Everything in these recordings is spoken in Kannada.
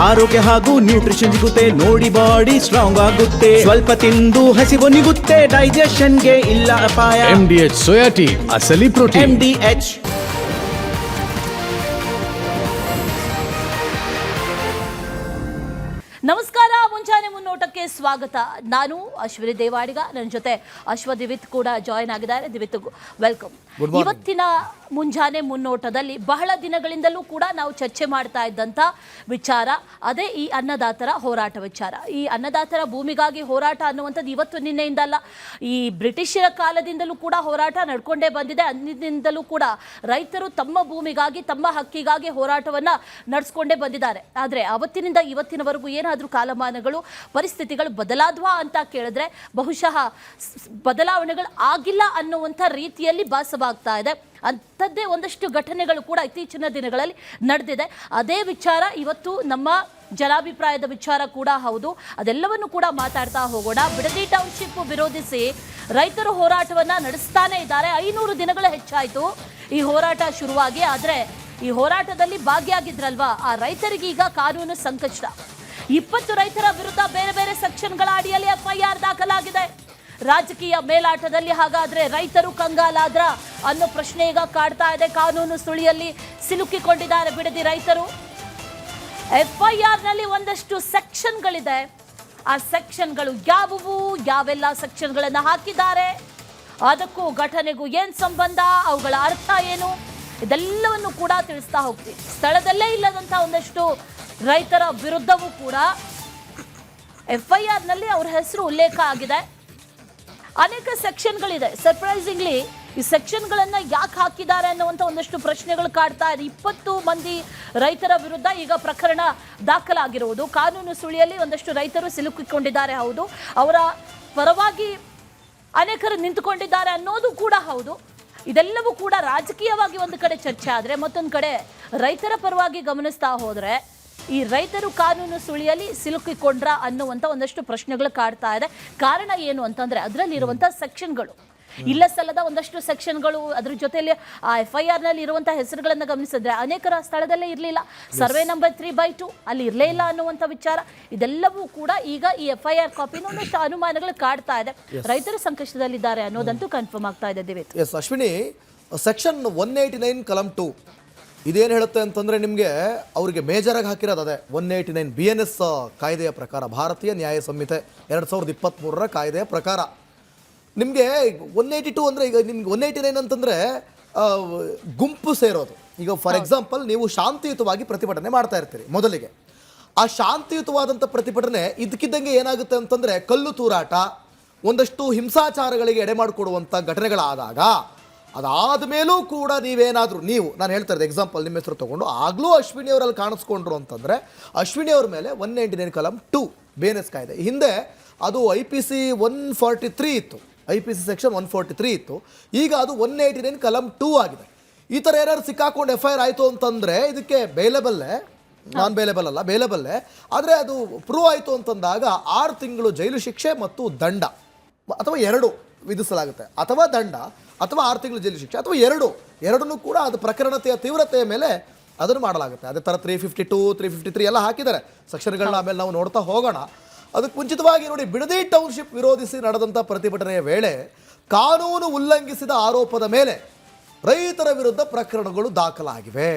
ಆರೋಗ್ಯ ಹಾಗೂ ನ್ಯೂಟ್ರಿಷನ್ ಸಿಗುತ್ತೆ ನೋಡಿ, ಬಾಡಿ ಸ್ಟ್ರಾಂಗ್ ಆಗುತ್ತೆ. ಸ್ವಲ್ಪ ತಿಂದು ಹಸಿವು ನಿಗುತ್ತೆ, ಡೈಜೆಷನ್ಗೆ ಇಲ್ಲ ಅಪಾಯ. MDH ಸೋಯಾಟಿ ಅಸಲಿ ಪ್ರೋಟೀನ್. MDH. ನಮಸ್ಕಾರ, ಮುಂಜಾನೆ ಮುನ್ನೋಟಕ್ಕೆ ಸ್ವಾಗತ. ನಾನು ಅಶ್ವಿನಿ ದೇವಾಡಿಗ, ನನ್ನ ಜೊತೆ ದಿವಿತ್ ಕೂಡ ಜಾಯಿನ್ ಆಗಿದ್ದಾರೆ. ದಿವಿತ್, ವೆಲ್ಕಮ್. ಇವತ್ತಿನ ಮುಂಜಾನೆ ಮುನ್ನೋಟದಲ್ಲಿ ಬಹಳ ದಿನಗಳಿಂದಲೂ ಕೂಡ ನಾವು ಚರ್ಚೆ ಮಾಡ್ತಾ ಇದ್ದಂಥ ವಿಚಾರ ಅದೇ ಈ ಅನ್ನದಾತರ ಹೋರಾಟ ವಿಚಾರ. ಈ ಅನ್ನದಾತರ ಭೂಮಿಗಾಗಿ ಹೋರಾಟ ಅನ್ನುವಂಥದ್ದು ಇವತ್ತು ನಿನ್ನೆಯಿಂದ ಅಲ್ಲ, ಈ ಬ್ರಿಟಿಷರ ಕಾಲದಿಂದಲೂ ಕೂಡ ಹೋರಾಟ ನಡ್ಕೊಂಡೇ ಬಂದಿದೆ. ಅಂದಿನಿಂದಲೂ ಕೂಡ ರೈತರು ತಮ್ಮ ಭೂಮಿಗಾಗಿ, ತಮ್ಮ ಹಕ್ಕಿಗಾಗಿ ಹೋರಾಟವನ್ನು ನಡೆಸ್ಕೊಂಡೇ ಬಂದಿದ್ದಾರೆ. ಆದರೆ ಅವತ್ತಿನಿಂದ ಇವತ್ತಿನವರೆಗೂ ಏನಾದರೂ ಕಾಲಮಾನಗಳು, ಪರಿಸ್ಥಿತಿಗಳು ಬದಲಾದ್ವಾ ಅಂತ ಕೇಳಿದ್ರೆ ಬಹುಶಃ ಬದಲಾವಣೆಗಳು ಆಗಿಲ್ಲ ಅನ್ನುವಂಥ ರೀತಿಯಲ್ಲಿ ಭಾಸವಾಗ್ತಾ ಇದೆ. ಅಂಥದ್ದೇ ಒಂದಷ್ಟು ಘಟನೆಗಳು ಕೂಡ ಇತ್ತೀಚಿನ ದಿನಗಳಲ್ಲಿ ನಡೆದಿದೆ. ಅದೇ ವಿಚಾರ ಇವತ್ತು ನಮ್ಮ ಜನಾಭಿಪ್ರಾಯದ ವಿಚಾರ ಕೂಡ ಹೌದು. ಅದೆಲ್ಲವನ್ನು ಕೂಡ ಮಾತಾಡ್ತಾ ಹೋಗೋಣ. ಬಿಡದಿ ಟೌನ್ಶಿಪ್ ವಿರೋಧಿಸಿ ರೈತರು ಹೋರಾಟವನ್ನು ನಡೆಸ್ತಾನೆ ಇದ್ದಾರೆ. 500 ದಿನಗಳು ಹೆಚ್ಚಾಯಿತು ಈ ಹೋರಾಟ ಶುರುವಾಗಿ. ಆದರೆ ಈ ಹೋರಾಟದಲ್ಲಿ ಭಾಗಿಯಾಗಿದ್ರಲ್ವಾ ಆ ರೈತರಿಗೆ ಈಗ ಕಾನೂನು ಸಂಕಷ್ಟ. 20 ರೈತರ ವಿರುದ್ಧ ಬೇರೆ ಬೇರೆ ಸೆಕ್ಷನ್ಗಳ ಅಡಿಯಲ್ಲಿ FIR ದಾಖಲಾಗಿದೆ. ರಾಜಕೀಯ ಮೇಲಾಟದಲ್ಲಿ ಹಾಗಾದ್ರೆ ರೈತರು ಕಂಗಾಲಾದ್ರ ಅನ್ನೋ ಪ್ರಶ್ನೆ ಈಗ ಕಾಡ್ತಾ ಇದೆ. ಕಾನೂನು ಸುಳಿಯಲ್ಲಿ ಸಿಲುಕಿಕೊಂಡಿದ್ದಾರೆ ಬಿಡದಿ ರೈತರು. FIR ನಲ್ಲಿ ಒಂದಷ್ಟು ಸೆಕ್ಷನ್ಗಳಿದೆ. ಆ ಸೆಕ್ಷನ್ಗಳು ಯಾವುವು, ಯಾವೆಲ್ಲ ಸೆಕ್ಷನ್ಗಳನ್ನು ಹಾಕಿದ್ದಾರೆ, ಅದಕ್ಕೂ ಘಟನೆಗೂ ಏನು ಸಂಬಂಧ, ಅವುಗಳ ಅರ್ಥ ಏನು, ಇದೆಲ್ಲವನ್ನು ಕೂಡ ತಿಳಿಸ್ತಾ ಹೋಗ್ತೀವಿ. ಸ್ಥಳದಲ್ಲೇ ಇಲ್ಲದಂಥ ಒಂದಷ್ಟು ರೈತರ ವಿರುದ್ಧವೂ ಕೂಡ FIR ನಲ್ಲಿ ಅವರ ಹೆಸರು ಉಲ್ಲೇಖ ಆಗಿದೆ. ಅನೇಕ ಸೆಕ್ಷನ್ಗಳಿದೆ. ಸರ್ಪ್ರೈಸಿಂಗ್ಲಿ ಈ ಸೆಕ್ಷನ್ಗಳನ್ನು ಯಾಕೆ ಹಾಕಿದ್ದಾರೆ ಅನ್ನುವಂಥ ಒಂದಷ್ಟು ಪ್ರಶ್ನೆಗಳು ಕಾಡ್ತಾ ಇದೆ. 20 ಮಂದಿ ರೈತರ ವಿರುದ್ಧ ಈಗ ಪ್ರಕರಣ ದಾಖಲಾಗಿರುವುದು. ಕಾನೂನು ಸುಳಿಯಲ್ಲಿ ಒಂದಷ್ಟು ರೈತರು ಸಿಲುಕಿಕೊಂಡಿದ್ದಾರೆ, ಹೌದು. ಅವರ ಪರವಾಗಿ ಅನೇಕರು ನಿಂತುಕೊಂಡಿದ್ದಾರೆ ಅನ್ನೋದು ಕೂಡ ಹೌದು. ಇದೆಲ್ಲವೂ ಕೂಡ ರಾಜಕೀಯವಾಗಿ ಒಂದು ಕಡೆ ಚರ್ಚೆ ಆದರೆ, ಮತ್ತೊಂದು ಕಡೆ ರೈತರ ಪರವಾಗಿ ಗಮನಿಸ್ತಾ ಹೋದರೆ ಈ ರೈತರು ಕಾನೂನು ಸುಳಿಯಲ್ಲಿ ಸಿಲುಕಿಕೊಂಡ್ರ ಅನ್ನುವಂಥ ಒಂದಷ್ಟು ಪ್ರಶ್ನೆಗಳು ಕಾಡ್ತಾ ಇದೆ. ಕಾರಣ ಏನು ಅಂತಂದರೆ ಅದರಲ್ಲಿರುವಂಥ ಸೆಕ್ಷನ್ಗಳು, ಇಲ್ಲ ಸಲ್ಲದ ಒಂದಷ್ಟು ಸೆಕ್ಷನ್ಗಳು. ಅದ್ರ ಜೊತೆಯಲ್ಲಿ ಆ FIR ನಲ್ಲಿ ಇರುವಂಥ ಹೆಸರುಗಳನ್ನು ಗಮನಿಸಿದ್ರೆ ಅನೇಕರ ಸ್ಥಳದಲ್ಲೇ ಇರಲಿಲ್ಲ. ಸರ್ವೆ ನಂಬರ್ 3/2 ಅಲ್ಲಿ ಇರಲೇ ಇಲ್ಲ ಅನ್ನುವಂಥ ವಿಚಾರ. ಇದೆಲ್ಲವೂ ಕೂಡ ಈಗ ಈ FIR ಕಾಪಿನ ಒಂದಷ್ಟು ಅನುಮಾನಗಳು ಕಾಡ್ತಾ ಇದೆ. ರೈತರು ಸಂಕಷ್ಟದಲ್ಲಿದ್ದಾರೆ ಅನ್ನೋದಂತೂ ಕನ್ಫರ್ಮ್ ಆಗ್ತಾ ಇದೆ. ದಿವಿತ್, ಎಸ್ ಅಶ್ವಿನಿ, ಸೆಕ್ಷನ್ 189 ಕಲಂ 2 ಇದೇನು ಹೇಳುತ್ತೆ ಅಂತಂದರೆ ನಿಮಗೆ ಅವರಿಗೆ ಮೇಜರಾಗಿ ಹಾಕಿರೋದು ಅದೇ 189 BNS ಕಾಯ್ದೆಯ ಪ್ರಕಾರ, ಭಾರತೀಯ ನ್ಯಾಯ ಸಂಹಿತೆ 2023ರ ಕಾಯ್ದೆಯ ಪ್ರಕಾರ. ನಿಮಗೆ 182 ಅಂದರೆ ಈಗ ನಿಮ್ಗೆ 189 ಅಂತಂದರೆ ಗುಂಪು ಸೇರೋದು. ಈಗ ಫಾರ್ ಎಕ್ಸಾಂಪಲ್ ನೀವು ಶಾಂತಿಯುತವಾಗಿ ಪ್ರತಿಭಟನೆ ಮಾಡ್ತಾ ಇರ್ತೀರಿ. ಮೊದಲಿಗೆ ಆ ಶಾಂತಿಯುತವಾದಂಥ ಪ್ರತಿಭಟನೆ ಇದಕ್ಕಿದ್ದಂಗೆ ಏನಾಗುತ್ತೆ ಅಂತಂದರೆ ಕಲ್ಲು ತೂರಾಟ, ಒಂದಷ್ಟು ಹಿಂಸಾಚಾರಗಳಿಗೆ ಎಡೆ ಮಾಡಿಕೊಡುವಂಥ ಘಟನೆಗಳಾದಾಗ, ಅದಾದ ಮೇಲೂ ಕೂಡ ನೀವೇನಾದರೂ ನಾನು ಹೇಳ್ತಾ ಇರೋದು ಎಕ್ಸಾಂಪಲ್ ನಿಮ್ಮ ಹೆಸರು ತೊಗೊಂಡು ಆಗಲೂ ಅಶ್ವಿನಿ ಅವರಲ್ಲಿ ಕಾಣಿಸ್ಕೊಂಡ್ರು ಅಂತಂದರೆ ಅಶ್ವಿನಿ ಅವ್ರ ಮೇಲೆ 189 ಕಲಂ 2 BNS ಕಾಯ್ದೆ. ಹಿಂದೆ ಅದು IPC 143 ಇತ್ತು, IPC ಸೆಕ್ಷನ್ 143 ಇತ್ತು. ಈಗ ಅದು 189 ಕಲಂ 2 ಆಗಿದೆ. ಈ ಥರ ಏನಾದ್ರು ಸಿಕ್ಕಾಕೊಂಡು FIR ಆಯಿತು ಅಂತಂದರೆ ಇದಕ್ಕೆ ಬೇಲೆಬಲ್ಲೇ, ನಾನ್ ಬೇಲೆಬಲ್ ಅಲ್ಲ, ಬೇಲೆಬಲ್ಲೇ. ಆದರೆ ಅದು ಪ್ರೂವ್ ಆಯಿತು ಅಂತಂದಾಗ 6 ತಿಂಗಳು ಜೈಲು ಶಿಕ್ಷೆ ಮತ್ತು ದಂಡ ಅಥವಾ 2 ವಿಧಿಸಲಾಗುತ್ತೆ. ಅಥವಾ ದಂಡ ಅಥವಾ 6 ತಿಂಗಳು ಜೈಲು ಶಿಕ್ಷೆ ಅಥವಾ ಎರಡನ್ನೂ ಕೂಡ ಅದು ಪ್ರಕರಣತೆಯ ತೀವ್ರತೆಯ ಮೇಲೆ ಅದನ್ನು ಮಾಡಲಾಗುತ್ತೆ. ಅದೇ ಥರ 352, 353 ಎಲ್ಲ ಹಾಕಿದ್ದಾರೆ ಸೆಕ್ಷನ್ಗಳನ್ನ. ಆಮೇಲೆ ನಾವು ನೋಡ್ತಾ ಹೋಗೋಣ. ಅದಕ್ಕೆ ಮುಂಚಿತವಾಗಿ ನೋಡಿ, ಬಿಡದಿ ಟೌನ್ಶಿಪ್ ವಿರೋಧಿಸಿ ನಡೆದಂಥ ಪ್ರತಿಭಟನೆಯ ವೇಳೆ ಕಾನೂನು ಉಲ್ಲಂಘಿಸಿದ ಆರೋಪದ ಮೇಲೆ ರೈತರ ವಿರುದ್ಧ ಪ್ರಕರಣಗಳು ದಾಖಲಾಗಿವೆ.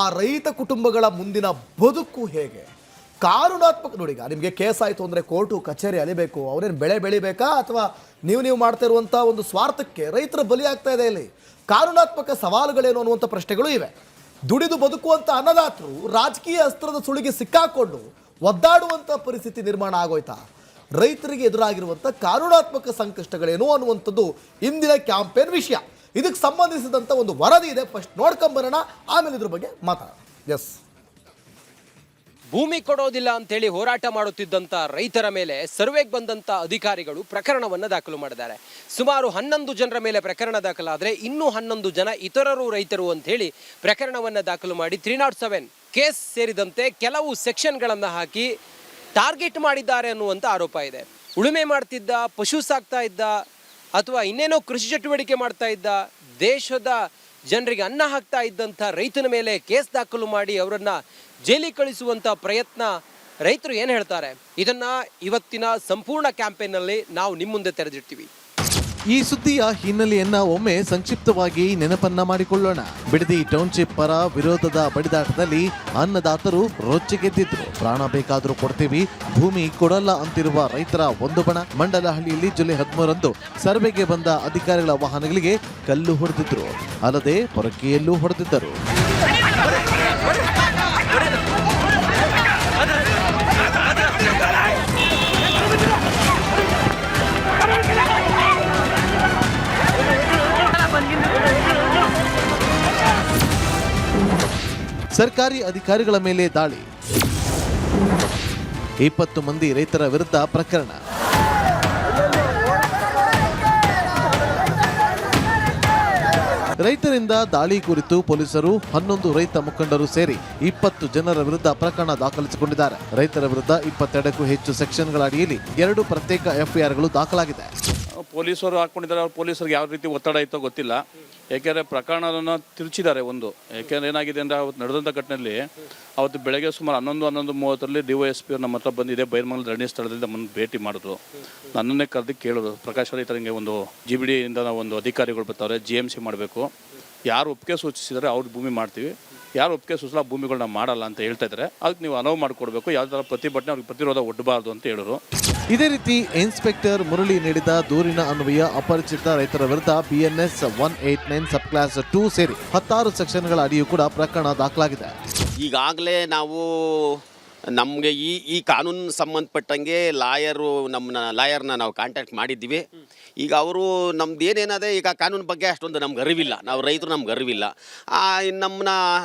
ಆ ರೈತ ಕುಟುಂಬಗಳ ಮುಂದಿನ ಬದುಕು ಹೇಗೆ, ಕಾನೂನಾತ್ಮಕ ನೋಡಿ, ಈಗ ನಿಮಗೆ ಕೇಸ್ ಆಯಿತು ಅಂದರೆ ಕೋರ್ಟು ಕಚೇರಿ ಅಲಿಬೇಕು. ಅವರೇನು ಬೆಳೆ ಬೆಳಿಬೇಕಾ ಅಥವಾ ನೀವು ಮಾಡ್ತಾ ಇರುವಂಥ ಒಂದು ಸ್ವಾರ್ಥಕ್ಕೆ ರೈತರ ಬಲಿ ಆಗ್ತಾ ಇದೆ. ಇಲ್ಲಿ ಕಾನೂನಾತ್ಮಕ ಸವಾಲುಗಳೇನು ಅನ್ನುವಂಥ ಪ್ರಶ್ನೆಗಳು ಇವೆ. ದುಡಿದು ಬದುಕುವಂಥ ಅನ್ನದಾತರು ರಾಜಕೀಯ ಅಸ್ತ್ರದ ಸುಳಿಗೆ ಸಿಕ್ಕಾಕೊಂಡು ಒದ್ದಾಡುವಂಥ ಪರಿಸ್ಥಿತಿ ನಿರ್ಮಾಣ ಆಗೋಯ್ತಾ? ರೈತರಿಗೆ ಎದುರಾಗಿರುವಂಥ ಕಾನೂನಾತ್ಮಕ ಸಂಕಷ್ಟಗಳೇನು ಅನ್ನುವಂಥದ್ದು ಇಂದಿನ ಕ್ಯಾಂಪೇನ್ ವಿಷಯ. ಇದಕ್ಕೆ ಸಂಬಂಧಿಸಿದಂಥ ಒಂದು ವರದಿ ಇದೆ, ಫಸ್ಟ್ ನೋಡ್ಕೊಂಬರೋಣ, ಆಮೇಲೆ ಇದ್ರ ಬಗ್ಗೆ ಮಾತಾಡೋಣ. ಎಸ್, ಭೂಮಿ ಕೊಡೋದಿಲ್ಲ ಅಂತೇಳಿ ಹೋರಾಟ ಮಾಡುತ್ತಿದ್ದಂಥ ರೈತರ ಮೇಲೆ ಸರ್ವೆಗೆ ಬಂದಂಥ ಅಧಿಕಾರಿಗಳು ಪ್ರಕರಣವನ್ನು ದಾಖಲು ಮಾಡಿದ್ದಾರೆ. ಸುಮಾರು 11 ಜನರ ಮೇಲೆ ಪ್ರಕರಣ ದಾಖಲಾದರೆ ಇನ್ನೂ 11 ಜನ ಇತರರು ರೈತರು ಅಂಥೇಳಿ ಪ್ರಕರಣವನ್ನು ದಾಖಲು ಮಾಡಿ 307 ಕೇಸ್ ಸೇರಿದಂತೆ ಕೆಲವು ಸೆಕ್ಷನ್ಗಳನ್ನು ಹಾಕಿ ಟಾರ್ಗೆಟ್ ಮಾಡಿದ್ದಾರೆ ಅನ್ನುವಂಥ ಆರೋಪ ಇದೆ. ಉಳುಮೆ ಮಾಡ್ತಿದ್ದ, ಪಶು ಸಾಕ್ತಾ ಇದ್ದ, ಅಥವಾ ಇನ್ನೇನೋ ಕೃಷಿ ಚಟುವಟಿಕೆ ಮಾಡ್ತಾ ಇದ್ದ, ದೇಶದ ಜನರಿಗೆ ಅನ್ನ ಹಾಕ್ತಾ ಇದ್ದಂಥ ರೈತನ ಮೇಲೆ ಕೇಸ್ ದಾಖಲು ಮಾಡಿ ಅವರನ್ನು ಜೈಲಿಗೆ ಕಳಿಸುವಂತ ಪ್ರಯತ್ನ ರೈತರು ಏನು ಹೇಳ್ತಾರೆ ಇದನ್ನ ಇವತ್ತಿನ ಸಂಪೂರ್ಣ ಕ್ಯಾಂಪೇನ್ನಲ್ಲಿ ನಾವು ನಿಮ್ಮ ಮುಂದೆ ತೆರೆದಿಡ್ತೀವಿ. ಈ ಸುದ್ದಿಯ ಹಿನ್ನೆಲೆಯನ್ನ ಒಮ್ಮೆ ಸಂಕ್ಷಿಪ್ತವಾಗಿ ನೆನಪನ್ನ ಮಾಡಿಕೊಳ್ಳೋಣ. ಬಿಡದಿ ಟೌನ್ಶಿಪ್ ಪರ ವಿರೋಧದ ಬಡಿದಾಟದಲ್ಲಿ ಅನ್ನದಾತರು ರೊಚ್ಚಿಗೆದ್ದಿದ್ರು. ಪ್ರಾಣ ಬೇಕಾದ್ರೂ ಕೊಡ್ತೀವಿ, ಭೂಮಿ ಕೊಡಲ್ಲ ಅಂತಿರುವ ರೈತರ ಒಂದು ಬಣ. ಮಂಡಲಹಳ್ಳಿಯಲ್ಲಿ ಜುಲೈ 13ರಂದು ಸರ್ವೆಗೆ ಬಂದ ಅಧಿಕಾರಿಗಳ ವಾಹನಗಳಿಗೆ ಕಲ್ಲು ಹೊಡೆದಿದ್ರು. ಅಲ್ಲದೆ ಪೊರಕೆಯಲ್ಲೂ ಹೊಡೆದಿದ್ದರು. ಸರ್ಕಾರಿ ಅಧಿಕಾರಿಗಳ ಮೇಲೆ ದಾಳಿ. 20 ಮಂದಿ ರೈತರ ವಿರುದ್ಧ ಪ್ರಕರಣ. ರೈತರಿಂದ ದಾಳಿ ಕುರಿತು ಪೊಲೀಸರು 11 ರೈತ ಮುಖಂಡರು ಸೇರಿ 20 ಜನರ ವಿರುದ್ಧ ಪ್ರಕರಣ ದಾಖಲಿಸಿಕೊಂಡಿದ್ದಾರೆ. ರೈತರ ವಿರುದ್ಧ 22ಕ್ಕೂ ಹೆಚ್ಚು ಸೆಕ್ಷನ್ಗಳ ಅಡಿಯಲ್ಲಿ 2 ಪ್ರತ್ಯೇಕ ಎಫ್ಐಆರ್ಗಳು ದಾಖಲಾಗಿದೆ. ಪೊಲೀಸರು ಹಾಕ್ಕೊಂಡಿದ್ದಾರೆ. ಅವ್ರ ಪೊಲೀಸರಿಗೆ ಯಾವ ರೀತಿ ಒತ್ತಡ ಇತ್ತೋ ಗೊತ್ತಿಲ್ಲ. ಏಕೆಂದರೆ ಪ್ರಕರಣವನ್ನು ತಿರುಚಿದ್ದಾರೆ. ಏಕೆಂದರೆ ಏನಾಗಿದೆ ಅಂದರೆ ಅವತ್ತು ನಡೆದಂಥ ಘಟನೆಯಲ್ಲಿ ಅವತ್ತು ಬೆಳಗ್ಗೆ ಸುಮಾರು 11:30 DYSP ನಮ್ಮ ಹತ್ರ ಬಂದಿದೆ. ಬೈರ್ಮಂಗಲ ಧರಣಿ ಸ್ಥಳದಲ್ಲಿ ನಮ್ಮನ್ನು ಭೇಟಿ ಮಾಡಿದ್ರು. ನನ್ನನ್ನೇ ಕರೆದು ಕೇಳಿದ್ರು, ಪ್ರಕಾಶ್ ಅವರ ಹಿಂಗೆ ಒಂದು GBD ಇಂದ ಒಂದು ಅಧಿಕಾರಿಗಳು ಬರ್ತಾರೆ, GMC ಮಾಡಬೇಕು, ಯಾರು ಒಪ್ಪಿಗೆ ಸೂಚಿಸಿದರೆ ಅವ್ರ ಭೂಮಿ ಮಾಡ್ತೀವಿ, ಯಾರು ಒಪ್ಪಿಗೆ ಸೂಚಿಸಲ್ಲ ಭೂಮಿಗಳನ್ನ ಮಾಡಲ್ಲ ಅಂತ ಹೇಳ್ತಾ ಇದ್ದಾರೆ. ಅದಕ್ಕೆ ನೀವು ಅನುವು ಮಾಡಿಕೊಡ್ಬೇಕು, ಯಾವುದೇ ಥರ ಪ್ರತಿಭಟನೆ ಅವ್ರಿಗೆ ಪ್ರತಿರೋಧ ಒಡ್ಡಬಾರ್ದು ಅಂತ ಹೇಳಿದ್ರು. ಇದೇ ರೀತಿ ಇನ್ಸ್ಪೆಕ್ಟರ್ ಮುರಳಿ ನೀಡಿದ ದೂರಿನ ಅನ್ವಯ ಅಪರಿಚಿತ ರೈತರ ವಿರುದ್ಧ BNS 189 ಸಬ್ ಕ್ಲಾಸ್ 2 ಸೇರಿ 16 ಸೆಕ್ಷನ್ಗಳ ಅಡಿಯೂ ಕೂಡ ಪ್ರಕರಣ ದಾಖಲಾಗಿದೆ. ಈಗಾಗಲೇ ನಾವು ನಮಗೆ ಈ ಕಾನೂನು ಸಂಬಂಧಪಟ್ಟಂಗೆ ಲಾಯರ್ನ ನಾವು ಕಾಂಟ್ಯಾಕ್ಟ್ ಮಾಡಿದ್ದೀವಿ. ಈಗ ಅವರು ನಮ್ದು ಏನೇನದೆ ಈಗ ಕಾನೂನು ಬಗ್ಗೆ ಅಷ್ಟೊಂದು ನಮ್ಗೆ ಅರಿವಿಲ್ಲ. ನಾವು ರೈತರು ನಮ್ಗೆ ಅರಿವಿಲ್ಲ.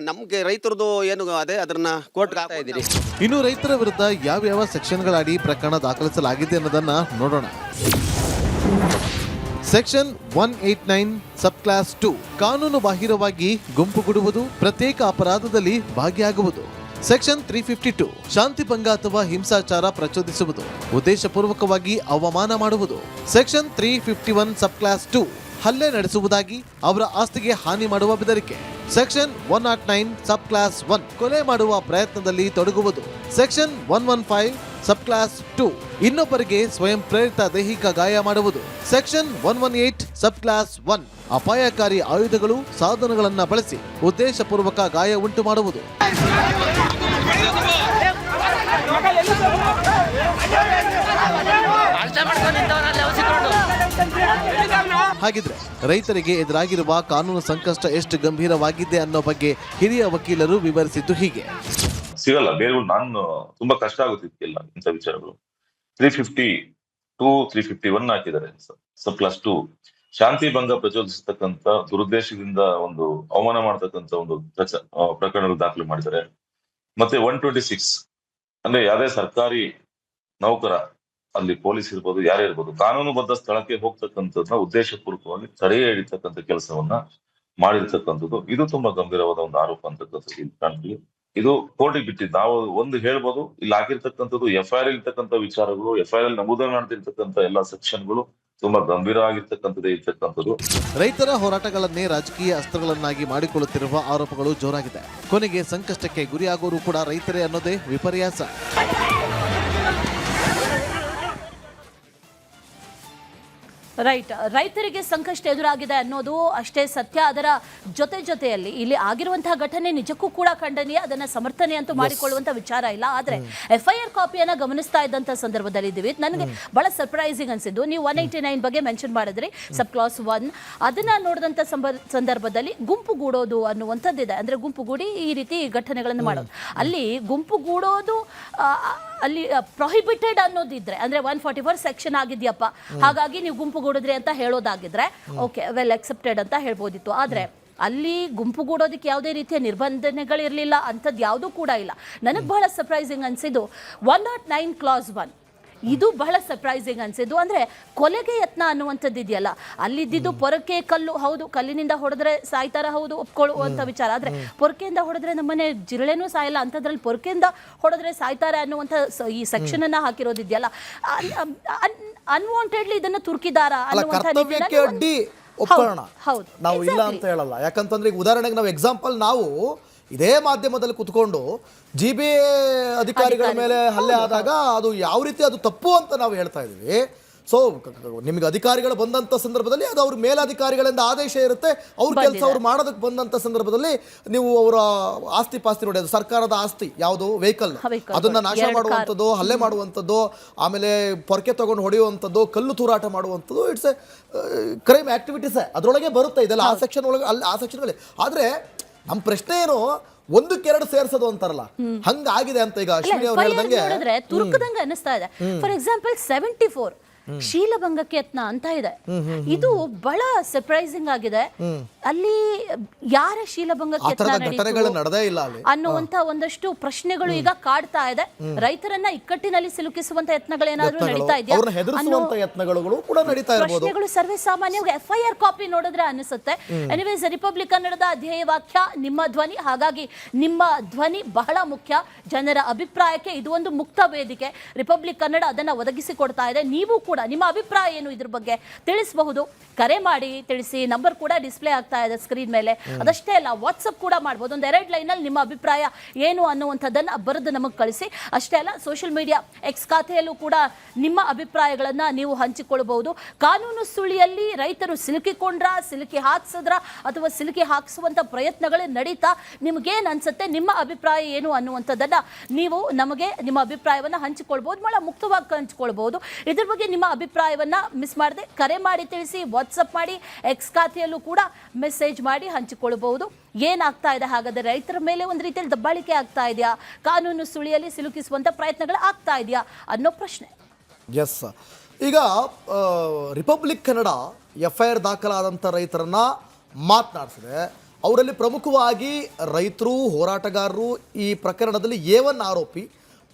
ನಮಗೆ ರೈತರದ್ದು ಏನು ಅದೇ ಅದನ್ನ ಕೋರ್ಟ್ಗೆ ಹಾಕ್ತಾ ಇದ್ದೀರಿ. ಇನ್ನು ರೈತರ ವಿರುದ್ಧ ಯಾವ್ಯಾವ ಸೆಕ್ಷನ್ಗಳ ಅಡಿ ಪ್ರಕರಣ ದಾಖಲಿಸಲಾಗಿದೆ ಅನ್ನೋದನ್ನ ನೋಡೋಣ. ಸೆಕ್ಷನ್ 189 ಸಬ್ ಕ್ಲಾಸ್ 2 ಕಾನೂನು ಬಾಹಿರವಾಗಿ ಗುಂಪುಗೂಡುವುದು, ಪ್ರತ್ಯೇಕ ಅಪರಾಧದಲ್ಲಿ ಭಾಗಿಯಾಗುವುದು. ಸೆಕ್ಷನ್ 352 ಶಾಂತಿ ಭಂಗ ಅಥವಾ ಹಿಂಸಾಚಾರ ಪ್ರಚೋದಿಸುವುದು, ಉದ್ದೇಶಪೂರ್ವಕವಾಗಿ ಅವಮಾನ ಮಾಡುವುದು. ಸೆಕ್ಷನ್ 351 ಸಬ್ ಕ್ಲಾಸ್ 2 ಹಲ್ಲೆ ನಡೆಸುವುದಾಗಿ, ಅವರ ಆಸ್ತಿಗೆ ಹಾನಿ ಮಾಡುವ ಬೆದರಿಕೆ. ಸೆಕ್ಷನ್ 109 ಸಬ್ ಕ್ಲಾಸ್ 1 ಕೊಲೆ ಮಾಡುವ ಪ್ರಯತ್ನದಲ್ಲಿ ತೊಡಗುವುದು. ಸೆಕ್ಷನ್ 115 ಸಬ್ ಕ್ಲಾಸ್ 2 ಇನ್ನೊಬ್ಬರಿಗೆ ಸ್ವಯಂ ಪ್ರೇರಿತ ದೈಹಿಕ ಗಾಯ ಮಾಡುವುದು. ಸೆಕ್ಷನ್ 118 ಸಬ್ ಕ್ಲಾಸ್ 1 ಅಪಾಯಕಾರಿ ಆಯುಧಗಳು, ಸಾಧನಗಳನ್ನು ಬಳಸಿ ಉದ್ದೇಶಪೂರ್ವಕ ಗಾಯ ಉಂಟು ಮಾಡುವುದು. ಹಾಗಿದ್ರೆ ರೈತರಿಗೆ ಎದುರಾಗಿರುವ ಕಾನೂನು ಸಂಕಷ್ಟ ಎಷ್ಟು ಗಂಭೀರವಾಗಿದೆ ಅನ್ನೋ ಬಗ್ಗೆ ಹಿರಿಯ ವಕೀಲರು ವಿವರಿಸಿದ್ದು ಹೀಗೆ. ಸಿಗಲ್ಲ ಬೇರೆಗಳು. ನಾನು ತುಂಬಾ ಕಷ್ಟ ಆಗುತ್ತಿಲ್ಲ ಇಂಥ ವಿಚಾರಗಳು. 352 351 ಹಾಕಿದ್ದಾರೆ ಸಬ್ ಕ್ಲಾಸ್ 2 ಶಾಂತಿ ಭಂಗ ಪ್ರಚೋದಿಸತಕ್ಕಂತ ದುರುದ್ದೇಶದಿಂದ ಒಂದು ಅವಮಾನ ಮಾಡತಕ್ಕಂತ ಒಂದು ಪ್ರಕರಣಗಳು ದಾಖಲು ಮಾಡಿದ್ದಾರೆ. ಮತ್ತೆ 126 ಅಂದ್ರೆ ಯಾವುದೇ ಸರ್ಕಾರಿ ನೌಕರ, ಅಲ್ಲಿ ಪೊಲೀಸ್ ಇರ್ಬೋದು, ಯಾರೇ ಇರ್ಬೋದು, ಕಾನೂನುಬದ್ಧ ಸ್ಥಳಕ್ಕೆ ಹೋಗ್ತಕ್ಕಂಥದ್ದನ್ನ ಉದ್ದೇಶಪೂರ್ವಕವಾಗಿ ತಡೆ ಹಿಡಿತಕ್ಕಂಥ ಕೆಲಸವನ್ನ ಮಾಡಿರ್ತಕ್ಕಂಥದ್ದು. ಇದು ತುಂಬಾ ಗಂಭೀರವಾದ ಒಂದು ಆರೋಪ ಅಂತಕ್ಕಂಥದ್ದು ಇಲ್ಲಿ ಕಾಣ್ತೀವಿ. ಇದು ಕೋರ್ಟಿಗೆ ಬಿಟ್ಟಿದ್ದು. ನಾವು ಒಂದು ಹೇಳ್ಬೋದು, ಇಲ್ಲಿ ಆಗಿರ್ತಕ್ಕಂಥದ್ದು FIR ಇರ್ತಕ್ಕಂಥ ವಿಚಾರಗಳು, FIR ನಮೂದನೆ ಮಾಡ್ತಿರ್ತಕ್ಕಂಥ ಎಲ್ಲಾ ಸೆಕ್ಷನ್ಗಳು ತುಂಬಾ ಗಂಭೀರವಾಗಿರ್ತಕ್ಕಂಥದ್ದೇ ಇರ್ತಕ್ಕಂಥದ್ದು. ರೈತರ ಹೋರಾಟಗಳನ್ನೇ ರಾಜಕೀಯ ಅಸ್ತ್ರಗಳನ್ನಾಗಿ ಮಾಡಿಕೊಳ್ಳುತ್ತಿರುವ ಆರೋಪಗಳು ಜೋರಾಗಿದೆ. ಕೊನೆಗೆ ಸಂಕಷ್ಟಕ್ಕೆ ಗುರಿಯಾಗೋರು ಕೂಡ ರೈತರೇ ಅನ್ನೋದೇ ವಿಪರ್ಯಾಸ. ರೈಟ್, ರೈತರಿಗೆ ಸಂಕಷ್ಟ ಎದುರಾಗಿದೆ ಅನ್ನೋದು ಅಷ್ಟೇ ಸತ್ಯ. ಅದರ ಜೊತೆಯಲ್ಲಿ ಇಲ್ಲಿ ಆಗಿರುವಂತಹ ಘಟನೆ ನಿಜಕ್ಕೂ ಕೂಡ ಖಂಡನೀಯ. ಅದನ್ನ ಸಮರ್ಥನೆ ಅಂತೂ ಮಾಡಿಕೊಳ್ಳುವಂತ ವಿಚಾರ ಇಲ್ಲ. ಆದ್ರೆ FIR ಕಾಪಿಯನ್ನ ಗಮನಿಸ್ತಾ ಇದ್ದಂತ ಸಂದರ್ಭದಲ್ಲಿ ಇದ್ದೀವಿ, ನನಗೆ ಬಹಳ ಸರ್ಪ್ರೈಸಿಂಗ್ ಅನ್ಸಿದ್ದು, ನೀವು 189 ಬಗ್ಗೆ ಮೆನ್ಷನ್ ಮಾಡಿದ್ರಿ, ಸಬ್ ಕ್ಲಾಸ್ 1. ಅದನ್ನ ನೋಡಿದಂತ ಸಂದರ್ಭದಲ್ಲಿ ಗುಂಪುಗೂಡೋದು ಅನ್ನುವಂಥದ್ದಿದೆ. ಅಂದ್ರೆ ಗುಂಪುಗೂಡಿ ಈ ರೀತಿ ಘಟನೆಗಳನ್ನು ಮಾಡೋದು. ಅಲ್ಲಿ ಗುಂಪುಗೂಡೋದು ಅಲ್ಲಿ ಪ್ರೊಹಿಬಿಟೆಡ್ ಅನ್ನೋದಿದ್ರೆ, ಅಂದ್ರೆ 144 ಸೆಕ್ಷನ್ ಆಗಿದ್ಯಪ್ಪ, ಹಾಗಾಗಿ ನೀವು ಗುಂಪುಗೂಡಿದ್ರಿ ಅಂತ ಹೇಳೋದಾಗಿದ್ರೆ ಓಕೆ, ವೆಲ್ ಅಕ್ಸೆಪ್ಟೆಡ್ ಅಂತ ಹೇಳ್ಬೋದಿತ್ತು. ಆದ್ರೆ ಅಲ್ಲಿ ಗುಂಪುಗೂಡೋದಕ್ಕೆ ಯಾವುದೇ ರೀತಿಯ ನಿರ್ಬಂಧನೆಗಳಿರಲಿಲ್ಲ, ಅಂಥದ್ದು ಯಾವುದೂ ಕೂಡ ಇಲ್ಲ. ನನಗೆ ಬಹಳ ಸರ್ಪ್ರೈಸಿಂಗ್ ಅನ್ಸಿದ್ದು 109 ಕ್ಲಾಸ್ 1. ಇದು ಬಹಳ ಸರ್ಪ್ರೈಸಿಂಗ್ ಅನ್ಸಿದ್ದು. ಅಂದ್ರೆ ಕೊಲೆಗೆ ಯತ್ನ ಅನ್ನುವಂಥದ್ದು ಇದೆಯಲ್ಲ, ಅಲ್ಲಿದ್ದು ಪೊರಕೆ ಕಲ್ಲು, ಹೌದು, ಕಲ್ಲಿನಿಂದ ಹೊಡೆದ್ರೆ ಸಾಯ್ತಾರ, ಹೌದು, ಒಪ್ಕೊಳ್ಳುವಂಥ ವಿಚಾರ. ಆದ್ರೆ ಪೊರಕೆಯಿಂದ ಹೊಡೆದ್ರೆ ನಮ್ಮನೆ ಜಿರಳೆನೂ ಸಾಯಲ್ಲ, ಅಂಥದ್ರಲ್ಲಿ ಪೊರಕೆಯಿಂದ ಹೊಡೆದ್ರೆ ಸಾಯ್ತಾರೆ ಅನ್ನುವಂಥ ಈ ಸೆಕ್ಷನ್ ಅನ್ನ ಹಾಕಿರೋದಿದೆಯಲ್ಲ, ಅನ್ವಾಂಟೆಡ್ಲಿ ಇದನ್ನ ತುರ್ಕಿದಾರ ಕರ್ತವ್ಯಕ್ಕೆ ಅಡ್ಡಿ ಒಪ್ಕೊಳ್ಳೋಣ, ನಾವು ಇಲ್ಲ ಅಂತ ಹೇಳಲ್ಲ. ಯಾಕಂತಂದ್ರೆ ಈಗ ಉದಾಹರಣೆಗೆ ನಾವು ಎಕ್ಸಾಂಪಲ್, ನಾವು ಇದೇ ಮಾಧ್ಯಮದಲ್ಲಿ ಕುತ್ಕೊಂಡು GB ಅಧಿಕಾರಿಗಳ ಮೇಲೆ ಹಲ್ಲೆ ಆದಾಗ ಅದು ಯಾವ ರೀತಿ ಅದು ತಪ್ಪು ಅಂತ ನಾವು ಹೇಳ್ತಾ ಇದ್ದೀವಿ. ಸೊ ನಿಮಗೆ ಅಧಿಕಾರಿಗಳು ಬಂದಂಥ ಸಂದರ್ಭದಲ್ಲಿ ಅದು ಅವ್ರ ಮೇಲಧಿಕಾರಿಗಳಿಂದ ಆದೇಶ ಇರುತ್ತೆ, ಅವ್ರ ಕೆಲಸ ಅವ್ರು ಮಾಡೋದಕ್ಕೆ ಬಂದಂಥ ಸಂದರ್ಭದಲ್ಲಿ ನೀವು ಅವರ ಆಸ್ತಿ ಪಾಸ್ತಿ ನೋಡಿ, ಅದು ಸರ್ಕಾರದ ಆಸ್ತಿ ಯಾವುದು ವೆಹಿಕಲ್, ಅದನ್ನ ನಾಶ ಮಾಡುವಂಥದ್ದು, ಹಲ್ಲೆ ಮಾಡುವಂಥದ್ದು, ಆಮೇಲೆ ಪೊರಕೆ ತಗೊಂಡು ಹೊಡೆಯುವಂಥದ್ದು, ಕಲ್ಲು ತೂರಾಟ ಮಾಡುವಂಥದ್ದು, ಇಟ್ಸ್ ಎ ಕ್ರೈಮ್ ಆಕ್ಟಿವಿಟೀಸ್ ಅದರೊಳಗೆ ಬರುತ್ತೆ. ಇದೆಲ್ಲ ಆ ಸೆಕ್ಷನ್ ಒಳಗೆ ಅಲ್ಲಿ ಆ ಸೆಕ್ಷನ್ಗಳಲ್ಲಿ. ಆದರೆ ನಮ್ಮ ಪ್ರಶ್ನೆ ಏನು, ಒಂದಕ್ಕೆರಡು ಸೇರ್ಸೋದು ಅಂತಾರಲ್ಲ, ಹಂಗಾಗಿದೆ ಅಂತ ಈಗ ಅಶ್ವಿನಿ ಅವ್ರು ಹೇಳ್ದಂಗೆ ನೋಡಿದ್ರೆ ತುರುಕದಂಗೆ ಅನಿಸ್ತಾ ಇದೆ. ಫಾರ್ ಎಕ್ಸಾಂಪಲ್ 74 ಶೀಲಭಂಗಕ್ಕೆ ಯತ್ನ ಅಂತ ಇದೆ. ಇದು ಬಹಳ ಸರ್ಪ್ರೈಸಿಂಗ್ ಆಗಿದೆ. ಅಲ್ಲಿ ಯಾರ ಶೀಲಭಂಗಕ್ಕೆ ಯತ್ನ ಅನ್ನುವಂತ ಒಂದಷ್ಟು ಪ್ರಶ್ನೆಗಳು ಈಗ ಕಾಡ್ತಾ ಇದೆ. ರೈತರನ್ನ ಇಕ್ಕಟ್ಟಿನಲ್ಲಿ ಸಿಲುಕಿಸುವಂತ ಯತ್ನಗಳೇನಾದ್ರೂ ನಡೀತಾ ಇದೆಯಾ, ಪ್ರಶ್ನೆಗಳು ಸರ್ವೇ ಸಾಮಾನ್ಯವಾಗಿ FIR ಕಾಪಿ ನೋಡಿದ್ರೆ ಅನಿಸುತ್ತೆ. ಎನಿವೇಸ್, ರಿಪಬ್ಲಿಕ್ ಕನ್ನಡದ ಧ್ಯೇಯ ವಾಕ್ಯ ನಿಮ್ಮ ಧ್ವನಿ, ಹಾಗಾಗಿ ನಿಮ್ಮ ಧ್ವನಿ ಬಹಳ ಮುಖ್ಯ. ಜನರ ಅಭಿಪ್ರಾಯಕ್ಕೆ ಇದು ಒಂದು ಮುಕ್ತ ವೇದಿಕೆ. ರಿಪಬ್ಲಿಕ್ ಕನ್ನಡ ಅದನ್ನ ಒದಗಿಸಿಕೊಡ್ತಾ ಇದೆ. ನೀವು ಕೂಡ ನಿಮ್ಮ ಅಭಿಪ್ರಾಯ ಏನು ಇದ್ರ ಬಗ್ಗೆ ತಿಳಿಸಬಹುದು. ಕರೆ ಮಾಡಿ ತಿಳಿಸಿ. ನಂಬರ್ ಕೂಡ ಡಿಸ್ಪ್ಲೇ ಆಗ್ತಾ ಇದೆ ಸ್ಕ್ರೀನ್ ಮೇಲೆ. ಅದಷ್ಟೇ ಅಲ್ಲ, ವಾಟ್ಸಪ್ ಕೂಡ ಮಾಡಬಹುದು. ಒಂದು 2 ಲೈನಲ್ಲಿ ನಿಮ್ಮ ಅಭಿಪ್ರಾಯ ಏನು ಅನ್ನುವಂಥದ್ದನ್ನ ಬರೆದು ನಮಗೆ ಕಳಿಸಿ. ಅಷ್ಟೇ ಅಲ್ಲ, ಸೋಷಿಯಲ್ ಮೀಡಿಯಾ X ಖಾತೆಯಲ್ಲೂ ಕೂಡ ನಿಮ್ಮ ಅಭಿಪ್ರಾಯಗಳನ್ನ ನೀವು ಹಂಚಿಕೊಳ್ಳಬಹುದು. ಕಾನೂನು ಸುಳಿಯಲ್ಲಿ ರೈತರು ಸಿಲುಕಿ ಹಾಕ್ಸಿದ್ರ ಅಥವಾ ಸಿಲುಕಿ ಹಾಕಿಸುವಂತ ಪ್ರಯತ್ನಗಳೇ ನಡೀತಾ, ನಿಮ್ಗೇನ್ ಅನ್ಸುತ್ತೆ, ನಿಮ್ಮ ಅಭಿಪ್ರಾಯ ಏನು ಅನ್ನುವಂಥದ್ದನ್ನ ನೀವು ನಮಗೆ ನಿಮ್ಮ ಅಭಿಪ್ರಾಯವನ್ನ ಹಂಚಿಕೊಳ್ಬಹುದು. ಬಹಳ ಮುಕ್ತವಾಗಿ ಹಂಚಿಕೊಳ್ಬಹುದು. ಇದ್ರ ಬಗ್ಗೆ ನಿಮ್ಮ ಅಭಿಪ್ರಾಯವನ್ನ ಮಿಸ್ ಮಾಡದೆ ಕರೆ ಮಾಡಿ ತಿಳಿಸಿ, ವಾಟ್ಸಪ್ ಮಾಡಿ, X ಖಾತೆಯಲ್ಲೂ ಕೂಡ ಮೆಸೇಜ್ ಮಾಡಿ ಹಂಚಿಕೊಳ್ಳಬಹುದು. ಏನಾಗ್ತಾ ಇದೆ ಹಾಗಾದ್ರೆ, ರೈತರ ಮೇಲೆ ಒಂದು ರೀತಿಯಲ್ಲಿ ದಬ್ಬಾಳಿಕೆ ಆಗ್ತಾ ಇದೆಯಾ, ಕಾನೂನು ಸುಳಿಯಲ್ಲಿ ಸಿಲುಕಿಸುವಂತ ಪ್ರಯತ್ನಗಳು ಆಗ್ತಾ ಇದೆಯಾ ಅನ್ನೋ ಪ್ರಶ್ನೆ. ಎಸ್, ಈಗ ರಿಪಬ್ಲಿಕ್ ಕನ್ನಡ FIR ದಾಖಲಾದಂಥ ರೈತರನ್ನ ಮಾತನಾಡಿಸಿದೆ. ಅವರಲ್ಲಿ ಪ್ರಮುಖವಾಗಿ ರೈತರು, ಹೋರಾಟಗಾರರು, ಈ ಪ್ರಕರಣದಲ್ಲಿ A1 ಆರೋಪಿ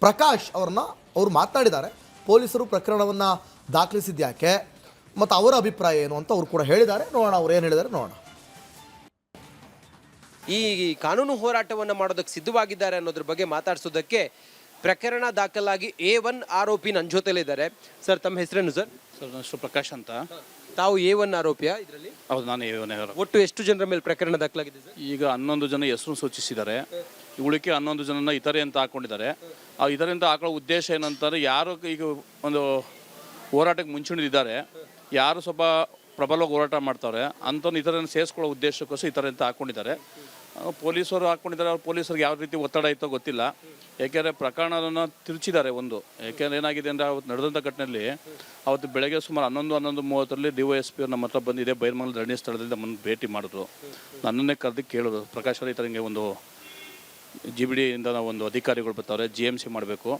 ಪ್ರಕಾಶ್ ಅವ್ರು ಮಾತನಾಡಿದ್ದಾರೆ. ಪೊಲೀಸರು ಪ್ರಕರಣವನ್ನು ದಾಖಲಿಸಿದ್ಯಾಕೆ ಮತ್ತು ಅವರ ಅಭಿಪ್ರಾಯ ಏನು ಅಂತ ಅವರು ಕೂಡ ಹೇಳಿದ್ದಾರೆ. ನೋಡೋಣ ಅವ್ರು ಏನು ಹೇಳಿದ್ದಾರೆ ನೋಡೋಣ. ಈ ಕಾನೂನು ಹೋರಾಟವನ್ನು ಮಾಡೋದಕ್ಕೆ ಸಿದ್ಧವಾಗಿದ್ದಾರೆ ಅನ್ನೋದ್ರ ಬಗ್ಗೆ ಮಾತಾಡ್ಸೋದಕ್ಕೆ ಪ್ರಕರಣ ದಾಖಲಾಗಿ A1 ಆರೋಪಿ ನನ್ನ ಜೊತೆಲಿದ್ದಾರೆ. ಸರ್, ತಮ್ಮ ಹೆಸರೇನು ಸರ್? ಸರ್, ನನ್ನ ಹೆಸರು ಪ್ರಕಾಶ್ ಅಂತ. ತಾವು A1 ಆರೋಪಿಯಾ ಇದರಲ್ಲಿ? ಹೌದು, ನಾನು A1 ಆರೋಪಿ. ಒಟ್ಟು ಎಷ್ಟು ಜನರ ಮೇಲೆ ಪ್ರಕರಣ ದಾಖಲಾಗಿದೆ ಸರ್? ಈಗ 11 ಜನ ಹೆಸರು ಸೂಚಿಸಿದ್ದಾರೆ. ಉಳಿಕೆ 11 ಜನನ ಇತರೆ ಅಂತ ಹಾಕೊಂಡಿದ್ದಾರೆ. ಆ ಇತರೆ ಅಂತ ಹಾಕೊಳ್ಳೋ ಉದ್ದೇಶ ಏನಂತಾರೆ, ಯಾರು ಈಗ ಒಂದು ಹೋರಾಟಕ್ಕೆ ಮುಂಚೂಣಿದ್ದಾರೆ, ಯಾರು ಸ್ವಲ್ಪ ಪ್ರಬಲವಾಗಿ ಹೋರಾಟ ಮಾಡ್ತಾರೆ ಅಂಥವ್ರು ಇತರನ್ನು ಸೇರಿಸ್ಕೊಳ್ಳೋ ಉದ್ದೇಶಕ್ಕೋಸ್ಕರ ಇತರೆ ಅಂತ ಹಾಕ್ಕೊಂಡಿದ್ದಾರೆ. ಪೊಲೀಸರು ಹಾಕ್ಕೊಂಡಿದ್ದಾರೆ. ಅವ್ರು ಪೊಲೀಸರಿಗೆ ಯಾವ ರೀತಿ ಒತ್ತಡ ಇತ್ತೋ ಗೊತ್ತಿಲ್ಲ. ಏಕೆಂದರೆ ಪ್ರಕರಣವನ್ನು ತಿರುಚಿದ್ದಾರೆ. ಏಕೆಂದರೆ ಏನಾಗಿದೆ ಅಂದರೆ, ಅವತ್ತು ನಡೆದಂಥ ಘಟನೆಯಲ್ಲಿ ಅವತ್ತು ಬೆಳಗ್ಗೆ ಸುಮಾರು 11:30 DYSP ನಮ್ಮ ಹತ್ರ ಬಂದಿದೆ. ಬೈರ್ಮಂಗಲ ಧರಣಿ ಸ್ಥಳದಲ್ಲಿ ನಮ್ಮನ್ನು ಭೇಟಿ ಮಾಡಿದ್ರು. ನನ್ನನ್ನೇ ಕರೆದು ಕೇಳಿದ್ರು, ಪ್ರಕಾಶ್ ಈ ಥರ ಹಿಂಗೆ ಒಂದು GBD ಇಂದ ನಾವು ಒಂದು ಅಧಿಕಾರಿಗಳು ಬರ್ತಾರೆ, GMC ಮಾಡಬೇಕು,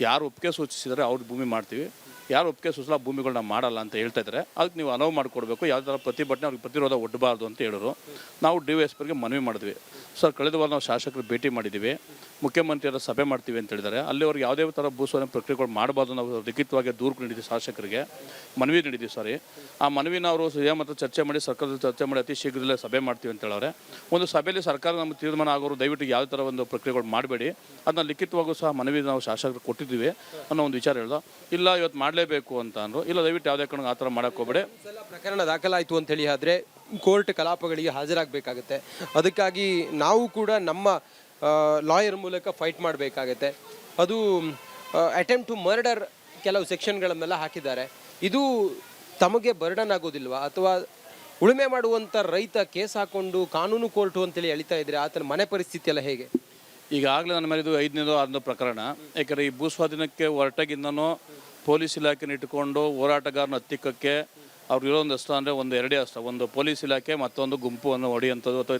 ಯಾರು ಒಪ್ಪಿಗೆ ಸೂಚಿಸಿದರೆ ಅವ್ರ ಭೂಮಿ ಮಾಡ್ತೀವಿ, ಯಾರು ಒಪ್ಪಿಗೆ ಸೂಚಿಸಲ್ಲ ಭೂಮಿಗಳನ್ನ ಮಾಡಲ್ಲ ಅಂತ ಹೇಳ್ತಾ ಇದ್ದಾರೆ. ಅದಕ್ಕೆ ನೀವು ಅನುವು ಮಾಡಿಕೊಡ್ಬೇಕು, ಯಾವ ಥರ ಪ್ರತಿಭಟನೆ ಅವ್ರಿಗೆ ಪ್ರತಿರೋಧ ಒಡ್ಡಬಾರ್ದು ಅಂತ ಹೇಳಿದ್ರು. ನಾವು DYSPಗೆ ಮನವಿ ಮಾಡಿದ್ವಿ. ಸರ್, ಕಳೆದ ವಾರ ನಾವು ಶಾಸಕರು ಭೇಟಿ ಮಾಡಿದ್ದೀವಿ, ಮುಖ್ಯಮಂತ್ರಿಯರ ಸಭೆ ಮಾಡ್ತೀವಿ ಅಂತ ಹೇಳಿದ್ದಾರೆ. ಅಲ್ಲಿ ಅವ್ರಿಗೆ ಯಾವುದೇ ಥರ ಭೂಸ್ವಾಮ್ಯ ಪ್ರಕ್ರಿಯೆಗಳು ಮಾಡಬಾರ್ದು ನಾವು ಲಿಖಿತವಾಗಿ ದೂರು ನೀಡಿದ್ದೀವಿ, ಶಾಸಕರಿಗೆ ಮನವಿ ನೀಡಿದ್ದೀವಿ. ಸಾರಿ, ಆ ಮನವಿನ ಅವರು CM ಹತ್ರ ಚರ್ಚೆ ಮಾಡಿ, ಸರ್ಕಾರದ ಚರ್ಚೆ ಮಾಡಿ ಅತಿ ಶೀಘ್ರದಲ್ಲೇ ಸಭೆ ಮಾಡ್ತೀವಿ ಅಂತ ಹೇಳೋರೆ. ಒಂದು ಸಭೆಯಲ್ಲಿ ಸರ್ಕಾರ ನಮ್ಮ ತೀರ್ಮಾನ ಆಗೋರು ದಯವಿಟ್ಟು ಯಾವುದೇ ಥರ ಒಂದು ಪ್ರಕ್ರಿಯೆಗಳು ಮಾಡಬೇಡಿ, ಅದನ್ನ ಲಿಖಿತವಾಗೂ ಸಹ ಮನವಿ ನಾವು ಶಾಸಕರು ಕೊಟ್ಟಿದ್ದೀವಿ ಅನ್ನೋ ಒಂದು ವಿಚಾರ ಹೇಳ್ದ. ಇಲ್ಲ, ಇವತ್ತು ಮಾಡಲೇಬೇಕು ಅಂತ ಅಂದರು. ಇಲ್ಲ, ದಯವಿಟ್ಟು ಯಾವುದೇ ಕಾರಣಕ್ಕೆ ಆ ಥರ ಮಾಡೋಕ್ಕೆ ಹೋಗಬೇಡಿ. ಪ್ರಕರಣ ದಾಖಲಾಯಿತು ಅಂತ ಹೇಳಿ ಆದರೆ ಕೋರ್ಟ್ ಕಲಾಪಗಳಿಗೆ ಹಾಜರಾಗಬೇಕಾಗತ್ತೆ. ಅದಕ್ಕಾಗಿ ನಾವು ಕೂಡ ನಮ್ಮ ಲಾಯರ್ ಮೂಲಕ ಫೈಟ್ ಮಾಡಬೇಕಾಗತ್ತೆ. ಅದು ಅಟೆಂಪ್ಟ್ ಟು ಮರ್ಡರ್ ಕೆಲವು ಸೆಕ್ಷನ್ಗಳನ್ನೆಲ್ಲ ಹಾಕಿದ್ದಾರೆ. ಇದು ತಮಗೆ ಬರ್ಡನ್ ಆಗೋದಿಲ್ವಾ? ಅಥವಾ ಉಳುಮೆ ಮಾಡುವಂಥ ರೈತ ಕೇಸ್ ಹಾಕೊಂಡು ಕಾನೂನು ಕೋರ್ಟು ಅಂತೇಳಿ ಎಳಿತಾ ಇದ್ರೆ ಆತನ ಮನೆ ಪರಿಸ್ಥಿತಿ ಎಲ್ಲ ಹೇಗೆ? ಈಗಾಗಲೇ ನನ್ನ ಮೇಲೆ ಇದು 5ನೇದೋ 6ನೇದೋ ಪ್ರಕರಣ. ಯಾಕಂದರೆ ಈ ಭೂಸ್ವಾಧೀನಕ್ಕೆ ಹೊರಟಾಗಿಂದನೂ ಪೊಲೀಸ್ ಇಲಾಖೆನ ಇಟ್ಟುಕೊಂಡು ಹೋರಾಟಗಾರನ ಹತ್ತಿಕ್ಕಕ್ಕೆ ಅವ್ರು ಇರೋದೊಂದು ಅಸ್ತ್ರ ಅಂದರೆ ಒಂದು 2 ಅಸ್ತ್ರ. ಒಂದು ಪೊಲೀಸ್ ಇಲಾಖೆ, ಮತ್ತೊಂದು ಗುಂಪನ್ನು ಹೊಡೆಯುವಂಥದ್ದು, ಅಥವಾ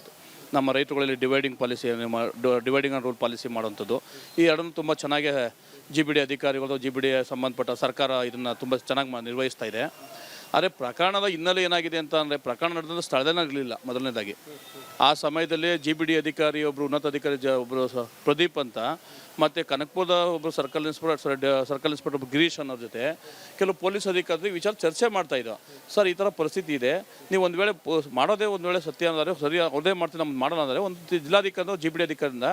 ನಮ್ಮ ರೈತರುಗಳಲ್ಲಿ ಡಿವೈಡಿಂಗ್ ಆ್ಯಂಡ್ ರೂಲ್ ಪಾಲಿಸಿ ಮಾಡುವಂಥದ್ದು. ಈ ಎರಡನ್ನೂ ತುಂಬ ಚೆನ್ನಾಗಿ GBD ಅಧಿಕಾರಿಗಳು, GBD ಸಂಬಂಧಪಟ್ಟ ಸರ್ಕಾರ ಇದನ್ನು ತುಂಬ ಚೆನ್ನಾಗಿ ನಿರ್ವಹಿಸ್ತಾ ಇದೆ. ಆದರೆ ಪ್ರಕರಣದ ಹಿನ್ನೆಲೆ ಏನಾಗಿದೆ ಅಂತ ಅಂದರೆ, ಪ್ರಕರಣ ನಡೆದ ಸ್ಥಳದಲ್ಲೇ ಇರಲಿಲ್ಲ. ಮೊದಲನೇದಾಗಿ ಆ ಸಮಯದಲ್ಲಿ GBD ಅಧಿಕಾರಿ ಒಬ್ಬರು ಉನ್ನತ ಅಧಿಕಾರಿ ಒಬ್ಬರು ಪ್ರದೀಪ್ ಅಂತ, ಮತ್ತು ಕನಕಪುರದ ಒಬ್ಬರು ಸರ್ಕಲ್ ಇನ್ಸ್ಪೆಕ್ಟರ್ ಗಿರೀಶ್ ಅನ್ನೋರ ಜೊತೆ ಕೆಲವು ಪೊಲೀಸ್ ಅಧಿಕಾರಿ ವಿಚಾರ ಚರ್ಚೆ ಮಾಡ್ತಾಯಿದ್ದೋ. ಸರ್, ಈ ಥರ ಪರಿಸ್ಥಿತಿ ಇದೆ, ನೀವು ಒಂದು ವೇಳೆ ಮಾಡೋದೇ ಒಂದು ವೇಳೆ ಸತ್ಯ ಅಂದರೆ ಸರಿ ಅವ್ರದೇ ಮಾಡ್ತೀವಿ, ನಮ್ಗೆ ಮಾಡೋಣ ಅಂದರೆ ಒಂದು ಜಿಲ್ಲಾಧಿಕಾರಿ GBD ಅಧಿಕಾರಿಯಿಂದ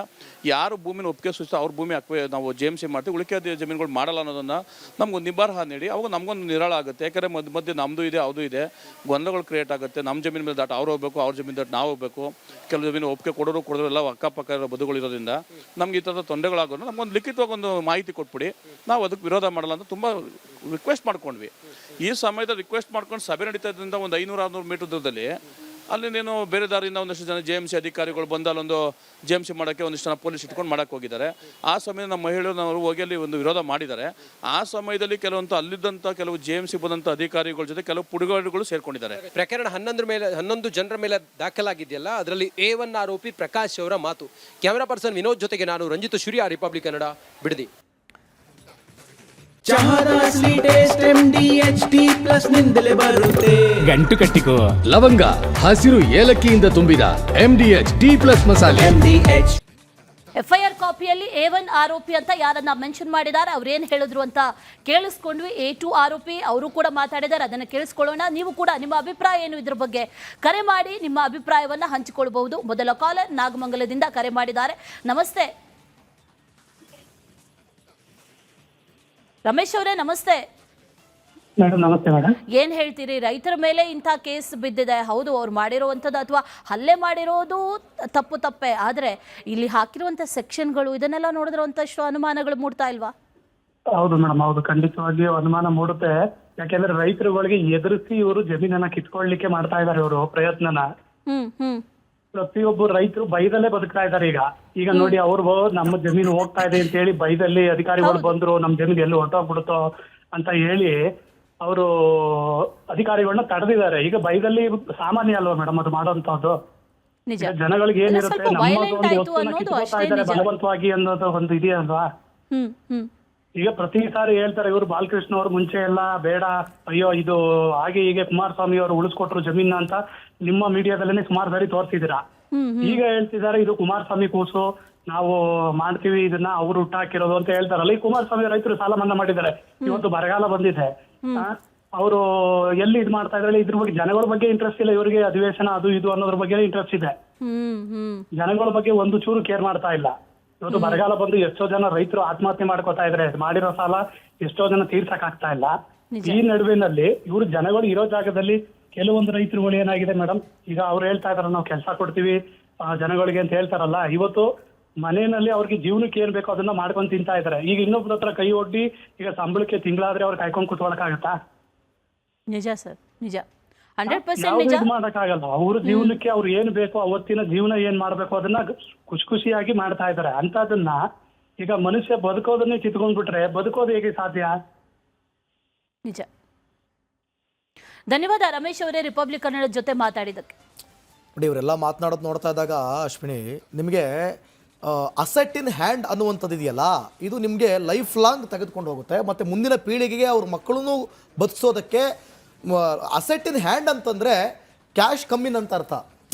ಯಾರು ಭೂಮಿನ ಒಪ್ಪಿಗೆ ಸೂಚಿಸಿ ಅವ್ರ ಭೂಮಿ ನಾವು GMC ಮಾಡ್ತೀವಿ, ಉಳಿಕೆ ಜಮೀನುಗಳು ಮಾಡಲ್ಲ ಅನ್ನೋದನ್ನು ನಮಗೊಂದು ನಿಬಾರಹ ನೀಡಿ, ಅವಾಗ ನಮಗೊಂದು ನಿರಾಳ ಆಗುತ್ತೆ. ಯಾಕಂದರೆ ಮಧ್ಯೆ ನಮ್ಮದು ಇದೆ ಅದು ಇದೆ, ಗೊಂದಲಗಳು ಕ್ರಿಯೇಟ್ ಆಗುತ್ತೆ. ನಮ್ಮ ಜಮೀನು ಮೇಲೆ ದಾಟ ಅವ್ರು ಹೋಗ್ಬೇಕು, ಅವ್ರ ಜಮೀನು ದಾಟ ನಾವು ಹೋಗ್ಬೇಕು. ಕೆಲವು ಜಮೀನು ಒಪ್ಪಿಗೆ ಕೊಡೋರು ಎಲ್ಲ ಅಕ್ಕಪಕ್ಕ ಇರೋ ಬದುಗಳಿರೋದ್ರಿಂದ ನಮ್ಗೆ ಈ ಥರದ ತೊಂದರೆಗಳಾಗೋದು ನಮ್ಗೊಂದು ಲಿಖಿತವಾಗಿ ಒಂದು ಮಾಹಿತಿ ಕೊಟ್ಬಿಡಿ, ನಾವು ಅದಕ್ಕೆ ವಿರೋಧ ಮಾಡಲ್ಲ ಅಂತ ತುಂಬ ರಿಕ್ವೆಸ್ಟ್ ಮಾಡ್ಕೊಂಡ್ವಿ. ಈ ಸಮಯದಲ್ಲಿ ರಿಕ್ವೆಸ್ಟ್ ಮಾಡ್ಕೊಂಡು ಸಭೆ ನಡೀತಾ ಇದ್ದರಿಂದ ಒಂದು 500-600 ಮೀಟರ್ ದೂರದಲ್ಲಿ ಅಲ್ಲಿಂದೇನು ಬೇರೆ ದಾರಿಯಿಂದ ಒಂದಷ್ಟು ಜನ JMC ಅಧಿಕಾರಿಗಳು ಬಂದು ಅಲ್ಲೊಂದು JMC ಮಾಡೋಕ್ಕೆ ಒಂದಿಷ್ಟು ಜನ ಪೊಲೀಸ್ ಇಟ್ಕೊಂಡು ಮಾಡೋಕ್ಕೆ ಹೋಗಿದ್ದಾರೆ. ಆ ಸಮಯದಲ್ಲಿ ನಮ್ಮ ಮಹಿಳೆಯರು ಹೋಗಿ ಅಲ್ಲಿ ಒಂದು ವಿರೋಧ ಮಾಡಿದ್ದಾರೆ. ಆ ಸಮಯದಲ್ಲಿ ಕೆಲವೊಂದು ಅಲ್ಲಿದ್ದಂಥ ಕೆಲವು JMC ಬಂದಂಥ ಅಧಿಕಾರಿಗಳ ಜೊತೆ ಕೆಲವು ಪುಡುಗಾಡುಗಳು ಸೇರ್ಕೊಂಡಿದ್ದಾರೆ. ಪ್ರಕರಣ 11 ಜನರ ಮೇಲೆ ದಾಖಲಾಗಿದೆಯಲ್ಲ, ಅದರಲ್ಲಿ A1 ಆರೋಪಿ ಪ್ರಕಾಶ್ ಅವರ ಮಾತು. ಕ್ಯಾಮರಾ ಪರ್ಸನ್ ವಿನೋದ್ ಜೊತೆಗೆ ನಾನು ರಂಜಿತ್ ಸೂರ್ಯ, ರಿಪಬ್ಲಿಕ್ ಕನ್ನಡ, ಬಿಡದಿ. ಚಹಾದ ಅಸಲಿ ಟೇಸ್ಟ್ MDHT ಪ್ಲಸ್ ನಿಂದಲೇ ಬರುತ್ತೆ. ಗಂಟು ಕಟ್ಟಿಕೋ ಲವಂಗ, ಹಸಿರು ಏಲಕ್ಕಿಯಿಂದ ತುಂಬಿದ MDHT+ ಮಸಾಲೆ. MDH FIR ಕಾಪಿಯಲ್ಲಿ A1 ಆರೋಪಿ ಅಂತ ಯಾರನ್ನ ಮೆನ್ಷನ್ ಮಾಡಿದ್ದಾರೆ, ಅವ್ರೇನು ಹೇಳಿದ್ರು ಅಂತ ಕೇಳಿಸ್ಕೊಂಡ್ವಿ. A2 ಆರೋಪಿ ಅವರು ಕೂಡ ಮಾತಾಡಿದ್ದಾರೆ, ಅದನ್ನು ಕೇಳಿಸ್ಕೊಳ್ಳೋಣ. ನೀವು ಕೂಡ ನಿಮ್ಮ ಅಭಿಪ್ರಾಯ ಏನು ಇದ್ರ ಬಗ್ಗೆ ಕರೆ ಮಾಡಿ ನಿಮ್ಮ ಅಭಿಪ್ರಾಯವನ್ನು ಹಂಚಿಕೊಳ್ಬಹುದು. ಮೊದಲ ಕಾಲರ್ ನಾಗಮಂಗಲದಿಂದ ಕರೆ ಮಾಡಿದ್ದಾರೆ. ನಮಸ್ತೆ ರಮೇಶ್ ಅವರೇ, ನಮಸ್ತೆ ಮೇಡಮ್. ನಮಸ್ತೆ ಮೇಡಮ್. ಏನ್ ಹೇಳ್ತೀರಿ? ರೈತರ ಮೇಲೆ ಇಂಥ ಕೇಸ್ ಬಿದ್ದಿದೆ, ಹೌದು ಅವ್ರು ಮಾಡಿರುವಂಥದ್ದು ಅಥವಾ ಹಲ್ಲೆ ಮಾಡಿರೋದು ತಪ್ಪೇ, ಆದರೆ ಇಲ್ಲಿ ಹಾಕಿರುವಂಥ ಸೆಕ್ಷನ್ಗಳು ಇದನ್ನೆಲ್ಲ ನೋಡಿದ್ರೆ ಒಂದಷ್ಟು ಅನುಮಾನಗಳು ಮೂಡ್ತಾ ಇಲ್ವಾ? ಹೌದು ಮೇಡಮ್, ಹೌದು, ಖಂಡಿತವಾಗಿಯೂ ಅನುಮಾನ ಮೂಡುತ್ತೆ. ಯಾಕೆಂದ್ರೆ ರೈತರುಗಳಿಗೆ ಎದುರಿಸಿ ಇವರು ಜಮೀನನ್ನ ಕಿತ್ಕೊಳ್ಳಿಕ್ಕೆ ಮಾಡ್ತಾ ಇದ್ದಾರೆ ಇವರು ಪ್ರಯತ್ನನ. ಪ್ರತಿಯೊಬ್ಬರು ರೈತರು ಬೈದಲ್ಲೇ ಬದುಕ್ತಾ ಇದ್ದಾರೆ ಈಗ ನೋಡಿ, ಅವ್ರು ನಮ್ಮ ಜಮೀನು ಹೋಗ್ತಾ ಇದೆ ಅಂತ ಹೇಳಿ ಬೈದಲ್ಲಿ ಅಧಿಕಾರಿಗಳು ಬಂದ್ರು, ನಮ್ಮ ಜಮೀನು ಎಲ್ಲಿ ಹೊರಟೋಗ್ಬಿಡುತ್ತೋ ಅಂತ ಹೇಳಿ ಅವರು ಅಧಿಕಾರಿಗಳನ್ನ ತಡೆದಿದ್ದಾರೆ. ಈಗ ಬೈದಲ್ಲಿ ಸಾಮಾನ್ಯ ಅಲ್ವಾ ಮೇಡಮ್ ಅದು ಮಾಡೋಂಥದ್ದು? ಜನಗಳಿಗೆ ಏನಿರುತ್ತೆ, ನಮ್ಮದೊಂದು ವಸ್ತುನ ಕಿತ್ಕೊಳ್ತಾ ಇದ್ದಾರೆ ಬಲವಂತವಾಗಿ ಅನ್ನೋದು ಒಂದು ಇದೆಯಲ್ವಾ? ಈಗ ಪ್ರತಿ ಸಾರಿ ಹೇಳ್ತಾರೆ ಇವರು ಬಾಲಕೃಷ್ಣ ಅವರು ಮುಂಚೆ ಎಲ್ಲ ಬೇಡ, ಅಯ್ಯೋ ಇದು ಹಾಗೆ ಹೀಗೆ ಕುಮಾರಸ್ವಾಮಿ ಅವರು ಉಳಿಸ್ಕೊಟ್ರು ಜಮೀನ ಅಂತ ನಿಮ್ಮ ಮೀಡಿಯಾದಲ್ಲೇ ಸುಮಾರು ಸಾರಿ ತೋರಿಸಿದಿರಾ. ಈಗ ಹೇಳ್ತಿದ್ದಾರೆ ಇದು ಕುಮಾರಸ್ವಾಮಿ ಕೂಸು, ನಾವು ಮಾಡ್ತೀವಿ ಇದನ್ನ, ಅವ್ರು ಹುಟ್ಟಾಕಿರೋದು ಅಂತ ಹೇಳ್ತಾರಲ್ಲ. ಈ ಕುಮಾರಸ್ವಾಮಿ ರೈತರು ಸಾಲ ಮನ್ನಾ ಮಾಡಿದ್ದಾರೆ, ಇವತ್ತು ಬರಗಾಲ ಬಂದಿದೆ, ಅವರು ಎಲ್ಲಿ ಇದು ಮಾಡ್ತಾ ಇದ್ದಾರೆ? ಇದ್ರ ಬಗ್ಗೆ ಜನಗಳ ಬಗ್ಗೆ ಇಂಟ್ರೆಸ್ಟ್ ಇಲ್ಲ ಇವರಿಗೆ, ಅಧಿವೇಶನ ಅದು ಇದು ಅನ್ನೋದ್ರ ಬಗ್ಗೆ ಇಂಟ್ರೆಸ್ಟ್ ಇದೆ, ಜನಗಳ ಬಗ್ಗೆ ಒಂದು ಚೂರು ಕೇರ್ ಮಾಡ್ತಾ ಇಲ್ಲ. ಇವತ್ತು ಬರಗಾಲ ಬಂದು ಎಷ್ಟೋ ಜನ ರೈತರು ಆತ್ಮಹತ್ಯೆ ಮಾಡ್ಕೋತಾ ಇದ್ದಾರೆ, ಮಾಡಿರೋ ಸಾಲ ಎಷ್ಟೋ ಜನ ತೀರ್ಸಕ್ ಆಗ್ತಾ ಇಲ್ಲ. ಈ ನಡುವಿನಲ್ಲಿ ಇವರು ಜನಗಳು ಇರೋ ಜಾಗದಲ್ಲಿ ಕೆಲವೊಂದು ರೈತರುಗಳು ಏನಾಗಿದೆ ಮೇಡಮ್, ಈಗ ಅವ್ರು ಹೇಳ್ತಾ ಇದಾರೆ ನಾವು ಕೆಲಸ ಕೊಡ್ತೀವಿ ಜನಗಳಿಗೆ ಅಂತ ಹೇಳ್ತಾರಲ್ಲ, ಇವತ್ತು ಮನೆಯಲ್ಲಿ ಅವ್ರಿಗೆ ಜೀವನಕ್ಕೆ ಏನ್ ಬೇಕೋ ಅದನ್ನ ಮಾಡ್ಕೊಂಡು ತಿಂತಾ ಇದಾರೆ. ಈಗ ಇನ್ನೊಬ್ರ ಹತ್ರ ಕೈ ಒಡ್ಡಿ ಈಗ ಸಂಬಳಕ್ಕೆ ತಿಂಗಳಾದ್ರೆ ಅವ್ರು ಕಾಯ್ಕೊಂಡು ಕೂತ್ಕೊಳಕ್ಕಾಗತ್ತಾ? ನಿಜ ಸರ್, ನಿಜ, 100% ಮಾಡಕ್ಕಾಗಲ್ಲ. ಅವ್ರ ಜೀವನಕ್ಕೆ ಅವ್ರು ಏನ್ ಬೇಕೋ ಅವತ್ತಿನ ಜೀವನ ಏನ್ ಮಾಡ್ಬೇಕು ಅದನ್ನ ಖುಷಿಯಾಗಿ ಮಾಡ್ತಾ ಇದಾರೆ. ಅಂತದನ್ನ ಈಗ ಮನುಷ್ಯ ಬದುಕೋದನ್ನೇ ಕಿತ್ಕೊಂಡ್ಬಿಟ್ರೆ ಬದುಕೋದು ಹೇಗೆ ಸಾಧ್ಯ? ನಿಜ. ಧನ್ಯವಾದ ರಮೇಶ್ ಅವರೇ, ರಿಪಬ್ಲಿಕ್ ಕನ್ನಡ ಜೊತೆ ಮಾತಾಡಿದ್ದಕ್ಕೆ. ನೋಡಿ, ಇವರೆಲ್ಲ ಮಾತನಾಡೋದು ನೋಡ್ತಾ ಇದ್ದಾಗ ಅಶ್ವಿನಿ, ನಿಮಗೆ ಅಸೆಟ್ ಇನ್ ಹ್ಯಾಂಡ್ ಅನ್ನುವಂಥದ್ದು ಇದೆಯಲ್ಲ, ಇದು ನಿಮಗೆ ಲೈಫ್ ಲಾಂಗ್ ತೆಗೆದುಕೊಂಡು ಹೋಗುತ್ತೆ. ಮತ್ತು ಮುಂದಿನ ಪೀಳಿಗೆಗೆ ಅವ್ರ ಮಕ್ಕಳನ್ನು ಬದುಕಿಸೋದಕ್ಕೆ ಅಸೆಟ್ ಇನ್ ಹ್ಯಾಂಡ್ ಅಂತಂದರೆ ಕ್ಯಾಶ್ ಕಮ್ಮಿನ್ ಅಂತ ಅರ್ಥ,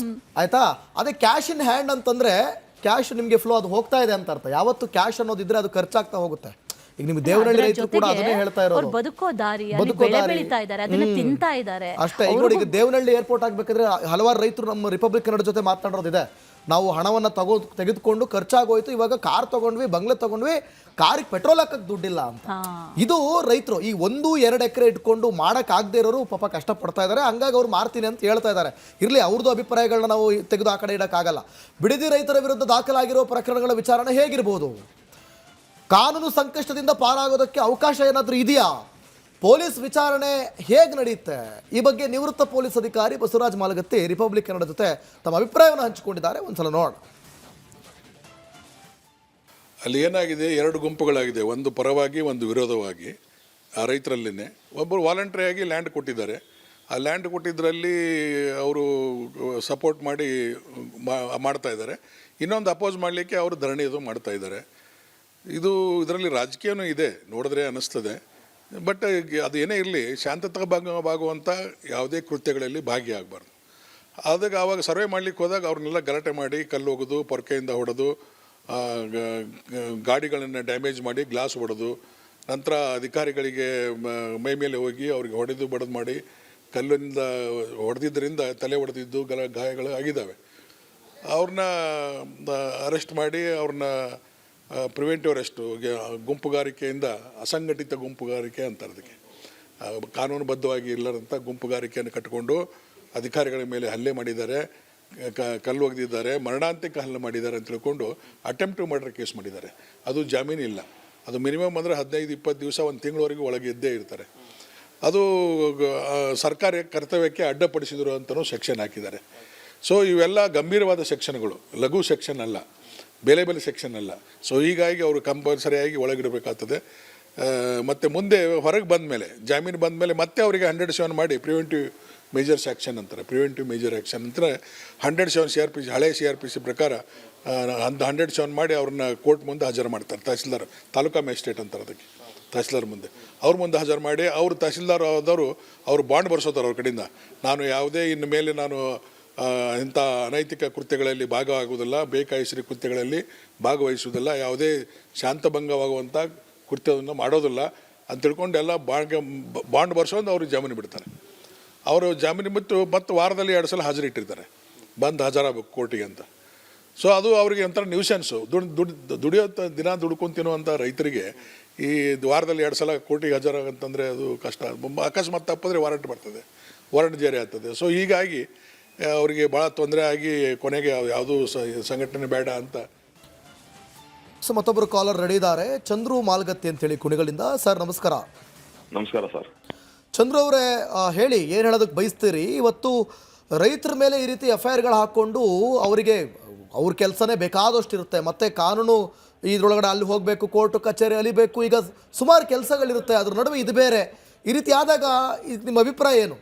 ಆಯಿತಾ? ಅದೇ ಕ್ಯಾಶ್ ಇನ್ ಹ್ಯಾಂಡ್ ಅಂತಂದರೆ ಕ್ಯಾಶ್ ನಿಮಗೆ ಫ್ಲೋ ಅದು ಹೋಗ್ತಾ ಇದೆ ಅಂತ ಅರ್ಥ. ಯಾವತ್ತು ಕ್ಯಾಶ್ ಅನ್ನೋದಿದ್ರೆ ಅದು ಖರ್ಚಾಗ್ತಾ ಹೋಗುತ್ತೆ. ಈಗ ನಿಮ್ಗೆ ದೇವನಹಳ್ಳಿ ರೈತರು ಕೂಡ ಅದನ್ನೇ ಹೇಳ್ತಾ ಇರೋದು, ಬದುಕೋ ದಾರಿ ಬೆಳೀತಾ ಇದ್ದಾರೆ, ಅದನ್ನ ತಿಂತಾ ಇದ್ದಾರೆ ಅಷ್ಟೇ. ಈಗ ನೋಡಿ, ಈಗ ದೇವನಹಳ್ಳಿ ಏರ್ಪೋರ್ಟ್ ಆಗ್ಬೇಕಾದ್ರೆ ಹಲವಾರು ರೈತರು ನಮ್ಮ ರಿಪಬ್ಲಿಕ್ ಕನ್ನಡ ಜೊತೆ ಮಾತನಾಡೋದಿದೆ. ನಾವು ಹಣವನ್ನು ತೆಗೆದುಕೊಂಡು ಖರ್ಚಾಗೋಯ್ತು, ಇವಾಗ ಕಾರ್ ತಗೊಂಡ್ವಿ, ಬಂಗ್ಲೆ ತಗೊಂಡ್ವಿ, ಕಾರಿಗೆ ಪೆಟ್ರೋಲ್ ಹಾಕಕ್ಕೆ ದುಡ್ಡಿಲ್ಲ ಅಂತ. ಇದು ರೈತರು ಈ 1-2 ಎಕರೆ ಇಟ್ಕೊಂಡು ಮಾಡೋಕ್ಕಾಗದೇ ಇರೋರು ಪಾಪ ಕಷ್ಟಪಡ್ತಾ ಇದ್ದಾರೆ. ಹಂಗಾಗಿ ಅವ್ರು ಮಾರ್ತೀನಿ ಅಂತ ಹೇಳ್ತಾ ಇದ್ದಾರೆ. ಇರಲಿ, ಅವ್ರದ್ದು ಅಭಿಪ್ರಾಯಗಳನ್ನ ನಾವು ತೆಗೆದು ಆ ಕಡೆ ಇಡೋಕ್ಕಾಗಲ್ಲ. ಬಿಡದಿ ರೈತರ ವಿರುದ್ಧ ದಾಖಲಾಗಿರೋ ಪ್ರಕರಣಗಳ ವಿಚಾರಣೆ ಹೇಗಿರ್ಬೋದು? ಕಾನೂನು ಸಂಕಷ್ಟದಿಂದ ಪಾರಾಗೋದಕ್ಕೆ ಅವಕಾಶ ಏನಾದರೂ ಇದೆಯಾ? ಪೊಲೀಸ್ ವಿಚಾರಣೆ ಹೇಗೆ ನಡೆಯುತ್ತೆ? ಈ ಬಗ್ಗೆ ನಿವೃತ್ತ ಪೊಲೀಸ್ ಅಧಿಕಾರಿ ಬಸವರಾಜ್ ಮಾಲಗತ್ತಿ ರಿಪಬ್ಲಿಕ್ ಕನ್ನಡ ಜೊತೆ ತಮ್ಮ ಅಭಿಪ್ರಾಯವನ್ನು ಹಂಚಿಕೊಂಡಿದ್ದಾರೆ. ಒಂದ್ಸಲ ನೋಡೋಣ. ಅಲ್ಲಿ ಏನಾಗಿದೆ, 2 ಗುಂಪುಗಳಾಗಿದೆ, ಒಂದು ಪರವಾಗಿ ಒಂದು ವಿರೋಧವಾಗಿ. ಆ ರೈತರಲ್ಲಿನೇ ಒಬ್ಬರು ವಾಲಂಟ್ರಿಯಾಗಿ ಲ್ಯಾಂಡ್ ಕೊಟ್ಟಿದ್ದಾರೆ. ಆ ಲ್ಯಾಂಡ್ ಕೊಟ್ಟಿದ್ದರಲ್ಲಿ ಅವರು ಸಪೋರ್ಟ್ ಮಾಡಿ ಮಾಡ್ತಾ ಇದ್ದಾರೆ. ಇನ್ನೊಂದು ಅಪೋಸ್ ಮಾಡಲಿಕ್ಕೆ ಅವರು ಧರಣಿ ಇದು ಮಾಡ್ತಾ ಇದ್ದಾರೆ. ಇದರಲ್ಲಿ ರಾಜಕೀಯನೂ ಇದೆ, ನೋಡಿದ್ರೆ ಅನ್ನಿಸ್ತದೆ. ಬಟ್ ಅದು ಏನೇ ಇರಲಿ, ಶಾಂತತಾಭಾಗುವಂಥ ಯಾವುದೇ ಕೃತ್ಯಗಳಲ್ಲಿ ಭಾಗಿಯಾಗಬಾರ್ದು. ಅದಕ್ಕೆ ಆವಾಗ ಸರ್ವೆ ಮಾಡಲಿಕ್ಕೆ ಹೋದಾಗ ಅವ್ರನ್ನೆಲ್ಲ ಗಲಾಟೆ ಮಾಡಿ, ಕಲ್ಲು ಹೋಗೋದು, ಪೊರಕೆಯಿಂದ ಹೊಡೆದು, ಗಾಡಿಗಳನ್ನು ಡ್ಯಾಮೇಜ್ ಮಾಡಿ ಗ್ಲಾಸ್ ಹೊಡೆದು, ನಂತರ ಅಧಿಕಾರಿಗಳಿಗೆ ಮೈ ಮೇಲೆ ಹೋಗಿ ಅವ್ರಿಗೆ ಹೊಡೆದು ಬಡದು ಮಾಡಿ, ಕಲ್ಲಿಂದ ಹೊಡೆದಿದ್ದರಿಂದ ತಲೆ ಹೊಡೆದಿದ್ದು ಗಾಯಗಳು ಆಗಿದ್ದಾವೆ. ಅವ್ರನ್ನ ಅರೆಸ್ಟ್ ಮಾಡಿ ಅವ್ರನ್ನ ಪ್ರಿವೆಂಟಿವ್ ಅರೆಸ್ಟು, ಗುಂಪುಗಾರಿಕೆಯಿಂದ ಅಸಂಘಟಿತ ಗುಂಪುಗಾರಿಕೆ ಅಂತಾರೆ ಅದಕ್ಕೆ. ಕಾನೂನುಬದ್ಧವಾಗಿ ಇಲ್ಲದಂಥ ಗುಂಪುಗಾರಿಕೆಯನ್ನು ಕಟ್ಟಿಕೊಂಡು ಅಧಿಕಾರಿಗಳ ಮೇಲೆ ಹಲ್ಲೆ ಮಾಡಿದ್ದಾರೆ, ಕಲ್ಲು ಒಗೆದಿದ್ದಾರೆ, ಮರಣಾಂತಿಕ ಹಲ್ಲೆ ಮಾಡಿದ್ದಾರೆ ಅಂತ ತಿಳ್ಕೊಂಡು ಅಟೆಂಪ್ಟ್ ಟು ಮರ್ಡರ್ ಕೇಸ್ ಮಾಡಿದ್ದಾರೆ. ಅದು ಜಾಮೀನಿಲ್ಲ. ಅದು ಮಿನಿಮಮ್ ಅಂದರೆ 15-20 ದಿವಸ, 1 ತಿಂಗಳವರೆಗೂ ಒಳಗೆ ಇದ್ದೇ ಇರ್ತಾರೆ. ಅದು ಸರ್ಕಾರಿ ಕರ್ತವ್ಯಕ್ಕೆ ಅಡ್ಡಪಡಿಸಿದರು ಅಂತಲೂ ಸೆಕ್ಷನ್ ಹಾಕಿದ್ದಾರೆ. ಸೊ ಇವೆಲ್ಲ ಗಂಭೀರವಾದ ಸೆಕ್ಷನ್ಗಳು, ಲಘು ಸೆಕ್ಷನ್ ಅಲ್ಲ, ಬೇರೆ ಸೆಕ್ಷನ್ ಅಲ್ಲ. ಸೊ ಹೀಗಾಗಿ ಅವರು ಕಂಪಲ್ಸರಿಯಾಗಿ ಒಳಗಿಡಬೇಕಾಗ್ತದೆ. ಮತ್ತು ಮುಂದೆ ಹೊರಗೆ ಬಂದ ಮೇಲೆ, ಜಾಮೀನು ಬಂದ ಮೇಲೆ ಮತ್ತೆ ಅವರಿಗೆ 107 ಮಾಡಿ ಪ್ರಿವೆಂಟಿವ್ ಮೇಜರ್ಸ್ ಆ್ಯಕ್ಷನ್ ಅಂತಾರೆ. ಪ್ರಿವೆಂಟಿವ್ ಮೇಜರ್ ಆ್ಯಕ್ಷನ್ ಅಂತಾರೆ 107 CRPC, ಹಳೆ CRPC ಪ್ರಕಾರ 107 ಮಾಡಿ ಅವ್ರನ್ನ ಕೋರ್ಟ್ ಮುಂದೆ ಹಾಜರು ಮಾಡ್ತಾರೆ. ತಹಸೀಲ್ದಾರ್, ತಾಲೂಕಾ ಮ್ಯಾಜಿಸ್ಟ್ರೇಟ್ ಅಂತಾರೆ ಅದಕ್ಕೆ, ತಹಸೀಲ್ದಾರ್ ಮುಂದೆ ಅವ್ರ ಮುಂದೆ ಹಾಜರು ಮಾಡಿ, ಅವರು ತಹಸೀಲ್ದಾರ್ ಆದವರು ಅವರು ಬಾಂಡ್ ಬರ್ಸೋತಾರೆ ಅವ್ರ ಕಡೆಯಿಂದ. ನಾನು ಯಾವುದೇ ಇನ್ನು ಮೇಲೆ ನಾನು ಇಂಥ ಅನೈತಿಕ ಕೃತ್ಯಗಳಲ್ಲಿ ಭಾಗವಾಗುವುದಿಲ್ಲ, ಬೇಕಾಯಿಸಿದ ಕೃತ್ಯಗಳಲ್ಲಿ ಭಾಗವಹಿಸುವುದಿಲ್ಲ, ಯಾವುದೇ ಶಾಂತಭಂಗವಾಗುವಂಥ ಕೃತ್ಯವನ್ನು ಮಾಡೋದಿಲ್ಲ ಅಂತ ತಿಳ್ಕೊಂಡು ಎಲ್ಲ ಬಾಂಡ್ ಬರ್ಸೋದು ಅವ್ರಿಗೆ ಜಾಮೀನು ಬಿಡ್ತಾರೆ. ಅವರು ಜಾಮೀನು ಬಿಟ್ಟು ಮತ್ತು ವಾರದಲ್ಲಿ 2 ಸಲ ಹಾಜರಿಟ್ಟಿರ್ತಾರೆ, ಬಂದು ಹಾಜರಾಗಬೇಕು ಕೋರ್ಟಿಗೆ ಅಂತ. ಸೊ ಅದು ಅವರಿಗೆ ಒಂಥರ ನ್ಯೂಸೆನ್ಸು. ದುಡಿಯೋ ದಿನ ದುಡ್ಕೊಂಡು ತಿನ್ನುವಂಥ ರೈತರಿಗೆ ಈ ವಾರದಲ್ಲಿ 2 ಸಲ ಕೋರ್ಟಿಗೆ ಹಾಜರಾಗಂತಂದರೆ ಅದು ಕಷ್ಟ. ಅಕಸ್ಮಾತ್ ತಪ್ಪಿದ್ರೆ ವಾರಂಟ್ ಬರ್ತದೆ, ವಾರಂಟ್ ಜಾರಿ ಆಗ್ತದೆ. ಸೊ ಹೀಗಾಗಿ ಅವರಿಗೆ ಭಾಳ ತೊಂದರೆ ಆಗಿ ಕೊನೆಗೆ ಯಾವುದೂ ಸಂಘಟನೆ ಬೇಡ ಅಂತ. ಸೊ ಮತ್ತೊಬ್ಬರು ಕಾಲರ್ ರೆಡಿ ಇದ್ದಾರೆ, ಚಂದ್ರು ಮಾಲ್ಗತ್ತಿ ಅಂತೇಳಿ ಕುಣಿಗಳಿಂದ. ಸರ್ ನಮಸ್ಕಾರ. ನಮಸ್ಕಾರ ಸರ್. ಚಂದ್ರು ಅವರೇ, ಹೇಳಿ, ಏನು ಹೇಳೋದಕ್ಕೆ ಬಯಸ್ತೀರಿ? ಇವತ್ತು ರೈತರ ಮೇಲೆ ಈ ರೀತಿ FIR ಹಾಕ್ಕೊಂಡು ಅವರಿಗೆ ಅವ್ರ ಕೆಲಸನೇ ಬೇಕಾದಷ್ಟು ಇರುತ್ತೆ, ಮತ್ತು ಕಾನೂನು ಇದರೊಳಗಡೆ ಅಲ್ಲಿ ಹೋಗಬೇಕು, ಕೋರ್ಟು ಕಚೇರಿ ಅಲಿಬೇಕು, ಈಗ ಸುಮಾರು ಕೆಲಸಗಳಿರುತ್ತೆ, ಅದ್ರ ನಡುವೆ ಇದು ಬೇರೆ. ಈ ರೀತಿ ಆದಾಗ ನಿಮ್ಮ ಅಭಿಪ್ರಾಯ ಏನು?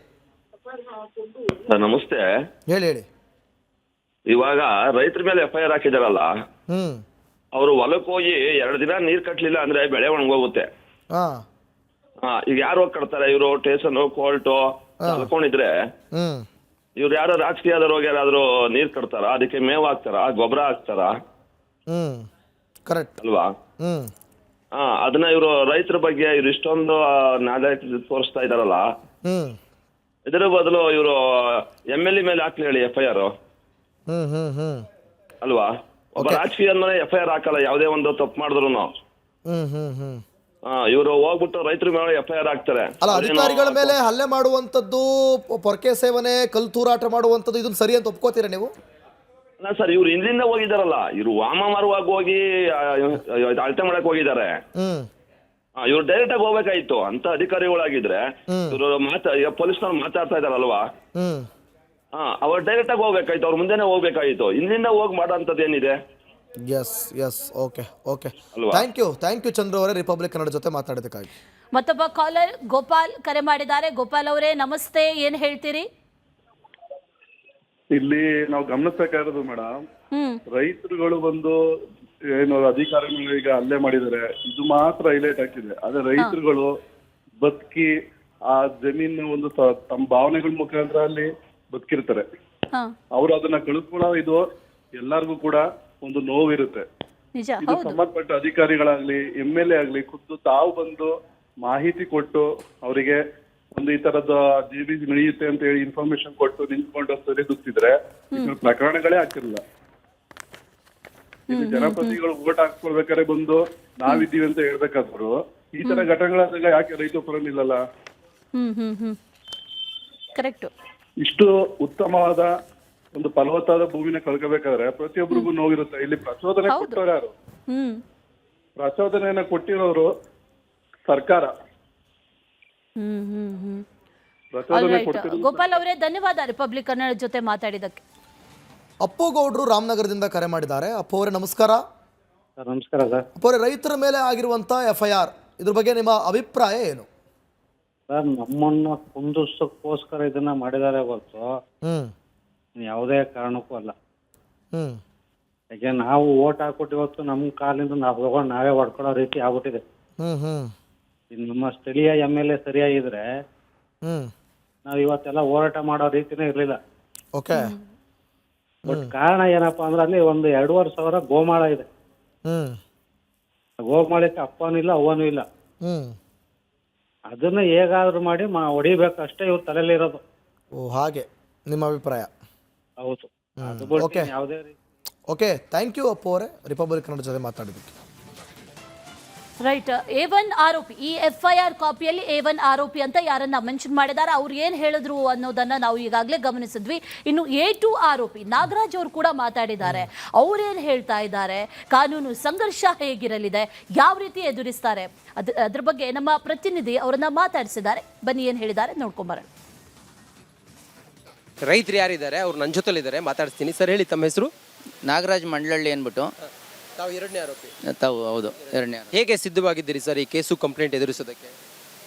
ನಮಸ್ತೆ. ಹೇಳಿ ಹೇಳಿ. ಇವಾಗ ರೈತರ ಮೇಲೆ FIR ಹಾಕಿದಾರಲ್ಲ, ಅವರು ಹೊಲಕ್ಕೆ ಹೋಗಿ 2 ದಿನ ನೀರು ಕಟ್ಟಲಿಲ್ಲ ಅಂದ್ರೆ ಬೆಳೆ ಒಣಗೋಗುತ್ತೆ. ಈಗ ಯಾರು ಹೋಗಿ ಕಟ್ತಾರೆ? ಇವರು ಸ್ಟೇಷನ್, ಕೋರ್ಟು ಕಳ್ಕೊಂಡಿದ್ರೆ ಇವ್ರು ಯಾರೋ ರಾಜಕೀಯದವ್ರು ಹೋಗಿ ಯಾರಾದ್ರೂ ನೀರು ಕಟ್ತಾರ? ಅದಕ್ಕೆ ಮೇವು ಹಾಕ್ತಾರ, ಗೊಬ್ಬರ ಹಾಕ್ತಾರ ಕರೆಕ್ಟ್ ಅಲ್ವಾ? ಅದನ್ನ ಇವರು ರೈತರ ಬಗ್ಗೆ ಇವ್ರು ಇಷ್ಟೊಂದು ನಾಲ್ಕು ತೋರಿಸ್ತಾ ಇದಾರಲ್ಲ, ಇದರ ಬದಲು ಇವರು MLA ಮೇಲೆ ಹಾಕ್ಲಿ ಹೇಳಿ FIR ಅಲ್ವಾ? ಒಬ್ಬ ರಾಜಕೀಯ ಮೇಲೆ FIR ಹಾಕಲ್ಲ, ಯಾವುದೇ ಒಂದು ತಪ್ಪು ಮಾಡಿದ್ರು. ಇವರು ಹೋಗ್ಬಿಟ್ಟು ರೈತರ ಮೇಲೆ FIR ಹಾಕ್ತಾರೆ. ಅಲ್ಲ, ಅಧಿಕಾರಿಗಳ ಮೇಲೆ ಹಲ್ಲೆ ಮಾಡುವಂಥದ್ದು, ಪೊರಕೆ ಸೇವನೆ, ಕಲ್ಲು ತೂರಾಟ ಮಾಡುವಂಥದ್ದು, ಇದನ್ನ ಸರಿ ಅಂತ ಒಪ್ಕೋತೀರಾ ನೀವು? ಅಲ್ಲ ಸರ್, ಇವ್ರು ಹಿಂದಿಂದ ಹೋಗಿದಾರಲ್ಲ, ಇವ್ರು ವಾಮಮಾರ್ಗವಾಗಿ ಹೋಗಿ ಅಳತೆ ಮಾಡಕ್ ಹೋಗಿದ್ದಾರೆ. ಇವ್ರು ಡೈರೆಕ್ಟ್ ಆಗಿ ಹೋಗ್ಬೇಕಾಯ್ತು. ಅಂತ ಅಧಿಕಾರಿಗಳಾಗಿದ್ರೆ ಇವರು ಪೊಲೀಸ್ನವ್ರು ಮಾತಾಡ್ತಾ ಇದಾರಲ್ವಾ, ಅವ್ರು ಡೈರೆಕ್ಟ್ ಆಗಿ ಹೋಗ್ಬೇಕಾಯ್ತು, ಅವ್ರ ಮುಂದೆನೆ ಹೋಗ್ಬೇಕಾಯ್ತು. ಹಿಂದಿಂದ ಹೋಗಿ ಮಾಡೋ ಅಂಥದ್ದು ಏನಿದೆ? ಎಸ್ ಓಕೆ ಥ್ಯಾಂಕ್ ಯು ಚಂದ್ರ ಅವರೇ, ರಿಪಬ್ಲಿಕ್ ಕನ್ನಡ ಜೊತೆ ಮಾತಾಡೋದಕ್ಕಾಗಿ. ಮತ್ತೊಬ್ಬ ಕಾಲರ್ ಗೋಪಾಲ್ ಕರೆ ಮಾಡಿದ್ದಾರೆ. ಗೋಪಾಲ್ ಅವರೇ ನಮಸ್ತೆ, ಏನ್ ಹೇಳ್ತೀರಿ? ಇಲ್ಲಿ ನಾವು ಗಮನಿಸಬೇಕಾಗಿರೋದು ಮೇಡಮ್, ರೈತರುಗಳು ಬಂದು ಏನು ಅಧಿಕಾರಿಗಳು ಈಗ ಹಲ್ಲೆ ಮಾಡಿದ್ದಾರೆ, ಇದು ಮಾತ್ರ ಹೈಲೈಟ್ ಆಗ್ತಿದೆ. ಆದ್ರೆ ರೈತರುಗಳು ಬದುಕಿ ಆ ಜಮೀನು ಒಂದು ತಮ್ಮ ಭಾವನೆಗಳ ಮುಖಾಂತರ ಅಲ್ಲಿ ಬದುಕಿರ್ತಾರೆ. ಅವ್ರು ಅದನ್ನ ಕಳಿಸ್ಕೊಳ್ಳೋ ಇದು ಎಲ್ಲರಿಗೂ ಕೂಡ ಒಂದು ನೋವಿರುತ್ತೆ. ಇದು ಸಂಬಂಧಪಟ್ಟ ಅಧಿಕಾರಿಗಳಾಗ್ಲಿ, MLA ಆಗ್ಲಿ, ಖುದ್ದು ತಾವು ಬಂದು ಮಾಹಿತಿ ಕೊಟ್ಟು ಅವರಿಗೆ ಒಂದು ಈ ತರದ ಜೀವಿ ನಡೆಯುತ್ತೆ ಅಂತ ಹೇಳಿ ಇನ್ಫಾರ್ಮೇಶನ್ ಕೊಟ್ಟು ನಿಂತ್ಕೊಂಡು ಸರಿದೂಗ್ತಿದ್ರೆ ಪ್ರಕರಣಗಳೇ ಆಗ್ತಿರಲಿಲ್ಲ. ಇದು ಜನಪ್ರತಿನಿಧಿಗಳು ಓಟ್ ಹಾಕ್ಕೊಳ್ಬೇಕಾದ್ರೆ ಬಂದು ನಾವಿದ್ದೀವಿ ಅಂತ ಹೇಳ್ಬೇಕಾದ್ರು ಈ ತರ ಘಟನೆಗಳಾದಾಗ ಯಾಕೆ ರೈತ ಪರ ನಿಲ್ಲಲ್ಲ? ಇಷ್ಟು ಉತ್ತಮವಾದ ಒಂದು ಫಲವತ್ತಾದ ಭೂಮಿನ ಕಳ್ಕೋಬೇಕಾದ್ರೆ ಪ್ರತಿಯೊಬ್ಬರಿಗೂ ನೋವಿರುತ್ತೆ. ಇಲ್ಲಿ ಪ್ರಚೋದನೆ ಕೊಟ್ಟವ್ರು ಯಾರು? ಪ್ರಚೋದನೆಯನ್ನ ಕೊಟ್ಟಿರೋರು ಸರ್ಕಾರ. ಗೋಪಾಲ್ ಅವರೇ ಧನ್ಯವಾದ ರಿಪಬ್ಲಿಕ್ ಕನ್ನಡ ಜೊತೆ ಮಾತಾಡಿದಕ್ಕೆ. ಅಪ್ಪು ಗೌಡ್ರು ರಾಮನಗರದಿಂದ ಕರೆ ಮಾಡಿದ್ದಾರೆ. ಅಪ್ಪು ಅವರೇ ನಮಸ್ಕಾರ. ನಮಸ್ಕಾರ ಸರ್. ಅಪ್ಪು ಅವರೇ, ರೈತರ ಮೇಲೆ ಆಗಿರುವಂತ FIR ಇದ್ರ ಬಗ್ಗೆ ನಿಮ್ಮ ಅಭಿಪ್ರಾಯ ಏನು? ಸರ್, ನಮ್ಮನ್ನ ಕುಂದಿಸೋಕ್ಕೋಸ್ಕರ ಇದನ್ನ ಮಾಡಿದ್ದಾರೆ ಹೊರತು ಯಾವುದೇ ಕಾರಣಕ್ಕೂ ಅಲ್ಲ. ಯಾಕೆ ನಾವು ಓಟ್ ಹಾಕ್ಬಿಟ್ಟು ಇವತ್ತು ನಮ್ಮ ಕಾಲಿಂದ ನಾವು ತಗೊಂಡು ನಾವೇ ಹೊಡ್ಕೊಳ್ಳೋ ರೀತಿ ಆಗ್ಬಿಟ್ಟಿದೆ. ನಮ್ಮ ಸ್ಥಳೀಯ MLA ಸರಿಯಾಗಿದ್ರೆ ನಾವ್ ಇವತ್ತೆಲ್ಲ ಹೋರಾಟ ಮಾಡೋ ರೀತಿನೇ ಇರ್ಲಿಲ್ಲ. ಬಟ್ ಕಾರಣ ಏನಪ್ಪಾ ಅಂದ್ರೆ ಅಲ್ಲಿ ಒಂದು 2,500 ಗೋಮಾಳ ಇದೆ. ಗೋಮಾಳಕ್ಕೆ ಅಪ್ಪನೂ ಇಲ್ಲ ಅವ್ವನೂ ಇಲ್ಲ. ಅದನ್ನ ಹೇಗಾದ್ರೂ ಮಾಡಿ ಹೊಡಿಬೇಕಷ್ಟೇ ಇವ್ರ ತಲೆಯಲ್ಲಿ ಇರೋದು. ಹಾಗೆ ನಿಮ್ಮ ಅಭಿಪ್ರಾಯ? ಹೌದು. ಯಾವುದೇ ಓಕೆ ಥ್ಯಾಂಕ್ ಯು ಅಪ್ಪು ಅವರೇ, ರಿಪಬ್ಲಿಕ್ ಕನ್ನಡ ಜೊತೆ ಮಾತಾಡಿದ್ದಕ್ಕೆ. ರೈಟ್. A1 ಆರೋಪಿ, ಈ FIR ಕಾಪಿಯಲ್ಲಿ A1 ಆರೋಪಿ ಅಂತ ಯಾರನ್ನ ಮೆನ್ಷನ್ ಮಾಡಿದ್ದಾರೆ, ಅವ್ರು ಏನು ಹೇಳಿದ್ರು ಅನ್ನೋದನ್ನ ನಾವು ಈಗಾಗಲೇ ಗಮನಿಸಿದ್ವಿ. ಇನ್ನು A2 ಆರೋಪಿ ನಾಗರಾಜ್ ಅವರು ಕೂಡ ಮಾತಾಡಿದ್ದಾರೆ. ಅವ್ರೇನು ಹೇಳ್ತಾ ಇದ್ದಾರೆ, ಕಾನೂನು ಸಂಘರ್ಷ ಹೇಗಿರಲಿದೆ, ಯಾವ ರೀತಿ ಎದುರಿಸ್ತಾರೆ, ಅದ್ರ ಬಗ್ಗೆ ನಮ್ಮ ಪ್ರತಿನಿಧಿ ಅವರನ್ನ ಮಾತಾಡಿಸಿದ್ದಾರೆ. ಬನ್ನಿ ಏನು ಹೇಳಿದ್ದಾರೆ ನೋಡ್ಕೊಂಬರೋಣ. ರೈತರು ಯಾರಿದ್ದಾರೆ ಅವ್ರು ನನ್ನ ಜೊತೆಲಿದ್ದಾರೆ, ಮಾತಾಡ್ತೀನಿ. ಸರ್ ಹೇಳಿ, ತಮ್ಮ ಹೆಸರು? ನಾಗರಾಜ್ ಮಂಡ್ಲಳ್ಳಿ ಅಂದ್ಬಿಟ್ಟು. ತಾವು ಎರಡನೇ ಆರೋಪಿ? ತಾವು ಹೌದು, ಎರಡನೇ. ಹೇಗೆ ಸಿದ್ಧವಾಗಿದ್ದೀರಿ ಸರ್ ಈ ಕೇಸು ಕಂಪ್ಲೇಂಟ್ ಎದುರಿಸೋದಕ್ಕೆ?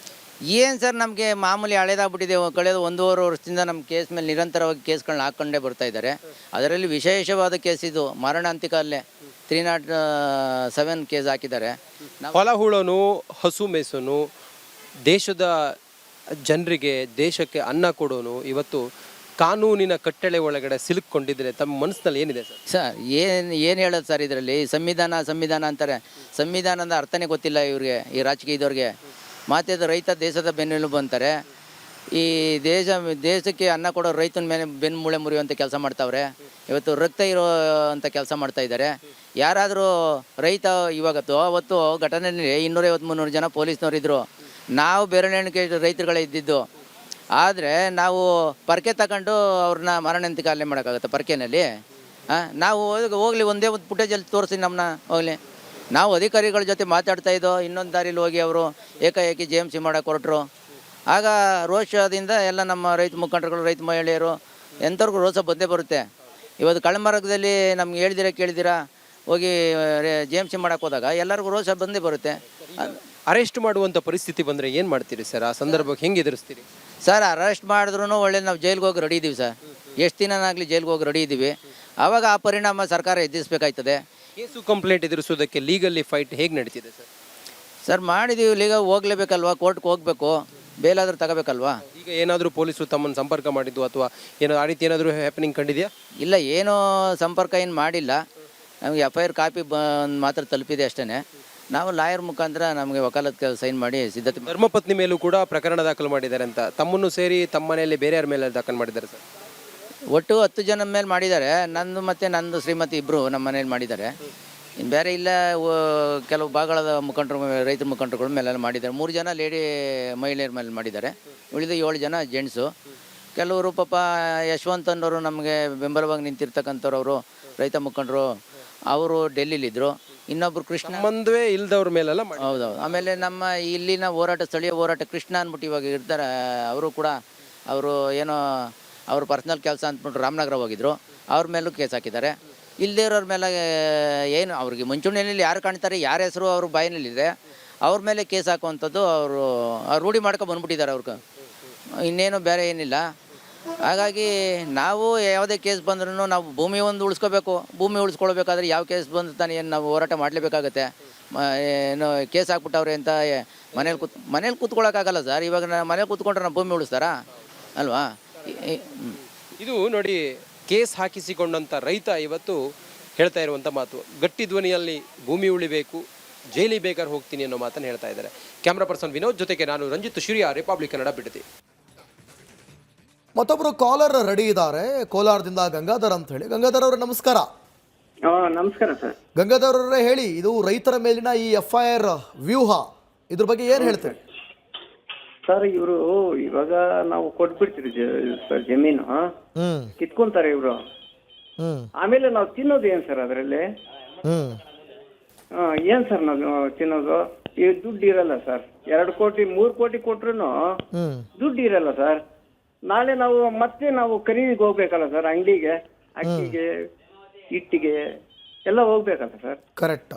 ಏನು ಸರ್, ನಮಗೆ ಮಾಮೂಲಿ ಹಳೇದಾಗ್ಬಿಟ್ಟಿದೆ. ಕಳೆದ 1.5 ವರ್ಷದಿಂದ ನಮ್ಮ ಕೇಸ್ ಮೇಲೆ ನಿರಂತರವಾಗಿ ಕೇಸ್ಗಳನ್ನ ಹಾಕ್ಕೊಂಡೇ ಬರ್ತಾ ಇದ್ದಾರೆ. ಅದರಲ್ಲಿ ವಿಶೇಷವಾದ ಕೇಸ್ ಇದು, ಮರಣಾಂತಿಕ ಹಲ್ಲೆ 307 ಕೇಸ್ ಹಾಕಿದ್ದಾರೆ. ಹೊಲ ಹೂಳೋನು, ಹಸು ಮೇಸೋನು, ದೇಶದ ಜನರಿಗೆ, ದೇಶಕ್ಕೆ ಅನ್ನ ಕೊಡೋನು ಇವತ್ತು ಕಾನೂನಿನ ಕಟ್ಟಳೆ ಒಳಗಡೆ ಸಿಲುಕೊಂಡಿದ್ರೆ ತಮ್ಮ ಮನಸ್ಸಿನಲ್ಲಿ ಏನಿದೆ ಸರ್? ಸರ್ ಏನು ಹೇಳೋದು ಸರ್, ಇದರಲ್ಲಿ ಸಂವಿಧಾನ ಅಂತಾರೆ. ಸಂವಿಧಾನದ ಅರ್ಥನೇ ಗೊತ್ತಿಲ್ಲ ಇವ್ರಿಗೆ, ಈ ರಾಜಕೀಯದವ್ರಿಗೆ. ಮಾತಿದ ರೈತ ದೇಶದ ಬೆನ್ನೆಲುಬು ಅಂತಾರೆ. ಈ ದೇಶಕ್ಕೆ ಅನ್ನ ಕೊಡೋ ರೈತನ ಮೇಲೆ ಬೆನ್ಮೂಳೆ ಮುರಿಯುವಂಥ ಕೆಲಸ ಮಾಡ್ತಾವ್ರೆ. ಇವತ್ತು ರಕ್ತ ಇರೋ ಅಂಥ ಕೆಲಸ ಮಾಡ್ತಾ ಇದ್ದಾರೆ. ಯಾರಾದರೂ ರೈತ ಅವತ್ತು ಘಟನೆಯಲ್ಲಿ 250-300 ಜನ ಪೊಲೀಸ್ನವ್ರು ಇದ್ದರು. ನಾವು ಬೆರಳೆಣಿಕೆ ರೈತರುಗಳೇ ಇದ್ದಿದ್ದು. ಆದರೆ ನಾವು ಪರ್ಕೆ ತಗೊಂಡು ಅವ್ರನ್ನ ಮರಣಾಂತಿಕ ಹಲ್ಲೆ ಮಾಡೋಕ್ಕಾಗತ್ತೆ ಪರ್ಕೆನಲ್ಲಿ? ನಾವು ಹೋಗ್ಲಿ, ಒಂದೇ ಒಂದು ಫುಟೇಜಲ್ಲಿ ತೋರಿಸಿ ನಮ್ಮನ್ನ ಹೋಗಲಿ. ನಾವು ಅಧಿಕಾರಿಗಳ ಜೊತೆ ಮಾತಾಡ್ತಾ ಇದ್ದೋ, ಇನ್ನೊಂದು ದಾರಿಲಿ ಹೋಗಿ ಅವರು ಏಕಾಏಕಿ JMC ಮಾಡೋಕೆ ಹೊರಟರು. ಆಗ ರೋಷದಿಂದ ಎಲ್ಲ ನಮ್ಮ ರೈತ ಮುಖಂಡರುಗಳು, ರೈತ ಮಹಿಳೆಯರು ಎಂಥವ್ರಿಗೂ ರೋಷ ಬಂದೇ ಬರುತ್ತೆ. ಇವತ್ತು ಕಳ್ಳಮರಗದಲ್ಲಿ ನಮ್ಗೆ ಕೇಳಿದಿರಾ ಹೋಗಿ JMC ಮಾಡೋಕೆ ಹೋದಾಗ ಎಲ್ಲರಿಗೂ ರೋಷ ಬಂದೇ ಬರುತ್ತೆ. ಅರೆಸ್ಟ್ ಮಾಡುವಂಥ ಪರಿಸ್ಥಿತಿ ಬಂದರೆ ಏನು ಮಾಡ್ತೀರಿ ಸರ್? ಆ ಸಂದರ್ಭಕ್ಕೆ ಹೆಂಗೆ ಎದುರಿಸ್ತೀರಿ ಸರ್? ಅರೆಸ್ಟ್ ಮಾಡಿದ್ರು ಒಳ್ಳೆ ನಾವು ಜೈಲಿಗೆ ಹೋಗಿ ರೆಡಿ ಇದ್ದೀವಿ ಸರ್. ಎಷ್ಟು ದಿನನಾಗಲಿ ಜೈಲಿಗೆ ಹೋಗಿ ರೆಡಿ ಇದ್ದೀವಿ. ಆವಾಗ ಆ ಪರಿಣಾಮ ಸರ್ಕಾರ ಎದುರಿಸಬೇಕಾಯ್ತದೆ. ಕೇಸು ಕಂಪ್ಲೇಂಟ್ ಎದುರಿಸೋದಕ್ಕೆ ಲೀಗಲ್ಲಿ ಫೈಟ್ ಹೇಗೆ ನಡೀತಿದೆ ಸರ್? ಸರ್ ಮಾಡಿದ್ದೀವಿ, ಲೀಗ ಹೋಗ್ಲೇಬೇಕಲ್ವಾ, ಕೋರ್ಟ್ಗೆ ಹೋಗಬೇಕು, ಬೇಲಾದರೂ ತಗೋಬೇಕಲ್ವಾ. ಈಗ ಏನಾದರೂ ಪೊಲೀಸರು ತಮ್ಮನ್ನು ಸಂಪರ್ಕ ಮಾಡಿದ್ದು ಅಥವಾ ಏನೋ ಆ ರೀತಿ ಏನಾದರೂ ಹ್ಯಾಪನಿಂಗ್ ಕಂಡಿದೆಯಾ? ಇಲ್ಲ, ಏನೋ ಸಂಪರ್ಕ ಏನು ಮಾಡಿಲ್ಲ. ನಮಗೆ FIR ಕಾಪಿ ಮಾತ್ರ ತಲುಪಿದೆ ಅಷ್ಟೇ. ನಾವು ಲಾಯರ್ ಮುಖಾಂತರ ನಮಗೆ ವಕಾಲತ್ ಸೈನ್ ಮಾಡಿ ಸಿದ್ಧತೆ. ಧರ್ಮಪತ್ನಿ ಮೇಲೂ ಕೂಡ ಪ್ರಕರಣ ದಾಖಲು ಮಾಡಿದ್ದಾರೆ ಅಂತ, ತಮ್ಮನ್ನು ಸೇರಿ ತಮ್ಮ ಮನೆಯಲ್ಲಿ ಬೇರೆ ಯಾರ ಮೇಲೆ ದಾಖಲು ಮಾಡಿದ್ದಾರೆ ಸರ್? ಒಟ್ಟು 10 ಜನ ಮೇಲೆ ಮಾಡಿದ್ದಾರೆ. ನಂದು ಮತ್ತು ನಂದು ಶ್ರೀಮತಿ ಇಬ್ಬರು ನಮ್ಮ ಮನೇಲಿ ಮಾಡಿದ್ದಾರೆ. ಇನ್ನು ಬೇರೆ ಇಲ್ಲ, ಕೆಲವು ಭಾಗದ ಮುಖಂಡರು, ರೈತರ ಮುಖಂಡರುಗಳ ಮೇಲೆಲ್ಲ ಮಾಡಿದ್ದಾರೆ. 3 ಜನ ಲೇಡಿ ಮಹಿಳೆಯರ ಮೇಲೆ ಮಾಡಿದ್ದಾರೆ. ಉಳಿದ 7 ಜನ ಜೆಂಟ್ಸು. ಕೆಲವರು ಪಾಪ ಯಶವಂತ್ ಅನ್ನೋರು ನಮಗೆ ಬೆಂಬಲವಾಗಿ ನಿಂತಿರ್ತಕ್ಕಂಥವ್ರವರು ರೈತ ಮುಖಂಡರು, ಅವರು ಡೆಲ್ಲಿಲಿದ್ದರು. ಇನ್ನೊಬ್ರು ಕೃಷ್ಣ, ಸಂಬಂಧವೇ ಇಲ್ದವ್ರ ಮೇಲೆಲ್ಲ. ಹೌದೌದು. ಆಮೇಲೆ ನಮ್ಮ ಇಲ್ಲಿನ ಸ್ಥಳೀಯ ಹೋರಾಟ ಕೃಷ್ಣ ಅಂದ್ಬಿಟ್ಟು ಇವಾಗ ಇರ್ತಾರೆ. ಅವರು ಕೂಡ ಏನೋ ಅವರು ಪರ್ಸ್ನಲ್ ಕೆಲಸ ಅಂದ್ಬಿಟ್ಟು ರಾಮನಗರ ಹೋಗಿದ್ರು. ಅವ್ರ ಮೇಲೂ ಕೇಸ್ ಹಾಕಿದ್ದಾರೆ. ಇಲ್ಲದೇ ಇರೋರ ಮೇಲೆ ಏನು ಅವ್ರಿಗೆ ಮುಂಚೂಣಿಯಲ್ಲಿ ಯಾರು ಕಾಣ್ತಾರೆ, ಯಾರ ಹೆಸರು ಅವ್ರ ಬಾಯಿನಲ್ಲಿದೆ, ಅವ್ರ ಮೇಲೆ ಕೇಸ್ ಹಾಕುವಂಥದ್ದು ಅವರು ರೂಢಿ ಮಾಡ್ಕೊಂಡು ಬಂದ್ಬಿಟ್ಟಿದ್ದಾರೆ. ಅವ್ರಿಗೆ ಇನ್ನೇನು ಬೇರೆ ಏನಿಲ್ಲ. ಹಾಗಾಗಿ ನಾವು ಯಾವುದೇ ಕೇಸ್ ಬಂದ್ರೂ ನಾವು ಭೂಮಿ ಒಂದು ಉಳಿಸ್ಕೋಬೇಕು. ಭೂಮಿ ಉಳಿಸ್ಕೊಳ್ಬೇಕಾದ್ರೆ ಯಾವ ಕೇಸ್ ಬಂದು ತಾನೇ ಏನು ನಾವು ಹೋರಾಟ ಮಾಡಲೇಬೇಕಾಗತ್ತೆ. ಏನು ಕೇಸ್ ಹಾಕ್ಬಿಟ್ಟವ್ರೆ ಅಂತ ಮನೇಲಿ ಕೂತ್ಕೊಳ್ಳೋಕ್ಕಾಗಲ್ಲ ಸರ್. ಇವಾಗ ಮನೇಲಿ ಕೂತ್ಕೊಂಡ್ರೆ ನಾವು ಭೂಮಿ ಉಳಿಸ್ತಾರಾ ಅಲ್ವಾ? ಇದು ನೋಡಿ, ಕೇಸ್ ಹಾಕಿಸಿಕೊಂಡಂಥ ರೈತ ಇವತ್ತು ಹೇಳ್ತಾ ಇರುವಂಥ ಮಾತು, ಗಟ್ಟಿ ಧ್ವನಿಯಲ್ಲಿ ಭೂಮಿ ಉಳಿಬೇಕು, ಜೈಲಿಗೆ ಬೇಕಾದ್ರೆ ಹೋಗ್ತೀನಿ ಅನ್ನೋ ಮಾತನ್ನು ಹೇಳ್ತಾ ಇದ್ದಾರೆ. ಕ್ಯಾಮ್ರಾ ಪರ್ಸನ್ ವಿನೋದ್ ಜೊತೆಗೆ ನಾನು ರಂಜಿತ್ ಶಿರಿಯಾ, ರಿಪಬ್ಲಿಕ್ ಕನ್ನಡ, ಬಿಡದಿ. ಮತ್ತೊಬ್ಬರು ಕಾಲರ್ ರೆಡಿ ಇದ್ದಾರೆ, ಕೋಲಾರದಿಂದ ಗಂಗಾಧರ್ ಅಂತ ಹೇಳಿ. ಗಂಗಾಧರ್ ಅವರೇ ನಮಸ್ಕಾರ. ನಮಸ್ಕಾರ ಸರ್. ಗಂಗಾಧರ್ ಅವರೇ ಹೇಳಿ, ಇದು ರೈತರ ಮೇಲಿನ ಈ FIR ವ್ಯೂಹ, ಇದ್ರ ಬಗ್ಗೆ ಏನು ಹೇಳ್ತೀರಿ ಸರ್? ಇವರು ಇವಾಗ ನಾವು ಕೊಟ್ಬಿಡ್ತೀರಿ ಸರ್ ಜಮೀನು, ಕಿತ್ಕೊಂತಾರೆ ಇವರು. ಆಮೇಲೆ ನಾವು ತಿನ್ನೋದು ಏನ್ ಸರ್ ಅದರಲ್ಲಿ? ಏನ್ ಸರ್ ನಾವು ತಿನ್ನೋದು? ಈ ದುಡ್ಡು ಇರಲ್ಲ ಸರ್. 2 ಕೋಟಿ 3 ಕೋಟಿ ಕೊಟ್ರು ದುಡ್ಡು ಇರಲ್ಲ ಸರ್. ನಾಳೆ ನಾವು ಮತ್ತೆ ಖರೀದಿಗೆ ಹೋಗ್ಬೇಕಲ್ಲ ಸರ್, ಅಂಗಡಿಗೆ, ಅಕ್ಕಿಗೆ, ಹಿಟ್ಟಿಗೆ ಎಲ್ಲ ಹೋಗ್ಬೇಕಲ್ಲ ಸರ್. ಕರೆಕ್ಟ್.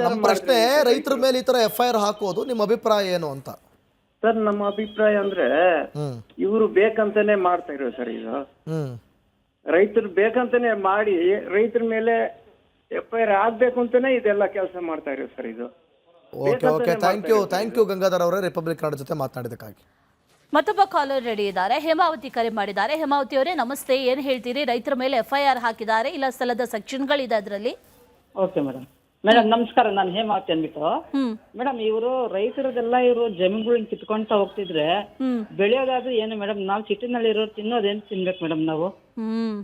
ನಮ್ಮ ಪ್ರಶ್ನೆ, ರೈತರ ಮೇಲೆ ಈ ತರ FIR ಹಾಕೋದು ನಿಮ್ಮ ಅಭಿಪ್ರಾಯ ಏನು ಅಂತ ಸರ್? ನಮ್ಮ ಅಭಿಪ್ರಾಯ ಅಂದ್ರೆ ಇವರು ಬೇಕಂತಾನೆ ಮಾಡ್ತಾ ಇರೋ ಸರ್. ಇದು ರೈತರು ಬೇಕಂತಾನೆ ಮಾಡಿ ರೈತರ ಮೇಲೆ FIR ಆಗ್ಬೇಕು ಅಂತಾನೆ ಇದೆಲ್ಲ ಕೆಲಸ ಮಾಡ್ತಾ ಇರೋ ಸರ್. ಇದು ಓಕೆ, ಥ್ಯಾಂಕ್ ಯು ಗಂಗಾಧರ್ ಅವರೇ, ರಿಪಬ್ಲಿಕ್ ಕನ್ನಡ ಜೊತೆ ಮಾತನಾಡಿದಕ್ಕಾಗಿ. ಮತ್ತೊಬ್ಬ ಕಾಲರ್ ರೆಡಿ ಇದ್ದಾರೆ, ಹೇಮಾವತಿ ಕರೆ ಮಾಡಿದ್ದಾರೆ. ಹೇಮಾವತಿ ಅವರೇ ನಮಸ್ತೆ, ಏನು ಹೇಳ್ತೀರಿ? ರೈತರ ಮೇಲೆ FIR ಹಾಕಿದ್ದಾರೆ, ಇಲ್ಲ ಸ್ಥಳದ ಸೆಕ್ಷನ್ಗಳಿದೆ ಅದರಲ್ಲಿ? ಓಕೆ ಮೇಡಮ್ ನಮಸ್ಕಾರ. ನಾನು ಹೇಮಾವತಿ ಅಂದ್ಬಿಟ್ಟು. ಮೇಡಮ್, ಇವರು ರೈತರದೆಲ್ಲ ಇವರು ಜಮೀನುಗಳನ್ನ ಕಿತ್ಕೊಂತ ಹೋಗ್ತಿದ್ರೆ ಬೆಳೆಯೋದಾದ್ರೆ ಏನು ಮೇಡಮ್? ನಾವು ಸಿಟಿನಲ್ಲಿ ಇರೋ ತಿನ್ನೋದೇನು ತಿನ್ಬೇಕು ಮೇಡಮ್ ನಾವು?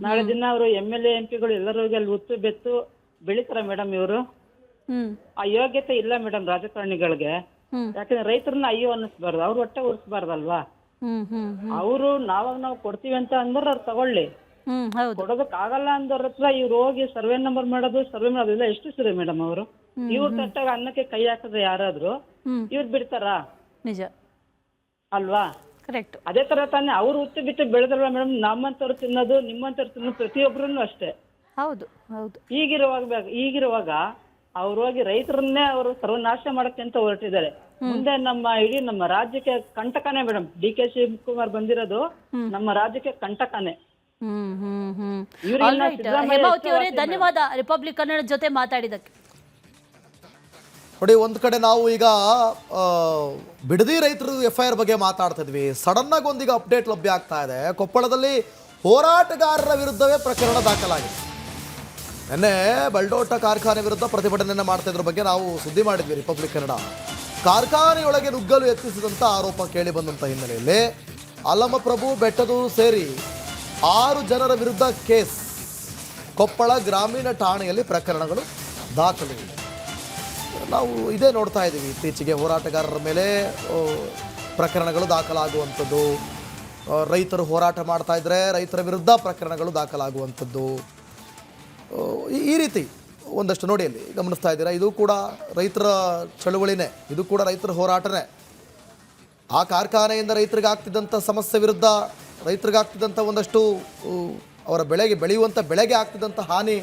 ನಾಳೆ ದಿನ ಅವರು MLA MP ಗಳು ಎಲ್ಲರೂ ಅಲ್ಲಿ ಉತ್ತು ಬೆತ್ತು ಬೆಳಿತಾರ ಮೇಡಮ್ ಇವರು? ಆ ಯೋಗ್ಯತೆ ಇಲ್ಲ ಮೇಡಮ್ ರಾಜಕಾರಣಿಗಳಿಗೆ. ಯಾಕಂದ್ರೆ ರೈತರನ್ನ ಅಯ್ಯೋ ಅನ್ನಿಸ್ಬಾರ್ದು, ಅವ್ರ ಹೊಟ್ಟೆ ಉರ್ಸ್ಬಾರ್ದಲ್ವಾ. ಅವರು ನಾವು ಕೊಡ್ತೀವಿ ಅಂತ ಅಂದ್ರೆ ಅವ್ರು ತಗೊಳ್ಳಿ, ಕೊಡೋದಕ್ ಆಗಲ್ಲ ಅಂದವ್ರ ಹತ್ರ ಇವ್ರು ಹೋಗಿ ಸರ್ವೆ ನಂಬರ್ ಮಾಡೋದು ಇಲ್ಲ ಎಷ್ಟು ಸರಿ ಮೇಡಮ್ ಅವರು. ಇವ್ರ ತಟ್ಟಾಗ ಅನ್ನಕ್ಕೆ ಕೈ ಹಾಕಿದ್ರೆ ಯಾರಾದ್ರೂ ಇವ್ರು ಬಿಡ್ತಾರ? ನಿಜ ಅಲ್ವಾ? ಕರೆಕ್ಟ್. ಅದೇ ತರ ತಾನೇ ಅವ್ರು ಹುಟ್ಟು ಬಿಟ್ಟು ಬೆಳೆದಲ್ವಾ ಮೇಡಮ್, ನಮ್ಮಂತವ್ರು ತಿನ್ನೋದು ನಿಮ್ಮಂತವ್ರು ತಿನ್ನೋದು ಪ್ರತಿಯೊಬ್ಬರನ್ನು ಅಷ್ಟೇ. ಹೌದು ಹೌದು. ಈಗಿರುವಾಗ ಅವ್ರು ಹೋಗಿ ರೈತರನ್ನೇ ಅವರು ಸರ್ವನಾಶ ಮಾಡಕ್ಕೆ ಅಂತ ಹೊರಟಿದ್ದಾರೆ. ಮುಂದೆ ಇಡೀ ನಮ್ಮ ರಾಜ್ಯಕ್ಕೆ ಕಂಟಕನೇ ಮೇಡಮ್. DK ಶಿವಕುಮಾರ್ ಬಂದಿರೋದು ನಮ್ಮ ರಾಜ್ಯಕ್ಕೆ ಕಂಟಕನೇ. ಹೇಮಾವತಿ ಅವರೇ ಧನ್ಯವಾದ ರಿಪಬ್ಲಿಕ್ ಕನ್ನಡ ಜೊತೆ ಮಾತಾಡಿದಕ್ಕೆ. ನೋಡಿ, ಒಂದು ಕಡೆ ನಾವು ಈಗ ಬಿಡದಿ ರೈತರು FIR ಬಗ್ಗೆ ಮಾತಾಡ್ತಾ ಇದ್ವಿ. ಸಡನ್ ಆಗಿ ಒಂದೀಗ ಅಪ್ಡೇಟ್ ಲಭ್ಯ ಆಗ್ತಾ ಇದೆ. ಕೊಪ್ಪಳದಲ್ಲಿ ಹೋರಾಟಗಾರರ ವಿರುದ್ಧವೇ ಪ್ರಕರಣ ದಾಖಲಾಗಿದೆ. ನಿನ್ನೆ ಬಲ್ಡೋಟ ಕಾರ್ಖಾನೆ ವಿರುದ್ಧ ಪ್ರತಿಭಟನೆಯನ್ನು ಮಾಡ್ತಾ ಇದ್ರ ಬಗ್ಗೆ ನಾವು ಸುದ್ದಿ ಮಾಡಿದ್ವಿ ರಿಪಬ್ಲಿಕ್ ಕನ್ನಡ. ಕಾರ್ಖಾನೆಯೊಳಗೆ ನುಗ್ಗಲು ಯತ್ನಿಸಿದಂಥ ಆರೋಪ ಕೇಳಿ ಬಂದಂಥ ಹಿನ್ನೆಲೆಯಲ್ಲಿ ಅಲ್ಲಮಪ್ರಭು ಬೆಟ್ಟದೂರು ಸೇರಿ 6 ಜನರ ವಿರುದ್ಧ ಕೇಸ್ ಕೊಪ್ಪಳ ಗ್ರಾಮೀಣ ಠಾಣೆಯಲ್ಲಿ ಪ್ರಕರಣಗಳು ದಾಖಲಾಗಿದೆ. ನಾವು ಇದೇ ನೋಡ್ತಾ ಇದ್ದೀವಿ ಇತ್ತೀಚೆಗೆ ಹೋರಾಟಗಾರರ ಮೇಲೆ ಪ್ರಕರಣಗಳು ದಾಖಲಾಗುವಂಥದ್ದು, ರೈತರು ಹೋರಾಟ ಮಾಡ್ತಾ ಇದ್ದರೆ ರೈತರ ವಿರುದ್ಧ ಪ್ರಕರಣಗಳು ದಾಖಲಾಗುವಂಥದ್ದು, ಈ ರೀತಿ ಒಂದಷ್ಟು ನೋಡಿ ಅಲ್ಲಿ ಗಮನಿಸ್ತಾ ಇದ್ದೀರಾ. ಇದು ಕೂಡ ರೈತರ ಚಳುವಳಿನೇ, ಇದು ಕೂಡ ರೈತರ ಹೋರಾಟನೇ. ಆ ಕಾರ್ಖಾನೆಯಿಂದ ರೈತರಿಗೆ ಆಗ್ತಿದ್ದಂಥ ಸಮಸ್ಯೆ ವಿರುದ್ಧ, ರೈತರಿಗಾಗ್ತಿದ್ದಂಥ ಒಂದಷ್ಟು ಅವರ ಬೆಳೆಯುವಂಥ ಬೆಳೆಗೆ ಆಗ್ತಿದ್ದಂಥ ಹಾನಿ.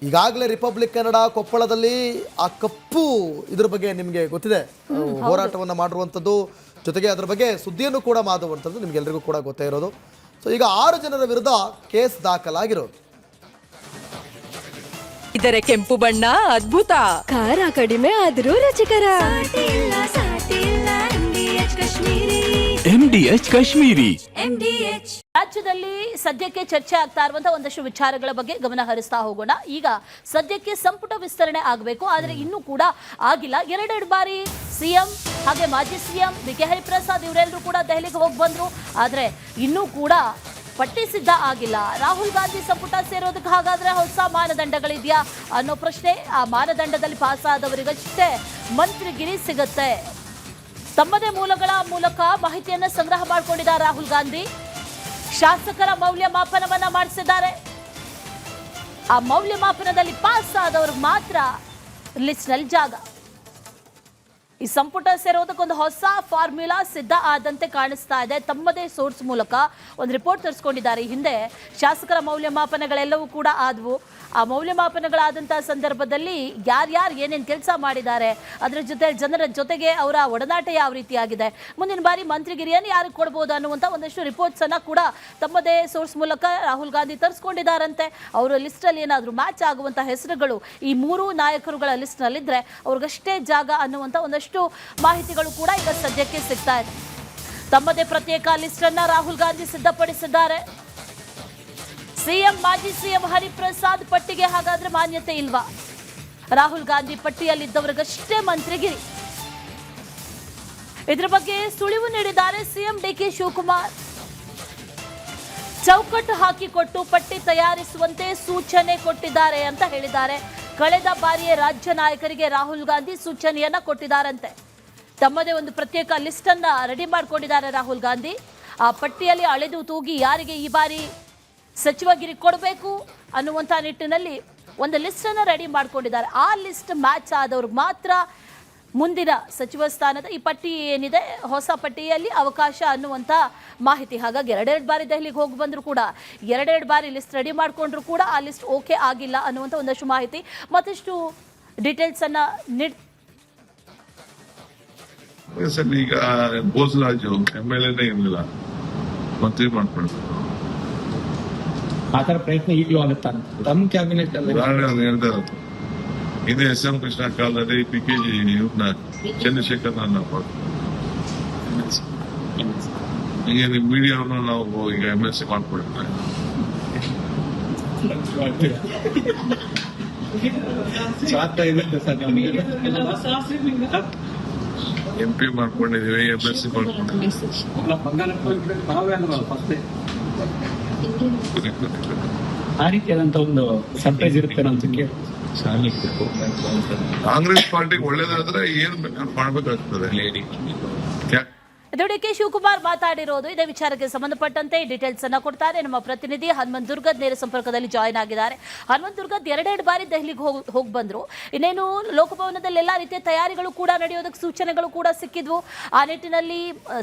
ಈಗಾಗಲೇ ರಿಪಬ್ಲಿಕ್ ಕನ್ನಡ ಕೊಪ್ಪಳದಲ್ಲಿ ಆ ಕಪ್ಪು ಇದ್ರ ಬಗ್ಗೆ ನಿಮಗೆ ಗೊತ್ತಿದೆ, ಹೋರಾಟವನ್ನು ಮಾಡಿರುವಂಥದ್ದು, ಜೊತೆಗೆ ಅದರ ಬಗ್ಗೆ ಸುದ್ದಿಯನ್ನು ಕೂಡ ಮಾಡುವಂಥದ್ದು ನಿಮಗೆಲ್ಲರಿಗೂ ಕೂಡ ಗೊತ್ತೇ ಇರೋದು. ಸೊ ಈಗ 6 ಜನರ ವಿರುದ್ಧ ಕೇಸ್ ದಾಖಲಾಗಿರೋದು. ಇದರ ಕೆಂಪು ಬಣ್ಣ ಅದ್ಭುತ, ಖಾರ ಕಡಿಮೆ ಆದರೂ ರುಚಿಕರ. MDH ಕಾಶ್ಮೀರಿ. ರಾಜ್ಯದಲ್ಲಿ ಸದ್ಯಕ್ಕೆ ಚರ್ಚೆ ಆಗ್ತಾ ಇರುವಂತಹ ಒಂದಷ್ಟು ವಿಚಾರಗಳ ಬಗ್ಗೆ ಗಮನ ಹರಿಸ್ತಾ ಹೋಗೋಣ. ಈಗ ಸದ್ಯಕ್ಕೆ ಸಂಪುಟ ವಿಸ್ತರಣೆ ಆಗಬೇಕು, ಆದರೆ ಇನ್ನೂ ಕೂಡ ಆಗಿಲ್ಲ. 2 ಬಾರಿ CM ಹಾಗೆ ಮಾಜಿ CM BK ಹರಿಪ್ರಸಾದ್ ಇವರೆಲ್ಲರೂ ಕೂಡ ದೆಹಲಿಗೆ ಹೋಗಿ ಬಂದ್ರು, ಆದರೆ ಇನ್ನೂ ಕೂಡ ಪಟ್ಟಿ ಸಿದ್ಧ ಆಗಿಲ್ಲ. ರಾಹುಲ್ ಗಾಂಧಿ ಸಂಪುಟ ಸೇರೋದಕ್ಕೆ ಹಾಗಾದ್ರೆ ಹೊಸ ಮಾನದಂಡಗಳಿದೆಯಾ ಅನ್ನೋ ಪ್ರಶ್ನೆ. ಆ ಮಾನದಂಡದಲ್ಲಿ ಪಾಸ್ ಆದವರಿಗಷ್ಟೇ ಮಂತ್ರಿಗಿರಿ ಸಿಗುತ್ತೆ. ತಮ್ಮದೇ ಮೂಲಗಳ ಮೂಲಕ ಮಾಹಿತಿಯನ್ನು ಸಂಗ್ರಹ ಮಾಡಿಕೊಂಡಿದ್ದಾರೆ ರಾಹುಲ್ ಗಾಂಧಿ. ಶಾಸಕರ ಮೌಲ್ಯಮಾಪನವನ್ನ ಮಾಡಿಸಿದ್ದಾರೆ. ಆ ಮೌಲ್ಯಮಾಪನದಲ್ಲಿ ಪಾಸ್ ಆದವ್ರಿಗೆ ಮಾತ್ರ ಲಿಸ್ಟ್ನಲ್ಲಿ ಜಾಗ. ಈ ಸಂಪುಟ ಸೇರೋದಕ್ಕೊಂದು ಹೊಸ ಫಾರ್ಮ್ಯುಲಾ ಸಿದ್ಧ ಆದಂತೆ ಕಾಣಿಸ್ತಾ ಇದೆ. ತಮ್ಮದೇ ಸೋರ್ಸ್ ಮೂಲಕ ಒಂದು ರಿಪೋರ್ಟ್ ತರಿಸ್ಕೊಂಡಿದ್ದಾರೆ. ಹಿಂದೆ ಶಾಸಕರ ಮೌಲ್ಯಮಾಪನಗಳೆಲ್ಲವೂ ಕೂಡ ಆದವು. ಆ ಮೌಲ್ಯಮಾಪನಗಳಾದಂತಹ ಸಂದರ್ಭದಲ್ಲಿ ಯಾರ್ಯಾರು ಏನೇನು ಕೆಲಸ ಮಾಡಿದ್ದಾರೆ, ಅದರ ಜನರ ಜೊತೆಗೆ ಅವರ ಒಡನಾಟ ಯಾವ ರೀತಿಯಾಗಿದೆ, ಮುಂದಿನ ಬಾರಿ ಮಂತ್ರಿಗಿರಿಯನ್ನು ಯಾರಿಗೆ ಕೊಡ್ಬೋದು ಅನ್ನುವಂಥ ಒಂದಷ್ಟು ರಿಪೋರ್ಟ್ಸ್ ಅನ್ನ ಕೂಡ ತಮ್ಮದೇ ಸೋರ್ಸ್ ಮೂಲಕ ರಾಹುಲ್ ಗಾಂಧಿ ತರಿಸ್ಕೊಂಡಿದ್ದಾರಂತೆ. ಅವರ ಲಿಸ್ಟಲ್ಲಿ ಏನಾದರೂ ಮ್ಯಾಚ್ ಆಗುವಂಥ ಹೆಸರುಗಳು ಈ 3 ನಾಯಕರುಗಳ ಲಿಸ್ಟ್ನಲ್ಲಿದ್ದರೆ ಅವ್ರಿಗಷ್ಟೇ ಜಾಗ ಅನ್ನುವಂಥ ಒಂದಷ್ಟು ಮಾಹಿತಿಗಳು ಕೂಡ ಈಗ ಸದ್ಯಕ್ಕೆ ಸಿಗ್ತಾ ಇದೆ. ತಮ್ಮದೇ ಪ್ರತ್ಯೇಕ ಲಿಸ್ಟ್ ಅನ್ನ ರಾಹುಲ್ ಗಾಂಧಿ ಸಿದ್ಧಪಡಿಸಿದ್ದಾರೆ. CM ಮಾಜಿ CM ಹರಿಪ್ರಸಾದ್ ಪಟ್ಟಿಗೆ ಹಾಗಾದ್ರೆ ಮಾನ್ಯತೆ ಇಲ್ವಾ? ರಾಹುಲ್ ಗಾಂಧಿ ಪಟ್ಟಿಯಲ್ಲಿದ್ದವರಿಗಷ್ಟೇ ಮಂತ್ರಿಗಿರಿ. ಇದರ ಬಗ್ಗೆ ಸುಳಿವು ನೀಡಿದ್ದಾರೆ CM DK ಶಿವಕುಮಾರ್. ಚೌಕಟ್ಟು ಹಾಕಿಕೊಟ್ಟು ಪಟ್ಟಿ ತಯಾರಿಸುವಂತೆ ಸೂಚನೆ ಕೊಟ್ಟಿದ್ದಾರೆ ಅಂತ ಹೇಳಿದ್ದಾರೆ. ಕಳೆದ ಬಾರಿಯೇ ರಾಜ್ಯ ನಾಯಕರಿಗೆ ರಾಹುಲ್ ಗಾಂಧಿ ಸೂಚನೆಯನ್ನ ಕೊಟ್ಟಿದ್ದಾರಂತೆ. ತಮ್ಮದೇ ಒಂದು ಪ್ರತ್ಯೇಕ ಲಿಸ್ಟ್ ಅನ್ನ ರೆಡಿ ಮಾಡಿಕೊಂಡಿದ್ದಾರೆ ರಾಹುಲ್ ಗಾಂಧಿ. ಆ ಪಟ್ಟಿಯಲ್ಲಿ ಅಳೆದು ತೂಗಿ ಯಾರಿಗೆ ಈ ಬಾರಿ ಸಚಿವಗಿರಿ ಕೊಡಬೇಕು ಅನ್ನುವಂಥ ನಿಟ್ಟಿನಲ್ಲಿ ಒಂದು ಲಿಸ್ಟ್ ಅನ್ನು ರೆಡಿ ಮಾಡಿಕೊಂಡಿದ್ದಾರೆ. ಆ ಲಿಸ್ಟ್ ಮ್ಯಾಚ್ ಆದವ್ರಿಗೆ ಮಾತ್ರ ಮುಂದಿನ ಸಚಿವ ಸ್ಥಾನದ ಈ ಪಟ್ಟಿ ಏನಿದೆ ಹೊಸ ಪಟ್ಟಿಯಲ್ಲಿ ಅವಕಾಶ ಅನ್ನುವಂಥ ಮಾಹಿತಿ. ಹಾಗಾಗಿ 2 ಬಾರಿ ದೆಹಲಿಗೆ ಹೋಗಿ ಬಂದರೂ ಕೂಡ 2 ಬಾರಿ ಲಿಸ್ಟ್ ರೆಡಿ ಮಾಡಿಕೊಂಡ್ರು ಕೂಡ ಆ ಲಿಸ್ಟ್ ಓಕೆ ಆಗಿಲ್ಲ ಅನ್ನುವಂಥ ಒಂದಷ್ಟು ಮಾಹಿತಿ, ಮತ್ತಷ್ಟು ಡೀಟೇಲ್ಸ್ ಅನ್ನ ಈಗ ಬೋಸರಾಜು MLA ಇಲ್ಲ, ಮಂತ್ರಿ ಮಾಡ್ಕೊಳ್ತಾರೆ. ಆ ಥರ ಪ್ರಯತ್ನ ಈಗಲೂ ಆಗುತ್ತಾ ತಮ್ಮ ಕ್ಯಾಬಿನೆಟ್ ಹೇಳ್ತಾ ಇರೋದು. ಇದೇ SM ಕೃಷ್ಣ ಕಾಲದಲ್ಲಿ PKG ಇವ್ರನ್ನ ಚಂದ್ರಶೇಖರ್ ಈಗ ನಿಮ್ ಮೀಡಿಯಾವನ್ನು ನಾವು ಈಗ MLC ಮಾಡ್ಕೊಳ್ತೇವೆ. MP ಮಾಡ್ಕೊಂಡಿದೀವಿ, MLC ಮಾಡ್ಕೊಂಡಿದ್ದೀವಿ. ಆ ರೀತಿಯಾದಂತ ಒಂದು ಸರ್ಪ್ರೈಸ್ ಇರುತ್ತೆ ಅಂತ ಕಾಂಗ್ರೆಸ್ ಪಾರ್ಟಿಗೆ ಒಳ್ಳೇದಾದ್ರೆ ಏನ್ ಮಾಡ್ಬೇಕಾಗ್ತದೆ. ಇದು ಡಿ ಕೆ ಶಿವಕುಮಾರ್ ಮಾತಾಡಿರೋದು. ಇದೇ ವಿಚಾರಕ್ಕೆ ಸಂಬಂಧಪಟ್ಟಂತೆ ಡೀಟೇಲ್ಸ್ ಅನ್ನ ಕೊಡ್ತಾರೆ ನಮ್ಮ ಪ್ರತಿನಿಧಿ ಹನುಮಂತ್ ದುರ್ಗದ್ ನೇರ ಸಂಪರ್ಕದಲ್ಲಿ ಜಾಯ್ನ್ ಆಗಿದ್ದಾರೆ. ಹನುಮಂತ್ ದುರ್ಗದ್ ಎರಡೆರಡು ಬಾರಿ ದೆಹಲಿಗೆ ಹೋಗಿ ಬಂದ್ರು. ಇನ್ನೇನು ಲೋಕಭವನದಲ್ಲಿ ಎಲ್ಲಾ ರೀತಿಯ ತಯಾರಿಗಳು ಕೂಡ ನಡೆಯೋದಕ್ಕೆ ಸೂಚನೆಗಳು ಕೂಡ ಸಿಕ್ಕಿದ್ವು. ಆ ನಿಟ್ಟಿನಲ್ಲಿ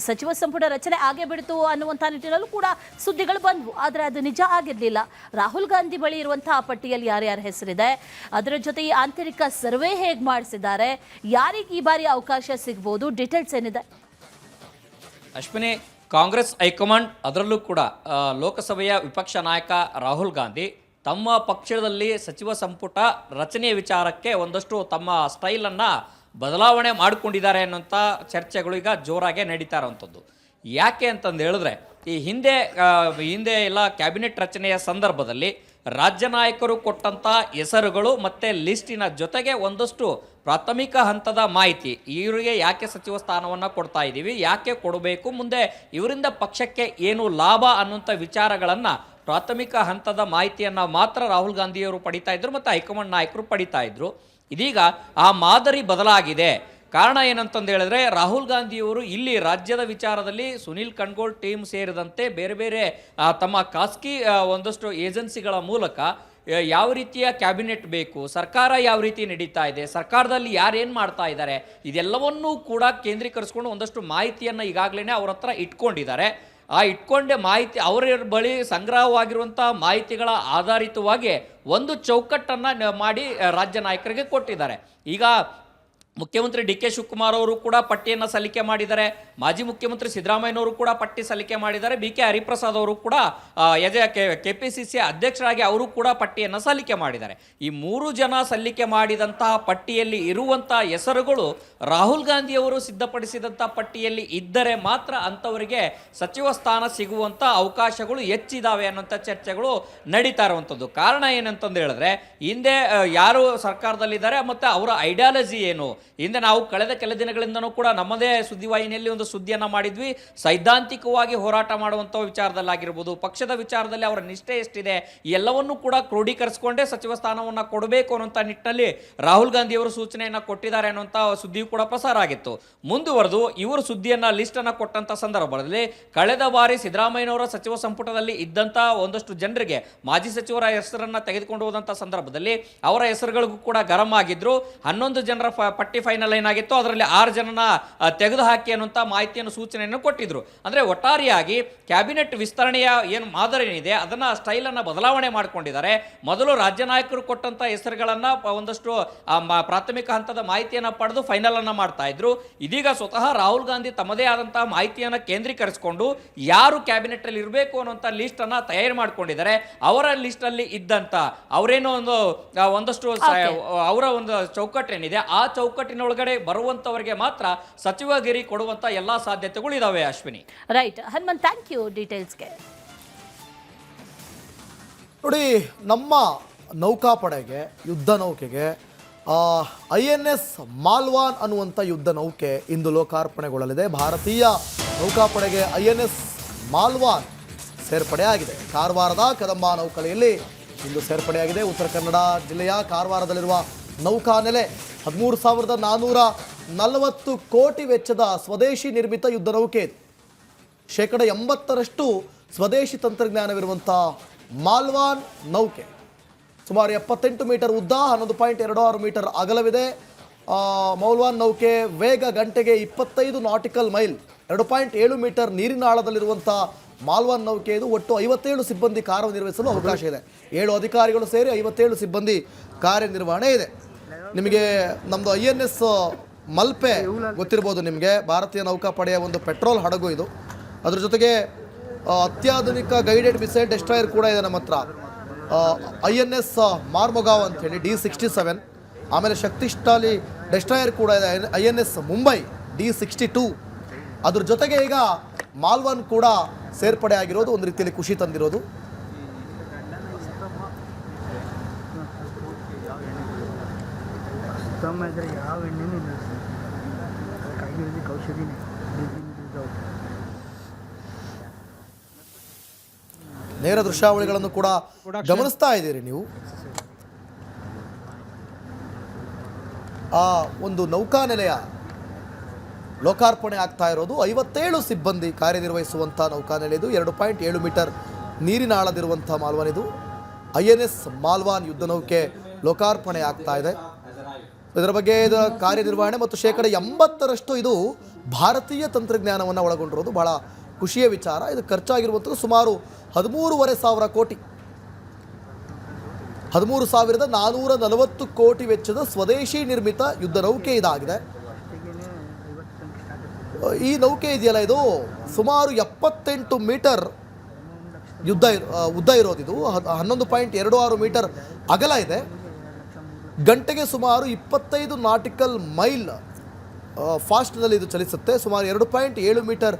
ಸಚಿವ ಸಂಪುಟ ರಚನೆ ಆಗೇ ಬಿಡ್ತು ಅನ್ನುವಂಥ ನಿಟ್ಟಿನಲ್ಲೂ ಕೂಡ ಸುದ್ದಿಗಳು ಬಂದ್ವು. ಆದರೆ ಅದು ನಿಜ ಆಗಿರಲಿಲ್ಲ. ರಾಹುಲ್ ಗಾಂಧಿ ಬಳಿ ಇರುವಂತಹ ಪಟ್ಟಿಯಲ್ಲಿ ಯಾರ್ಯಾರ ಹೆಸರಿದೆ, ಅದರ ಜೊತೆ ಈ ಆಂತರಿಕ ಸರ್ವೆ ಹೇಗೆ ಮಾಡಿಸಿದ್ದಾರೆ, ಯಾರಿಗೆ ಈ ಬಾರಿ ಅವಕಾಶ ಸಿಗ್ಬೋದು, ಡೀಟೇಲ್ಸ್ ಏನಿದೆ? ಅಶ್ವಿನಿ, ಕಾಂಗ್ರೆಸ್ ಹೈಕಮಾಂಡ್ ಅದರಲ್ಲೂ ಕೂಡ ಲೋಕಸಭೆಯ ವಿಪಕ್ಷ ನಾಯಕ ರಾಹುಲ್ ಗಾಂಧಿ ತಮ್ಮ ಪಕ್ಷದಲ್ಲಿ ಸಚಿವ ಸಂಪುಟ ರಚನೆಯ ವಿಚಾರಕ್ಕೆ ಒಂದಷ್ಟು ತಮ್ಮ ಸ್ಟೈಲನ್ನು ಬದಲಾವಣೆ ಮಾಡಿಕೊಂಡಿದ್ದಾರೆ ಅನ್ನೋಂಥ ಚರ್ಚೆಗಳು ಈಗ ಜೋರಾಗೆ ನಡೀತಾ ಇರೋವಂಥದ್ದು. ಯಾಕೆ ಅಂತಂದು ಹೇಳಿದ್ರೆ, ಈ ಹಿಂದೆ ಎಲ್ಲ ಕ್ಯಾಬಿನೆಟ್ ರಚನೆಯ ಸಂದರ್ಭದಲ್ಲಿ ರಾಜ್ಯ ನಾಯಕರು ಕೊಟ್ಟಂಥ ಹೆಸರುಗಳು ಮತ್ತು ಲಿಸ್ಟಿನ ಜೊತೆಗೆ ಒಂದಷ್ಟು ಪ್ರಾಥಮಿಕ ಹಂತದ ಮಾಹಿತಿ, ಇವರಿಗೆ ಯಾಕೆ ಸಚಿವ ಸ್ಥಾನವನ್ನು ಕೊಡ್ತಾ ಇದ್ದೀವಿ, ಯಾಕೆ ಕೊಡಬೇಕು, ಮುಂದೆ ಇವರಿಂದ ಪಕ್ಷಕ್ಕೆ ಏನು ಲಾಭ ಅನ್ನುವಂಥ ವಿಚಾರಗಳನ್ನು ಪ್ರಾಥಮಿಕ ಹಂತದ ಮಾಹಿತಿಯನ್ನು ಮಾತ್ರ ರಾಹುಲ್ ಗಾಂಧಿಯವರು ಪಡಿತಾ ಇದ್ರು ಮತ್ತು ಹೈಕಮಾಂಡ್ ನಾಯಕರು ಪಡಿತಾ ಇದ್ರು. ಇದೀಗ ಆ ಮಾದರಿ ಬದಲಾಗಿದೆ. ಕಾರಣ ಏನಂತಂದು ಹೇಳಿದ್ರೆ, ರಾಹುಲ್ ಗಾಂಧಿಯವರು ಇಲ್ಲಿ ರಾಜ್ಯದ ವಿಚಾರದಲ್ಲಿ ಸುನೀಲ್ ಕಣ್ಗೋಳ್ ಟೀಮ್ ಸೇರಿದಂತೆ ಬೇರೆ ಬೇರೆ ತಮ್ಮ ಖಾಸಗಿ ಒಂದಷ್ಟು ಏಜೆನ್ಸಿಗಳ ಮೂಲಕ ಯಾವ ರೀತಿಯ ಕ್ಯಾಬಿನೆಟ್ ಬೇಕು, ಸರ್ಕಾರ ಯಾವ ರೀತಿ ನಡೀತಾ ಇದೆ, ಸರ್ಕಾರದಲ್ಲಿ ಯಾರೇನು ಮಾಡ್ತಾ ಇದ್ದಾರೆ, ಇದೆಲ್ಲವನ್ನೂ ಕೂಡ ಕೇಂದ್ರೀಕರಿಸ್ಕೊಂಡು ಒಂದಷ್ಟು ಮಾಹಿತಿಯನ್ನು ಈಗಾಗಲೇ ಅವ್ರ ಹತ್ರ ಇಟ್ಕೊಂಡಿದ್ದಾರೆ. ಆ ಇಟ್ಕೊಂಡೆ ಮಾಹಿತಿ ಅವರ ಬಳಿ ಸಂಗ್ರಹವಾಗಿರುವಂಥ ಮಾಹಿತಿಗಳ ಆಧಾರಿತವಾಗಿ ಒಂದು ಚೌಕಟ್ಟನ್ನು ಮಾಡಿ ರಾಜ್ಯ ನಾಯಕರಿಗೆ ಕೊಟ್ಟಿದ್ದಾರೆ. ಈಗ ಮುಖ್ಯಮಂತ್ರಿ ಡಿ ಕೆ ಶಿವಕುಮಾರ್ ಅವರು ಕೂಡ ಪಟ್ಟಿಯನ್ನು ಸಲ್ಲಿಕೆ ಮಾಡಿದ್ದಾರೆ. ಮಾಜಿ ಮುಖ್ಯಮಂತ್ರಿ ಸಿದ್ದರಾಮಯ್ಯನವರು ಕೂಡ ಪಟ್ಟಿ ಸಲ್ಲಿಕೆ ಮಾಡಿದ್ದಾರೆ. ಬಿ ಕೆ ಹರಿಪ್ರಸಾದ್ ಅವರು ಕೂಡ KPCC ಅಧ್ಯಕ್ಷರಾಗಿ ಅವರು ಕೂಡ ಪಟ್ಟಿಯನ್ನು ಸಲ್ಲಿಕೆ ಮಾಡಿದ್ದಾರೆ. ಈ 3 ಜನ ಸಲ್ಲಿಕೆ ಮಾಡಿದಂತಹ ಪಟ್ಟಿಯಲ್ಲಿ ಇರುವಂಥ ಹೆಸರುಗಳು ರಾಹುಲ್ ಗಾಂಧಿಯವರು ಸಿದ್ಧಪಡಿಸಿದಂಥ ಪಟ್ಟಿಯಲ್ಲಿ ಇದ್ದರೆ ಮಾತ್ರ ಅಂಥವರಿಗೆ ಸಚಿವ ಸ್ಥಾನ ಸಿಗುವಂಥ ಅವಕಾಶಗಳು ಹೆಚ್ಚಿದ್ದಾವೆ ಅನ್ನೋಂಥ ಚರ್ಚೆಗಳು ನಡೀತಾ ಇರುವಂಥದ್ದು. ಕಾರಣ ಏನಂತಂದು ಹೇಳಿದ್ರೆ, ಹಿಂದೆ ಯಾರು ಸರ್ಕಾರದಲ್ಲಿದ್ದಾರೆ ಮತ್ತು ಅವರ ಐಡಿಯಾಲಜಿ ಏನು, ಹಿಂದೆ ನಾವು ಕಳೆದ ಕೆಲ ದಿನಗಳಿಂದನೂ ಕೂಡ ನಮ್ಮದೇ ಸುದ್ದಿವಾಹಿನಿಯಲ್ಲಿ ಒಂದು ಸುದ್ದಿಯನ್ನು ಮಾಡಿದ್ವಿ. ಸೈದ್ಧಾಂತಿಕವಾಗಿ ಹೋರಾಟ ಮಾಡುವಂಥ ವಿಚಾರದಲ್ಲಾಗಿರ್ಬೋದು, ಪಕ್ಷದ ವಿಚಾರದಲ್ಲಿ ಅವರ ನಿಷ್ಠೆ ಎಷ್ಟಿದೆ, ಎಲ್ಲವನ್ನೂ ಕೂಡ ಕ್ರೋಢೀಕರಿಸಿಕೊಂಡೇ ಸಚಿವ ಸ್ಥಾನವನ್ನು ಕೊಡಬೇಕು ಅನ್ನುವಂಥ ನಿಟ್ಟಿನಲ್ಲಿ ರಾಹುಲ್ ಗಾಂಧಿಯವರು ಸೂಚನೆಯನ್ನು ಕೊಟ್ಟಿದ್ದಾರೆ ಅನ್ನುವಂಥ ಸುದ್ದಿಯು ಕೂಡ ಪ್ರಸಾರ ಆಗಿತ್ತು. ಮುಂದುವರೆದು ಇವರು ಸುದ್ದಿಯನ್ನು ಲಿಸ್ಟನ್ನು ಕೊಟ್ಟಂಥ ಸಂದರ್ಭದಲ್ಲಿ ಕಳೆದ ಬಾರಿ ಸಿದ್ದರಾಮಯ್ಯನವರ ಸಚಿವ ಸಂಪುಟದಲ್ಲಿ ಇದ್ದಂಥ ಒಂದಷ್ಟು ಜನರಿಗೆ ಮಾಜಿ ಸಚಿವರ ಹೆಸರನ್ನು ತೆಗೆದುಕೊಂಡು ಹೋದಂಥ ಸಂದರ್ಭದಲ್ಲಿ ಅವರ ಹೆಸರುಗಳಿಗೂ ಕೂಡ ಗರಂ ಆಗಿದ್ರು. 11 ಜನರ ಪಟ್ಟಿ ಫೈನಲ್ ಏನಾಗಿತ್ತು, ಅದರಲ್ಲಿ 6 ಜನನ ತೆಗೆದುಹಾಕಿ ಅನ್ನುವಂಥ ಮಾಹಿತಿಯನ್ನು ಸೂಚನೆಯನ್ನು ಕೊಟ್ಟಿದ್ರು. ಅಂದರೆ ಒಟ್ಟಾರೆಯಾಗಿ ಕ್ಯಾಬಿನೆಟ್ ವಿಸ್ತರಣೆಯ ಏನು ಮಾದರಿ ಏನಿದೆ ಅದನ್ನು ಸ್ಟೈಲನ್ನು ಬದಲಾವಣೆ ಮಾಡಿಕೊಂಡಿದ್ದಾರೆ. ಮೊದಲು ರಾಜ್ಯ ನಾಯಕರು ಕೊಟ್ಟಂಥ ಹೆಸರುಗಳನ್ನು ಒಂದಷ್ಟು ಪ್ರಾಥಮಿಕ ಹಂತದ ಮಾಹಿತಿಯನ್ನು ಪಡೆದು ಫೈನಲ್ ಅನ್ನು ಮಾಡ್ತಾ ಇದ್ರು. ಇದೀಗ ಸ್ವತಃ ರಾಹುಲ್ ಗಾಂಧಿ ತಮ್ಮದೇ ಆದಂತಹ ಮಾಹಿತಿಯನ್ನು ಕೇಂದ್ರೀಕರಿಸಿಕೊಂಡು ಯಾರು ಕ್ಯಾಬಿನೆಟ್ ಅಲ್ಲಿ ಇರಬೇಕು ಅನ್ನುವಂಥ ಲಿಸ್ಟ್ ಅನ್ನ ತಯಾರು ಮಾಡಿಕೊಂಡಿದ್ದಾರೆ. ಅವರ ಲಿಸ್ಟ್ ಅಲ್ಲಿ ಇದ್ದಂತ ಅವರೇನೋ ಒಂದಷ್ಟು ಅವರ ಒಂದು ಚೌಕಟ್ಟೇನಿದೆ ಆ ಚೌಕಟ್ಟಿನೊಳಗಡೆ ಬರುವಂತವರಿಗೆ ಮಾತ್ರ ಸಚಿವಗಿರಿ ಕೊಡುವಂತ ಎಲ್ಲಾ ಸಾಧ್ಯತೆಗಳು ಇದಾವೆ. Ashwini, right. Hanumanth, thank you ಡೀಟೇಲ್ಸ್ಗೆ. ನೋಡಿ, ನಮ್ಮ ನೌಕಾಪಡೆಗೆ ಯುದ್ಧ ನೌಕೆಗೆ INS ಮಾಲ್ವಾನ್ ಅನ್ನುವಂಥ ಯುದ್ಧ ನೌಕೆ ಇಂದು ಲೋಕಾರ್ಪಣೆಗೊಳ್ಳಲಿದೆ. ಭಾರತೀಯ ನೌಕಾಪಡೆಗೆ INS ಮಾಲ್ವಾನ್ ಸೇರ್ಪಡೆಯಾಗಿದೆ. ಕಾರವಾರದ ಕದಂಬ ನೌಕಲೆಯಲ್ಲಿ ಇಂದು ಸೇರ್ಪಡೆಯಾಗಿದೆ. ಉತ್ತರ ಕನ್ನಡ ಜಿಲ್ಲೆಯ ಕಾರವಾರದಲ್ಲಿರುವ ನೌಕಾನೆಲೆ 13,440 ಕೋಟಿ ವೆಚ್ಚದ ಸ್ವದೇಶಿ ನಿರ್ಮಿತ ಯುದ್ಧ ನೌಕೆ ಇದು. 80% ಸ್ವದೇಶಿ ತಂತ್ರಜ್ಞಾನವಿರುವಂಥ ಮಾಲ್ವಾನ್ ನೌಕೆ ಸುಮಾರು 78 ಮೀಟರ್ ಉದ್ದ, 11.26 ಮೀಟರ್ ಅಗಲವಿದೆ. ಮಾಲ್ವಾನ್ ನೌಕೆ ವೇಗ ಗಂಟೆಗೆ 25 ನಾಟಿಕಲ್ ಮೈಲ್, 2.7 ಮೀಟರ್ ನೀರಿನ ಆಳದಲ್ಲಿರುವಂಥ ಮಾಲ್ವಾನ್ ನೌಕೆ ಇದು. ಒಟ್ಟು 57 ಸಿಬ್ಬಂದಿ ಕಾರ್ಯನಿರ್ವಹಿಸಲು ಅವಕಾಶ ಇದೆ. 7 ಅಧಿಕಾರಿಗಳು ಸೇರಿ 57 ಸಿಬ್ಬಂದಿ ಕಾರ್ಯನಿರ್ವಹಣೆ ಇದೆ. ನಿಮಗೆ ನಮ್ಮದು INS ಮಲ್ಪೆ ಗೊತ್ತಿರ್ಬೋದು ನಿಮಗೆ, ಭಾರತೀಯ ನೌಕಾಪಡೆಯ ಒಂದು ಪೆಟ್ರೋಲ್ ಹಡಗು ಇದು. ಅದ್ರ ಜೊತೆಗೆ ಅತ್ಯಾಧುನಿಕ ಗೈಡೆಡ್ ಮಿಸೈಲ್ ಡೆಸ್ಟ್ರಾಯರ್ ಕೂಡ ಇದೆ ನಮ್ಮ ಹತ್ರ. INS ಮಾರ್ಮೊಗಾವ್ ಅಂಥೇಳಿ D67. ಆಮೇಲೆ ಶಕ್ತಿಶಾಲಿ ಡೆಸ್ಟ್ರಾಯರ್ ಕೂಡ ಇದೆ, INS ಮುಂಬೈ D62. ಅದ್ರ ಜೊತೆಗೆ ಈಗ ಮಾಲ್ವಾನ್ ಕೂಡ ಸೇರ್ಪಡೆ ಆಗಿರೋದು ಒಂದು ರೀತಿಯಲ್ಲಿ ಖುಷಿ ತಂದಿರೋದು. ನೇರ ದೃಶ್ಯಾವಳಿಗಳನ್ನು ಕೂಡ ಗಮನಿಸ್ತಾ ಇದ್ದೀರಿ ನೀವು. ಆ ಒಂದು ನೌಕಾನೆಲೆಯ ಲೋಕಾರ್ಪಣೆ ಆಗ್ತಾ ಇರೋದು. 57 ಸಿಬ್ಬಂದಿ ಕಾರ್ಯನಿರ್ವಹಿಸುವಂಥ ನೌಕಾನೆಲೆ ಇದು. 2.7 ಮೀಟರ್ ನೀರಿನ ಆಳದಿರುವಂಥ ಮಾಲ್ವಾನ್ ಇದು. INS ಮಾಲ್ವಾನ್ ಯುದ್ಧ ನೌಕೆ ಲೋಕಾರ್ಪಣೆ ಆಗ್ತಾ ಇದೆ. ಇದರ ಬಗ್ಗೆ ಇದರ ಕಾರ್ಯನಿರ್ವಹಣೆ ಮತ್ತು 80% ಇದು ಭಾರತೀಯ ತಂತ್ರಜ್ಞಾನವನ್ನು ಒಳಗೊಂಡಿರೋದು ಬಹಳ ಖುಷಿಯ ವಿಚಾರ. ಇದು ಖರ್ಚಾಗಿರುವಂಥದ್ದು ಸುಮಾರು 13,500 ಕೋಟಿ, 13,440 ಕೋಟಿ ವೆಚ್ಚದ ಸ್ವದೇಶಿ ನಿರ್ಮಿತ ಯುದ್ಧ ನೌಕೆ ಇದಾಗಿದೆ. ಈ ನೌಕೆ ಇದೆಯಲ್ಲ, ಇದು ಸುಮಾರು 78 ಮೀಟರ್ ಉದ್ದ ಇರೋದಿದು. 11.26 ಮೀಟರ್ ಅಗಲ ಇದೆ. ಗಂಟೆಗೆ ಸುಮಾರು 25 ನಾಟಿಕಲ್ ಮೈಲ್ ಫಾಸ್ಟ್ನಲ್ಲಿ ಇದು ಚಲಿಸುತ್ತೆ. ಸುಮಾರು 2.7 ಮೀಟರ್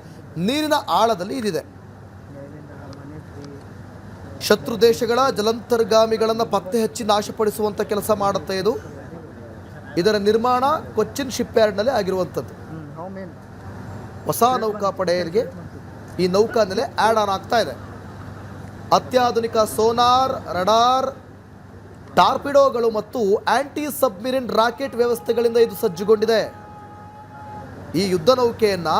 ನೀರಿನ ಆಳದಲ್ಲಿ ಇದಿದೆ. ಶತ್ರು ದೇಶಗಳ ಜಲಾಂತರ್ಗಾಮಿಗಳನ್ನು ಪತ್ತೆ ಹಚ್ಚಿ ನಾಶಪಡಿಸುವಂಥ ಕೆಲಸ ಮಾಡುತ್ತೆ ಇದು. ಇದರ ನಿರ್ಮಾಣ ಕೊಚ್ಚಿನ್ ಶಿಪ್ಯಾರ್ಡ್ನಲ್ಲಿ ಆಗಿರುವಂಥದ್ದು. ಹೊಸ ನೌಕಾಪಡೆಗೆ ಈ ನೌಕಾನೆಲೆ ಆ್ಯಡ್ ಆನ್ ಆಗ್ತಾ ಇದೆ. ಅತ್ಯಾಧುನಿಕ ಸೋನಾರ್, ರಡಾರ್, ಟಾರ್ಪಿಡೋಗಳು ಮತ್ತು ಆಂಟಿ ಸಬ್ಮಿರಿನ್ ರಾಕೆಟ್ ವ್ಯವಸ್ಥೆಗಳಿಂದ ಇದು ಸಜ್ಜುಗೊಂಡಿದೆ. ಈ ಯುದ್ಧ ನೌಕೆಯನ್ನು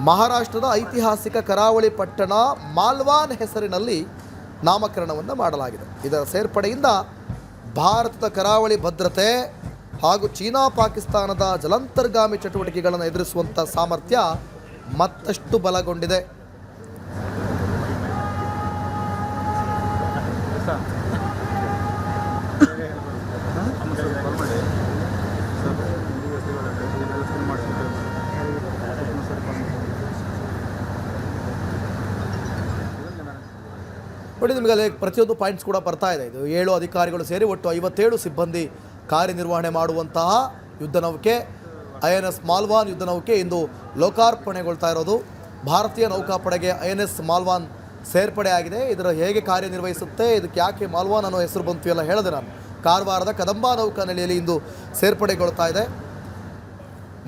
ಮಹಾರಾಷ್ಟ್ರದ ಐತಿಹಾಸಿಕ ಕರಾವಳಿ ಪಟ್ಟಣ ಮಾಲ್ವಾನ್ ಹೆಸರಿನಲ್ಲಿ ನಾಮಕರಣವನ್ನು ಮಾಡಲಾಗಿದೆ. ಇದರ ಸೇರ್ಪಡೆಯಿಂದ ಭಾರತದ ಕರಾವಳಿ ಭದ್ರತೆ ಹಾಗೂ ಚೀನಾ ಪಾಕಿಸ್ತಾನದ ಜಲಾಂತರ್ಗಾಮಿ ಚಟುವಟಿಕೆಗಳನ್ನು ಎದುರಿಸುವಂಥ ಸಾಮರ್ಥ್ಯ ಮತ್ತಷ್ಟು ಬಲಗೊಂಡಿದೆ. ನೋಡಿ, ನಿಮಗೆ ಅಲ್ಲಿ ಪ್ರತಿಯೊಂದು ಪಾಯಿಂಟ್ಸ್ ಕೂಡ ಬರ್ತಾ ಇದೆ. ಇದು 7 ಅಧಿಕಾರಿಗಳು ಸೇರಿ ಒಟ್ಟು 57 ಸಿಬ್ಬಂದಿ ಕಾರ್ಯನಿರ್ವಹಣೆ ಮಾಡುವಂತಹ ಯುದ್ಧ ನೌಕೆ INS ಮಾಲ್ವಾನ್ ಯುದ್ಧ ನೌಕೆ ಇಂದು ಲೋಕಾರ್ಪಣೆಗೊಳ್ತಾ ಇರೋದು. ಭಾರತೀಯ ನೌಕಾಪಡೆಗೆ INS ಮಾಲ್ವಾನ್ ಸೇರ್ಪಡೆ ಆಗಿದೆ. ಇದರ ಹೇಗೆ ಕಾರ್ಯನಿರ್ವಹಿಸುತ್ತೆ, ಇದಕ್ಕೆ ಯಾಕೆ ಮಾಲ್ವಾನ್ ಅನ್ನೋ ಹೆಸರು ಬಂತು ಎಲ್ಲ ಹೇಳಿದೆ ನಾನು. ಕಾರವಾರದ ಕದಂಬ ನೌಕಾನೆಲೆಯಲ್ಲಿ ಇಂದು ಸೇರ್ಪಡೆಗೊಳ್ತಾ ಇದೆ.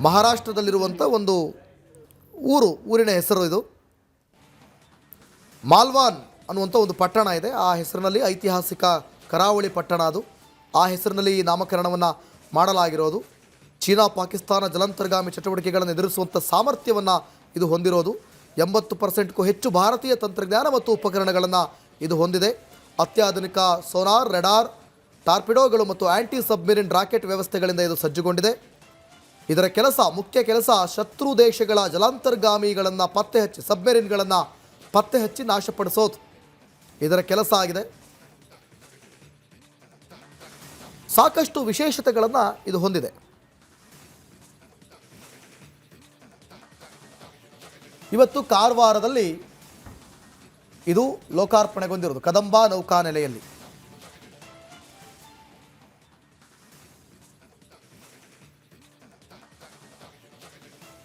ಮಹಾರಾಷ್ಟ್ರದಲ್ಲಿರುವಂಥ ಒಂದು ಊರಿನ ಹೆಸರು ಇದು. ಮಾಲ್ವಾನ್ ಅನ್ನುವಂಥ ಒಂದು ಪಟ್ಟಣ ಇದೆ. ಆ ಹೆಸರಿನಲ್ಲಿ ಐತಿಹಾಸಿಕ ಕರಾವಳಿ ಪಟ್ಟಣ ಅದು. ಆ ಹೆಸರಿನಲ್ಲಿ ಈ ನಾಮಕರಣವನ್ನು ಮಾಡಲಾಗಿರೋದು. ಚೀನಾ ಪಾಕಿಸ್ತಾನ ಜಲಾಂತರ್ಗಾಮಿ ಚಟುವಟಿಕೆಗಳನ್ನು ಎದುರಿಸುವಂಥ ಸಾಮರ್ಥ್ಯವನ್ನು ಇದು ಹೊಂದಿರೋದು. 80%ಕ್ಕೂ ಹೆಚ್ಚು ಭಾರತೀಯ ತಂತ್ರಜ್ಞಾನ ಮತ್ತು ಉಪಕರಣಗಳನ್ನು ಇದು ಹೊಂದಿದೆ. ಅತ್ಯಾಧುನಿಕ ಸೋನಾರ್, ರೆಡಾರ್, ಟಾರ್ಪಿಡೋಗಳು ಮತ್ತು ಆಂಟಿ ಸಬ್ಮಿರಿನ್ ರಾಕೆಟ್ ವ್ಯವಸ್ಥೆಗಳಿಂದ ಇದು ಸಜ್ಜುಗೊಂಡಿದೆ. ಇದರ ಮುಖ್ಯ ಕೆಲಸ ಶತ್ರು ದೇಶಗಳ ಜಲಾಂತರ್ಗಾಮಿಗಳನ್ನು ಪತ್ತೆ ಹಚ್ಚಿ, ಸಬ್ಮೆರಿನ್ಗಳನ್ನು ಪತ್ತೆ ಹಚ್ಚಿ ನಾಶಪಡಿಸೋದು ಇದರ ಕೆಲಸ ಆಗಿದೆ. ಸಾಕಷ್ಟು ವಿಶೇಷತೆಗಳನ್ನು ಇದು ಹೊಂದಿದೆ. ಇವತ್ತು ಕಾರವಾರದಲ್ಲಿ ಇದು ಲೋಕಾರ್ಪಣೆಗೊಂಡಿರೋದು ಕದಂಬ ನೌಕಾನೆಲೆಯಲ್ಲಿ.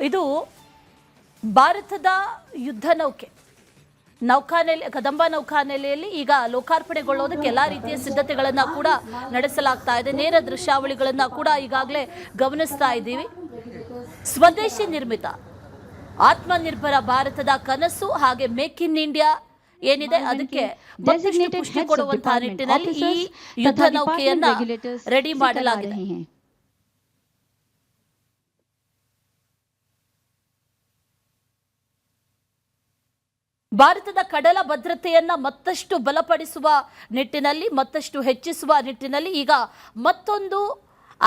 ಇದು ಭಾರತದ ಯುದ್ಧ ನೌಕೆ ಕದಂಬ ನೌಕಾನೆಲೆಯಲ್ಲಿ ಈಗ ಲೋಕಾರ್ಪಣೆಗೊಳ್ಳೋದಕ್ಕೆ ಎಲ್ಲ ರೀತಿಯ ಸಿದ್ಧತೆಗಳನ್ನು ಕೂಡ ನಡೆಸಲಾಗ್ತಾ ಇದೆ. ನೇರ ದೃಶ್ಯಾವಳಿಗಳನ್ನು ಕೂಡ ಈಗಾಗಲೇ ಗಮನಿಸ್ತಾ ಇದ್ದೀವಿ. ಸ್ವದೇಶಿ ನಿರ್ಮಿತ ಆತ್ಮನಿರ್ಭರ ಭಾರತದ ಕನಸು ಹಾಗೆ ಮೇಕ್ ಇನ್ ಇಂಡಿಯಾ ಏನಿದೆ ಅದಕ್ಕೆ ಮತ್ತಷ್ಟು ಪುಷ್ಟಿ ಕೊಡುವಂತಹ ನಿಟ್ಟಿನಲ್ಲಿ ಈ ಯುದ್ಧ ನೌಕೆಯನ್ನ ರೆಡಿ ಮಾಡಲಾಗಿದೆ. ಭಾರತದ ಕಡಲ ಭದ್ರತೆಯನ್ನ ಮತ್ತಷ್ಟು ಬಲಪಡಿಸುವ ನಿಟ್ಟಿನಲ್ಲಿ, ಮತ್ತಷ್ಟು ಹೆಚ್ಚಿಸುವ ನಿಟ್ಟಿನಲ್ಲಿ ಈಗ ಮತ್ತೊಂದು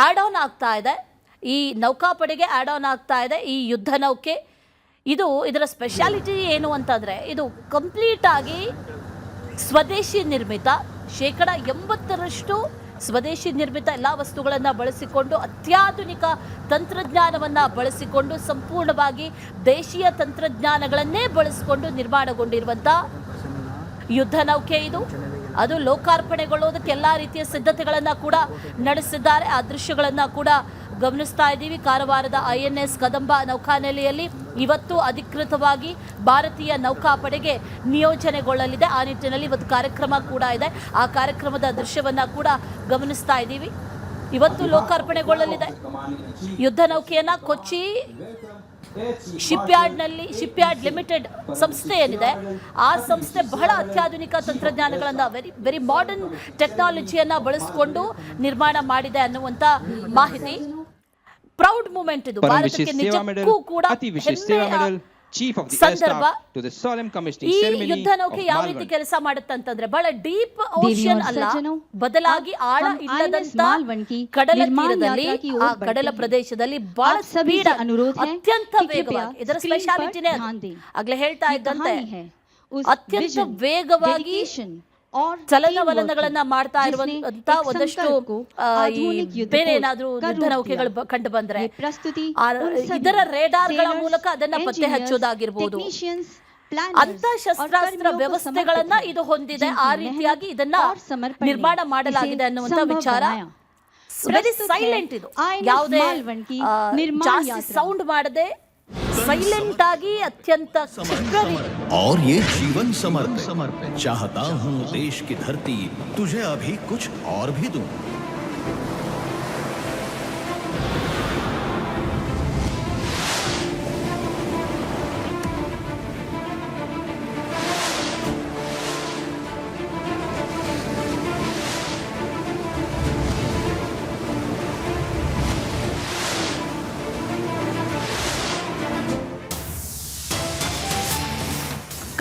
ಆಡ್ ಆನ್ ಆಗ್ತಾ ಇದೆ. ಈ ನೌಕಾಪಡೆಗೆ ಆಡ್ ಆನ್ ಆಗ್ತಾ ಇದೆ ಈ ಯುದ್ಧ ನೌಕೆ. ಇದರ ಸ್ಪೆಷಾಲಿಟಿ ಏನು ಅಂತಂದರೆ, ಇದು ಕಂಪ್ಲೀಟ್ ಆಗಿ ಸ್ವದೇಶಿ ನಿರ್ಮಿತ. 80% ಸ್ವದೇಶಿ ನಿರ್ಮಿತ ಎಲ್ಲ ವಸ್ತುಗಳನ್ನು ಬಳಸಿಕೊಂಡು, ಅತ್ಯಾಧುನಿಕ ತಂತ್ರಜ್ಞಾನವನ್ನು ಬಳಸಿಕೊಂಡು, ಸಂಪೂರ್ಣವಾಗಿ ದೇಶೀಯ ತಂತ್ರಜ್ಞಾನಗಳನ್ನೇ ಬಳಸಿಕೊಂಡು ನಿರ್ಮಾಣಗೊಂಡಿರುವಂಥ ಯುದ್ಧ ನೌಕೆ ಇದು. ಅದು ಲೋಕಾರ್ಪಣೆಗೊಳ್ಳೋದಕ್ಕೆ ಎಲ್ಲ ರೀತಿಯ ಸಿದ್ಧತೆಗಳನ್ನು ಕೂಡ ನಡೆಸಿದ್ದಾರೆ. ಆ ದೃಶ್ಯಗಳನ್ನು ಕೂಡ ಗಮನಿಸ್ತಾ ಇದ್ದೀವಿ. ಕಾರವಾರದ INS ಕದಂಬ ನೌಕಾನೆಲೆಯಲ್ಲಿ ಇವತ್ತು ಅಧಿಕೃತವಾಗಿ ಭಾರತೀಯ ನೌಕಾಪಡೆಗೆ ನಿಯೋಜನೆಗೊಳ್ಳಲಿದೆ. ಆ ನಿಟ್ಟಿನಲ್ಲಿ ಇವತ್ತು ಕಾರ್ಯಕ್ರಮ ಕೂಡ ಇದೆ. ಆ ಕಾರ್ಯಕ್ರಮದ ದೃಶ್ಯವನ್ನು ಕೂಡ ಗಮನಿಸ್ತಾ ಇದ್ದೀವಿ. ಇವತ್ತು ಲೋಕಾರ್ಪಣೆಗೊಳ್ಳಲಿದೆ. ಯುದ್ಧ ನೌಕೆಯನ್ನ ಕೊಚ್ಚಿ ಶಿಪ್ಯಾರ್ಡ್ ಲಿಮಿಟೆಡ್ ಸಂಸ್ಥೆ ಏನಿದೆ, ಆ ಸಂಸ್ಥೆ ಬಹಳ ಅತ್ಯಾಧುನಿಕ ತಂತ್ರಜ್ಞಾನಗಳನ್ನ ವೆರಿ ಮಾಡರ್ನ್ ಟೆಕ್ನಾಲಜಿಯನ್ನ ಬಳಸಿಕೊಂಡು ನಿರ್ಮಾಣ ಮಾಡಿದೆ ಅನ್ನುವಂತ ಮಾಹಿತಿ. ಪ್ರೌಡ್ ಮೂಮೆಂಟ್ ಇದು, ಭಾರತಕ್ಕೆ ನಿಜಕ್ಕೂ ಕೂಡ ಸಂದರ್ಭ. ಈ ಯುದ್ಧ ನೌಕೆ ಯಾವ ರೀತಿ ಕೆಲಸ ಮಾಡುತ್ತಂತಂದ್ರೆ ಬಹಳ ಡೀಪ್ ಓಷನ್ ಅಲ್ಲ, ಬದಲಾಗಿ ಆಳ ಇಲ್ಲದಂತ ಕಡಲ ತೀರದಲ್ಲಿ, ಆ ಕಡಲ ಪ್ರದೇಶದಲ್ಲಿ ಬಹಳ ಸ್ಪೀಡ್, ಅತ್ಯಂತ ವೇಗವಾಗಿ, ಇದರ ಸ್ಪೆಷಾಲಿಟಿನೇ ಆಗ್ಲೇ ಹೇಳ್ತಾ ಇದ್ದಂತೆ ಅತ್ಯಂತ ವೇಗವಾಗಿ ಚಲನವಲನಗಳನ್ನ ಮಾಡ್ತಾ ಇರುವಂತ ಒಂದಷ್ಟು ಬೇರೆ ಏನಾದ್ರೂ ಯುದ್ಧ ನೌಕೆಗಳು ಕಂಡು ಬಂದ್ರೆ ಇದರ ರೇಡಾರ್ಗಳ ಮೂಲಕ ಅದನ್ನ ಪತ್ತೆ ಹಚ್ಚೋದಾಗಿರ್ಬೋದು. ಅಂತ ಶಸ್ತ್ರಾಸ್ತ್ರ ವ್ಯವಸ್ಥೆಗಳನ್ನ ಇದು ಹೊಂದಿದೆ. ಆ ರೀತಿಯಾಗಿ ಇದನ್ನ ನಿರ್ಮಾಣ ಮಾಡಲಾಗಿದೆ ಅನ್ನುವಂತ ವಿಚಾರ. ವೆರಿ ಸೈಲೆಂಟ್ ಇದು, ಯಾವುದೇ ಜಾಸ್ತಿ ಸೌಂಡ್ ಮಾಡದೆ साइलेंट आगे अत्यंत और ये जीवन समर्पित चाहता हूँ देश की धरती तुझे अभी कुछ और भी दूं।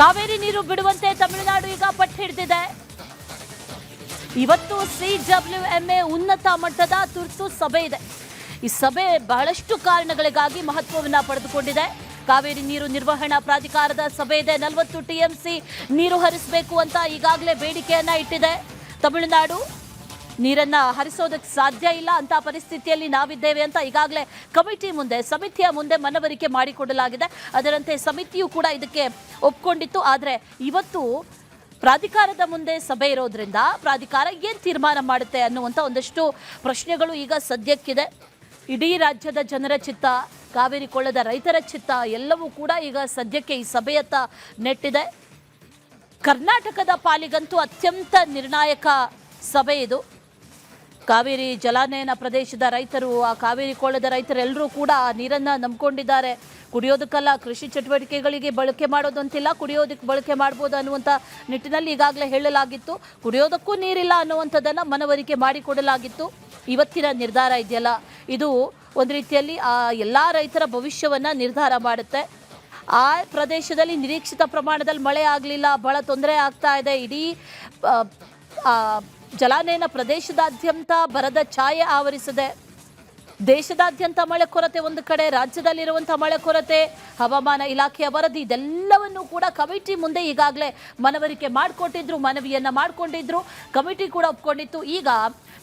ಕಾವೇರಿ ನೀರು ಬಿಡುವಂತೆ ತಮಿಳುನಾಡು ಈಗ ಪಟ್ಟು ಹಿಡಿದಿದೆ. ಇವತ್ತು CWMA ಉನ್ನತ ಮಟ್ಟದ ತುರ್ತು ಸಭೆ ಇದೆ. ಈ ಸಭೆ ಬಹಳಷ್ಟು ಕಾರಣಗಳಿಗಾಗಿ ಮಹತ್ವವನ್ನು ಪಡೆದುಕೊಂಡಿದೆ. ಕಾವೇರಿ ನೀರು ನಿರ್ವಹಣಾ ಪ್ರಾಧಿಕಾರದ ಸಭೆ ಇದೆ. 40 TMC ನೀರು ಹರಿಸಬೇಕು ಅಂತ ಈಗಾಗಲೇ ಬೇಡಿಕೆಯನ್ನ ಇಟ್ಟಿದೆ. ತಮಿಳುನಾಡು ನೀರನ್ನ ಹರಿಸೋದಕ್ಕೆ ಸಾಧ್ಯ ಇಲ್ಲ ಅಂತ ಪರಿಸ್ಥಿತಿಯಲ್ಲಿ ನಾವಿದ್ದೇವೆ ಅಂತ ಈಗಾಗಲೇ ಕಮಿಟಿ ಮುಂದೆ, ಸಮಿತಿಯ ಮುಂದೆ ಮನವರಿಕೆ ಮಾಡಿಕೊಡಲಾಗಿದೆ. ಅದರಂತೆ ಸಮಿತಿಯು ಕೂಡ ಇದಕ್ಕೆ ಒಪ್ಕೊಂಡಿತ್ತು. ಆದರೆ ಇವತ್ತು ಪ್ರಾಧಿಕಾರದ ಮುಂದೆ ಸಭೆ ಇರೋದ್ರಿಂದ ಪ್ರಾಧಿಕಾರ ಏನು ತೀರ್ಮಾನ ಮಾಡುತ್ತೆ ಅನ್ನುವಂಥ ಒಂದಷ್ಟು ಪ್ರಶ್ನೆಗಳು ಈಗ ಸದ್ಯಕ್ಕಿದೆ. ಇಡೀ ರಾಜ್ಯದ ಜನರ ಚಿತ್ತ, ಕಾವೇರಿ ಕೊಳ್ಳದ ರೈತರ ಚಿತ್ತ ಎಲ್ಲವೂ ಕೂಡ ಈಗ ಸದ್ಯಕ್ಕೆ ಈ ಸಭೆಯತ್ತ ನೆಟ್ಟಿದೆ. ಕರ್ನಾಟಕದ ಪಾಲಿಗಂತೂ ಅತ್ಯಂತ ನಿರ್ಣಾಯಕ ಸಭೆ ಇದು. ಕಾವೇರಿ ಜಲಾನಯನ ಪ್ರದೇಶದ ರೈತರು, ಆ ಕಾವೇರಿ ಕೊಳ್ಳದ ರೈತರೆಲ್ಲರೂ ಕೂಡ ಆ ನೀರನ್ನು ನಂಬಿಕೊಂಡಿದ್ದಾರೆ. ಕುಡಿಯೋದಕ್ಕಲ್ಲ, ಕೃಷಿ ಚಟುವಟಿಕೆಗಳಿಗೆ ಬಳಕೆ ಮಾಡೋದಂತಿಲ್ಲ, ಕುಡಿಯೋದಕ್ಕೆ ಬಳಕೆ ಮಾಡ್ಬೋದು ಅನ್ನುವಂಥ ನಿಟ್ಟಿನಲ್ಲಿ ಈಗಾಗಲೇ ಹೇಳಲಾಗಿತ್ತು. ಕುಡಿಯೋದಕ್ಕೂ ನೀರಿಲ್ಲ ಅನ್ನುವಂಥದ್ದನ್ನು ಮನವರಿಕೆ ಮಾಡಿಕೊಡಲಾಗಿತ್ತು. ಇವತ್ತಿನ ನಿರ್ಧಾರ ಇದೆಯಲ್ಲ, ಇದು ಒಂದು ರೀತಿಯಲ್ಲಿ ಆ ಎಲ್ಲ ರೈತರ ಭವಿಷ್ಯವನ್ನು ನಿರ್ಧಾರ ಮಾಡುತ್ತೆ. ಆ ಪ್ರದೇಶದಲ್ಲಿ ನಿರೀಕ್ಷಿತ ಪ್ರಮಾಣದಲ್ಲಿ ಮಳೆ ಆಗಲಿಲ್ಲ, ಬಹಳ ತೊಂದರೆ ಆಗ್ತಾ ಇದೆ. ಇಡೀ ಜಲಾನಯನ ಪ್ರದೇಶದಾದ್ಯಂತ ಬರದ ಛಾಯೆ ಆವರಿಸಿದೆ. ದೇಶದಾದ್ಯಂತ ಮಳೆ ಕೊರತೆ ಒಂದು ಕಡೆ, ರಾಜ್ಯದಲ್ಲಿರುವಂಥ ಮಳೆ ಕೊರತೆ, ಹವಾಮಾನ ಇಲಾಖೆಯ ವರದಿ, ಇದೆಲ್ಲವನ್ನೂ ಕೂಡ ಕಮಿಟಿ ಮುಂದೆ ಈಗಾಗಲೇ ಮನವರಿಕೆ ಮನವಿಯನ್ನು ಮಾಡಿಕೊಂಡಿದ್ರು. ಕಮಿಟಿ ಕೂಡ ಒಪ್ಕೊಂಡಿತ್ತು. ಈಗ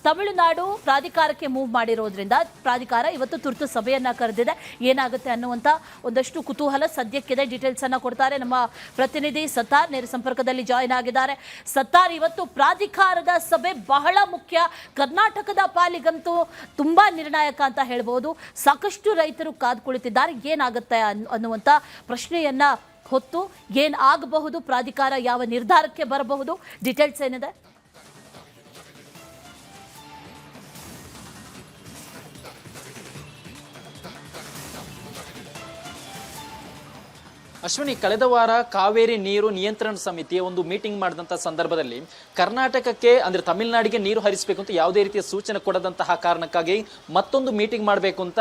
ತಮಿಳುನಾಡು ಪ್ರಾಧಿಕಾರಕ್ಕೆ ಮೂವ್ ಮಾಡಿರೋದ್ರಿಂದ ಪ್ರಾಧಿಕಾರ ಇವತ್ತು ತುರ್ತು ಸಭೆಯನ್ನು ಕರೆದಿದೆ. ಏನಾಗುತ್ತೆ ಅನ್ನುವಂಥ ಒಂದಷ್ಟು ಕುತೂಹಲ ಸದ್ಯಕ್ಕಿದೆ. ಡೀಟೇಲ್ಸನ್ನು ಕೊಡ್ತಾರೆ ನಮ್ಮ ಪ್ರತಿನಿಧಿ ಸತ್ತಾರ್, ನೇರ ಸಂಪರ್ಕದಲ್ಲಿ ಜಾಯಿನ್ ಆಗಿದ್ದಾರೆ. ಸತ್ತಾರ್, ಇವತ್ತು ಪ್ರಾಧಿಕಾರದ ಸಭೆ ಬಹಳ ಮುಖ್ಯ, ಕರ್ನಾಟಕದ ಪಾಲಿಗಂತೂ ತುಂಬ ನಿರ್ಣಾಯಕ ಅಂತ ಹೇಳ್ಬೋದು. ಸಾಕಷ್ಟು ರೈತರು ಕಾದು ಕುಳಿತಿದ್ದಾರೆ. ಏನಾಗುತ್ತೆ ಅನ್ನುವಂಥ ಪ್ರಶ್ನೆಯನ್ನ ಹೊತ್ತು ಏನು ಆಗಬಹುದು, ಪ್ರಾಧಿಕಾರ ಯಾವ ನಿರ್ಧಾರಕ್ಕೆ ಬರಬಹುದು, ಡೀಟೇಲ್ಸ್ ಏನಿದೆ? ಅಶ್ವಿನಿ, ಕಳೆದ ವಾರ ಕಾವೇರಿ ನೀರು ನಿಯಂತ್ರಣ ಸಮಿತಿಯ ಒಂದು ಮೀಟಿಂಗ್ ಮಾಡಿದಂಥ ಸಂದರ್ಭದಲ್ಲಿ ಕರ್ನಾಟಕಕ್ಕೆ ಅಂದರೆ ತಮಿಳುನಾಡಿಗೆ ನೀರು ಹರಿಸಬೇಕು ಅಂತ ಯಾವುದೇ ರೀತಿಯ ಸೂಚನೆ ಕೊಡದಂತಹ ಕಾರಣಕ್ಕಾಗಿ ಮತ್ತೊಂದು ಮೀಟಿಂಗ್ ಮಾಡಬೇಕು ಅಂತ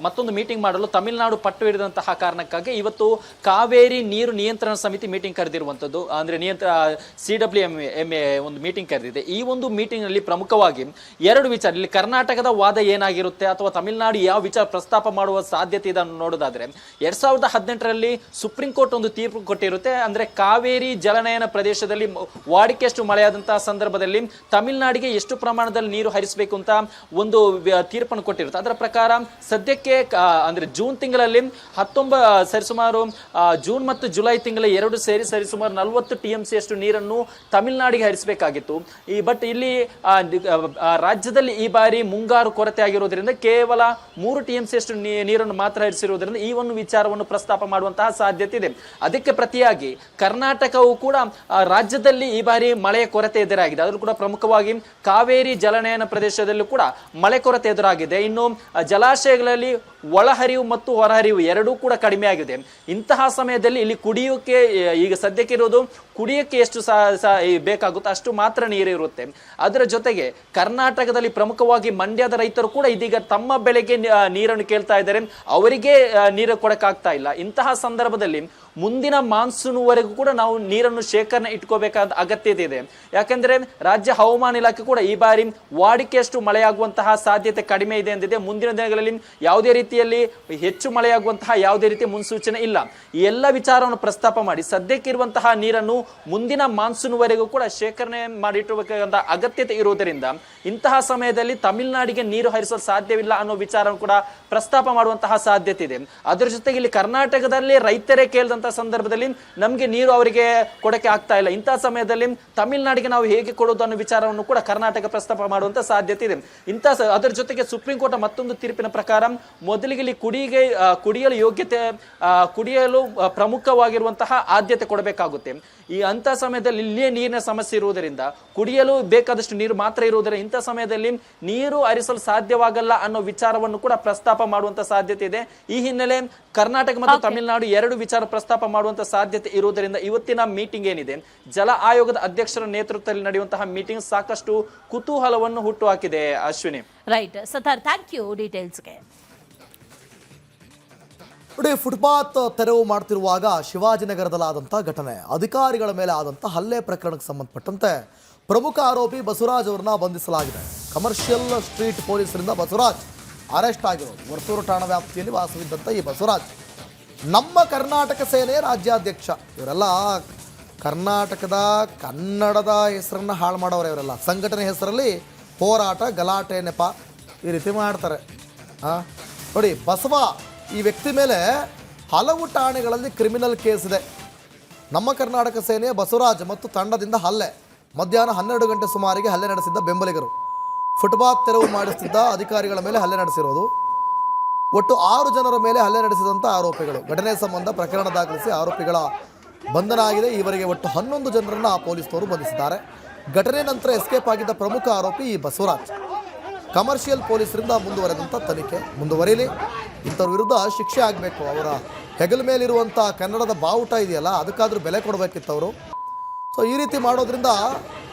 ಮತ್ತೊಂದು ಮೀಟಿಂಗ್ ಮಾಡಲು ತಮಿಳುನಾಡು ಪಟ್ಟು ಹಿಡಿದಂತಹ ಕಾರಣಕ್ಕಾಗಿ ಇವತ್ತು ಕಾವೇರಿ ನೀರು ನಿಯಂತ್ರಣ ಸಮಿತಿ ಮೀಟಿಂಗ್ ಕರೆದಿರುವಂಥದ್ದು. ಅಂದರೆ CWMA ಒಂದು ಮೀಟಿಂಗ್ ಕರೆದಿದೆ. ಈ ಒಂದು ಮೀಟಿಂಗ್ನಲ್ಲಿ ಪ್ರಮುಖವಾಗಿ ಎರಡು ವಿಚಾರ, ಇಲ್ಲಿ ಕರ್ನಾಟಕದ ವಾದ ಏನಾಗಿರುತ್ತೆ ಅಥವಾ ತಮಿಳುನಾಡು ಯಾವ ವಿಚಾರ ಪ್ರಸ್ತಾಪ ಮಾಡುವ ಸಾಧ್ಯತೆ ಇದನ್ನು ನೋಡೋದಾದ್ರೆ 2018ರಲ್ಲಿ ಸುಪ್ರೀಂ ಕೋರ್ಟ್ ಒಂದು ತೀರ್ಪು ಕೊಟ್ಟಿರುತ್ತೆ. ಅಂದ್ರೆ ಕಾವೇರಿ ಜಲನಯನ ಪ್ರದೇಶದಲ್ಲಿ ವಾಡಿಕೆಯಷ್ಟು ಮಳೆಯಾದಂತಹ ಸಂದರ್ಭದಲ್ಲಿ ತಮಿಳುನಾಡಿಗೆ ಎಷ್ಟು ಪ್ರಮಾಣದಲ್ಲಿ ನೀರು ಹರಿಸಬೇಕು ಅಂತ ಒಂದು ತೀರ್ಪನ್ನು ಕೊಟ್ಟಿರುತ್ತೆ. ಅದರ ಪ್ರಕಾರ ಸದ್ಯಕ್ಕೆ ಅಂದ್ರೆ ಜೂನ್ ತಿಂಗಳಲ್ಲಿ ಸರಿಸುಮಾರು ಜೂನ್ ಮತ್ತು ಜುಲೈ ತಿಂಗಳ ಎರಡು ಸೇರಿ ಸರಿಸುಮಾರು 40 TMC ಅಷ್ಟು ನೀರನ್ನು ತಮಿಳುನಾಡಿಗೆ ಹರಿಸಬೇಕಾಗಿತ್ತು. ಬಟ್ ಇಲ್ಲಿ ರಾಜ್ಯದಲ್ಲಿ ಈ ಬಾರಿ ಮುಂಗಾರು ಕೊರತೆ ಆಗಿರೋದ್ರಿಂದ ಕೇವಲ 3 TMC ಅಷ್ಟು ನೀರನ್ನು ಮಾತ್ರ ಹರಿಸಿರುವುದರಿಂದ ಈ ಒಂದು ವಿಚಾರವನ್ನು ಪ್ರಸ್ತಾಪ ಮಾಡುವಂತಹ ಸಾಧ್ಯತೆ ಇದೆ. ಅದಕ್ಕೆ ಪ್ರತಿಯಾಗಿ ಕರ್ನಾಟಕವು ಕೂಡ ರಾಜ್ಯದಲ್ಲಿ ಈ ಬಾರಿ ಮಳೆಯ ಕೊರತೆ ಎದುರಾಗಿದೆ. ಅದರಲ್ಲೂ ಕೂಡ ಪ್ರಮುಖವಾಗಿ ಕಾವೇರಿ ಜಲನಯನ ಪ್ರದೇಶದಲ್ಲೂ ಕೂಡ ಮಳೆ ಕೊರತೆ ಎದುರಾಗಿದೆ. ಇನ್ನು ಜಲಾಶಯಗಳಲ್ಲಿ ಒಳಹರಿವು ಮತ್ತು ಹೊರಹರಿವು ಎರಡೂ ಕೂಡ ಕಡಿಮೆ ಆಗಿದೆ. ಇಂತಹ ಸಮಯದಲ್ಲಿ ಇಲ್ಲಿ ಕುಡಿಯೋಕೆ ಈಗ ಸದ್ಯಕ್ಕೆ ಇರೋದು ಕುಡಿಯೋಕೆ ಎಷ್ಟು ಬೇಕಾಗುತ್ತೋ ಅಷ್ಟು ಮಾತ್ರ ನೀರು ಇರುತ್ತೆ. ಅದರ ಜೊತೆಗೆ ಕರ್ನಾಟಕದಲ್ಲಿ ಪ್ರಮುಖವಾಗಿ ಮಂಡ್ಯದ ರೈತರು ಕೂಡ ಇದೀಗ ತಮ್ಮ ಬೆಳೆಗೆ ನೀರನ್ನು ಕೇಳ್ತಾ ಇದ್ದಾರೆ, ಅವರಿಗೆ ನೀರು ಕೊಡಕ್ಕಾಗ್ತಾ ಇಲ್ಲ. ಇಂತಹ ಸಂದರ್ಭದಲ್ಲಿ ಮುಂದಿನ ಮಾನ್ಸೂನ್ ವರೆಗೂ ಕೂಡ ನಾವು ನೀರನ್ನು ಶೇಖರಣೆ ಇಟ್ಕೋಬೇಕಾದ ಅಗತ್ಯತೆ ಇದೆ. ಯಾಕಂದ್ರೆ ರಾಜ್ಯ ಹವಾಮಾನ ಇಲಾಖೆ ಕೂಡ ಈ ಬಾರಿ ವಾಡಿಕೆಯಷ್ಟು ಮಳೆಯಾಗುವಂತಹ ಸಾಧ್ಯತೆ ಕಡಿಮೆ ಇದೆ ಎಂದಿದೆ. ಮುಂದಿನ ದಿನಗಳಲ್ಲಿ ಯಾವುದೇ ರೀತಿಯಲ್ಲಿ ಹೆಚ್ಚು ಮಳೆಯಾಗುವಂತಹ ಯಾವುದೇ ರೀತಿಯ ಮುನ್ಸೂಚನೆ ಇಲ್ಲ. ಈ ಎಲ್ಲ ವಿಚಾರವನ್ನು ಪ್ರಸ್ತಾಪ ಮಾಡಿ ಸದ್ಯಕ್ಕಿರುವಂತಹ ನೀರನ್ನು ಮುಂದಿನ ಮಾನ್ಸೂನ್ ವರೆಗೂ ಕೂಡ ಶೇಖರಣೆ ಮಾಡಿಟ್ಟಬೇಕಾದ ಅಗತ್ಯತೆ ಇರುವುದರಿಂದ ಇಂತಹ ಸಮಯದಲ್ಲಿ ತಮಿಳುನಾಡಿಗೆ ನೀರು ಹರಿಸಲು ಸಾಧ್ಯವಿಲ್ಲ ಅನ್ನೋ ವಿಚಾರವನ್ನು ಕೂಡ ಪ್ರಸ್ತಾಪ ಮಾಡುವಂತಹ ಸಾಧ್ಯತೆ ಇದೆ. ಅದರ ಜೊತೆಗೆ ಇಲ್ಲಿ ಕರ್ನಾಟಕದಲ್ಲಿ ರೈತರೇ ಕೇಳಿದಂತಹ ಸಂದರ್ಭದಲ್ಲಿ ನಮಗೆ ನೀರು ಅವರಿಗೆ ಕೊಡಕ್ಕೆ ಆಗ್ತಾ ಇಲ್ಲ. ಇಂತಹ ಸಮಯದಲ್ಲಿ ತಮಿಳುನಾಡಿಗೆ ನಾವು ಹೇಗೆ ಕೊಡೋದು ಅನ್ನೋ ವಿಚಾರವನ್ನು ಕೂಡ ಕರ್ನಾಟಕ ಪ್ರಸ್ತಾಪ ಮಾಡುವಂತ ಸಾಧ್ಯತೆ ಇದೆ. ಅದರ ಜೊತೆಗೆ ಸುಪ್ರೀಂ ಕೋರ್ಟ್ ಮತ್ತೊಂದು ತೀರ್ಪಿನ ಪ್ರಕಾರ ಮೊದಲಿಗೆ ಇಲ್ಲಿ ಕುಡಿಯಲು ಯೋಗ್ಯತೆ ಕುಡಿಯಲು ಪ್ರಮುಖವಾಗಿರುವಂತಹ ಆದ್ಯತೆ ಕೊಡಬೇಕಾಗುತ್ತೆ. ಈ ಅಂತ ಸಮಯದಲ್ಲಿ ಇಲ್ಲಿಯೇ ನೀರಿನ ಸಮಸ್ಯೆ ಇರುವುದರಿಂದ ಕುಡಿಯಲು ಬೇಕಾದಷ್ಟು ನೀರು ಮಾತ್ರ ಇರುವುದರಿಂದ ಇಂಥ ಸಮಯದಲ್ಲಿ ನೀರು ಹರಿಸಲು ಸಾಧ್ಯವಾಗಲ್ಲ ಅನ್ನೋ ವಿಚಾರವನ್ನು ಕೂಡ ಪ್ರಸ್ತಾಪ ಮಾಡುವಂತ ಸಾಧ್ಯತೆ ಇದೆ. ಈ ಹಿನ್ನೆಲೆ ಕರ್ನಾಟಕ ಮತ್ತು ತಮಿಳುನಾಡು ಎರಡು ವಿಚಾರ ಪ್ರಸ್ತಾಪ ಮಾಡುವಂತ ಸಾಧ್ಯತೆ ಇರುವುದರಿಂದ ಇವತ್ತಿನ ಮೀಟಿಂಗ್ ಏನಿದೆ ಜಲ ಆಯೋಗದ ಅಧ್ಯಕ್ಷರ ನೇತೃತ್ವದಲ್ಲಿ ನಡೆಯುವಂತಹ ಮೀಟಿಂಗ್ ಸಾಕಷ್ಟು ಕುತೂಹಲವನ್ನು ಹುಟ್ಟುಹಾಕಿದೆ. Ashwini. Right Sattar, thank you ಡೀಟೇಲ್ಸ್ಗೆ. ನೋಡಿ, ಫುಟ್ಪಾತ್ ತೆರವು ಮಾಡ್ತಿರುವಾಗ ಶಿವಾಜಿನಗರದಲ್ಲಾದಂಥ ಘಟನೆ, ಅಧಿಕಾರಿಗಳ ಮೇಲೆ ಆದಂಥ ಹಲ್ಲೆ ಪ್ರಕರಣಕ್ಕೆ ಸಂಬಂಧಪಟ್ಟಂತೆ ಪ್ರಮುಖ ಆರೋಪಿ ಬಸವರಾಜ್ ಅವರನ್ನ ಬಂಧಿಸಲಾಗಿದೆ. ಕಮರ್ಷಿಯಲ್ ಸ್ಟ್ರೀಟ್ ಪೊಲೀಸರಿಂದ ಬಸವರಾಜ್ ಅರೆಸ್ಟ್ ಆಗಿರೋದು. ವರ್ತೂರು ಠಾಣಾ ವ್ಯಾಪ್ತಿಯಲ್ಲಿ ವಾಸವಿದ್ದಂಥ ಈ ಬಸವರಾಜ್ ನಮ್ಮ ಕರ್ನಾಟಕ ಸೇನೆಯ ರಾಜ್ಯಾಧ್ಯಕ್ಷ. ಇವರೆಲ್ಲ ಕರ್ನಾಟಕದ ಕನ್ನಡದ ಹೆಸರನ್ನು ಹಾಳು ಮಾಡೋರು. ಇವರೆಲ್ಲ ಸಂಘಟನೆ ಹೆಸರಲ್ಲಿ ಹೋರಾಟ, ಗಲಾಟೆ, ನೆಪ ಈ ರೀತಿ ಮಾಡ್ತಾರೆ. ನೋಡಿ, ಬಸವ ಈ ವ್ಯಕ್ತಿ ಮೇಲೆ ಹಲವು ಠಾಣೆಗಳಲ್ಲಿ ಕ್ರಿಮಿನಲ್ ಕೇಸ್ ಇದೆ. ನಮ್ಮ ಕರ್ನಾಟಕ ಸೇನೆಯ ಬಸವರಾಜ್ ಮತ್ತು ತಂಡದಿಂದ ಹಲ್ಲೆ. ಮಧ್ಯಾಹ್ನ 12 ಗಂಟೆ ಸುಮಾರಿಗೆ ಹಲ್ಲೆ ನಡೆಸಿದ್ದ ಬೆಂಬಲಿಗರು ಫುಟ್ಪಾತ್ ತೆರವು ಮಾಡಿಸುತ್ತಿದ್ದ ಅಧಿಕಾರಿಗಳ ಮೇಲೆ ಹಲ್ಲೆ ನಡೆಸಿರೋದು. ಒಟ್ಟು 6 ಜನರ ಮೇಲೆ ಹಲ್ಲೆ ನಡೆಸಿದಂಥ ಆರೋಪಿಗಳು. ಘಟನೆ ಸಂಬಂಧ ಪ್ರಕರಣ ದಾಖಲಿಸಿ ಆರೋಪಿಗಳ ಬಂಧನ ಆಗಿದೆ. ಈವರೆಗೆ ಒಟ್ಟು 11 ಜನರನ್ನು ಪೊಲೀಸರು ಬಂಧಿಸಿದ್ದಾರೆ. ಘಟನೆ ನಂತರ ಎಸ್ಕೇಪ್ ಆಗಿದ್ದ ಪ್ರಮುಖ ಆರೋಪಿ ಈ ಬಸವರಾಜ್. ಕಮರ್ಷಿಯಲ್ ಪೊಲೀಸರಿಂದ ಮುಂದುವರೆದಂಥ ತನಿಖೆ ಮುಂದುವರಿಯಲಿ. ಇಂಥವ್ರ ವಿರುದ್ಧ ಶಿಕ್ಷೆ ಆಗಬೇಕು. ಅವರ ಹೆಗಲ ಮೇಲಿರುವಂಥ ಕನ್ನಡದ ಬಾವುಟ ಇದೆಯಲ್ಲ, ಅದಕ್ಕಾದರೂ ಬೆಲೆ ಕೊಡಬೇಕಿತ್ತು ಅವರು. ಸೊ ಈ ರೀತಿ ಮಾಡೋದ್ರಿಂದ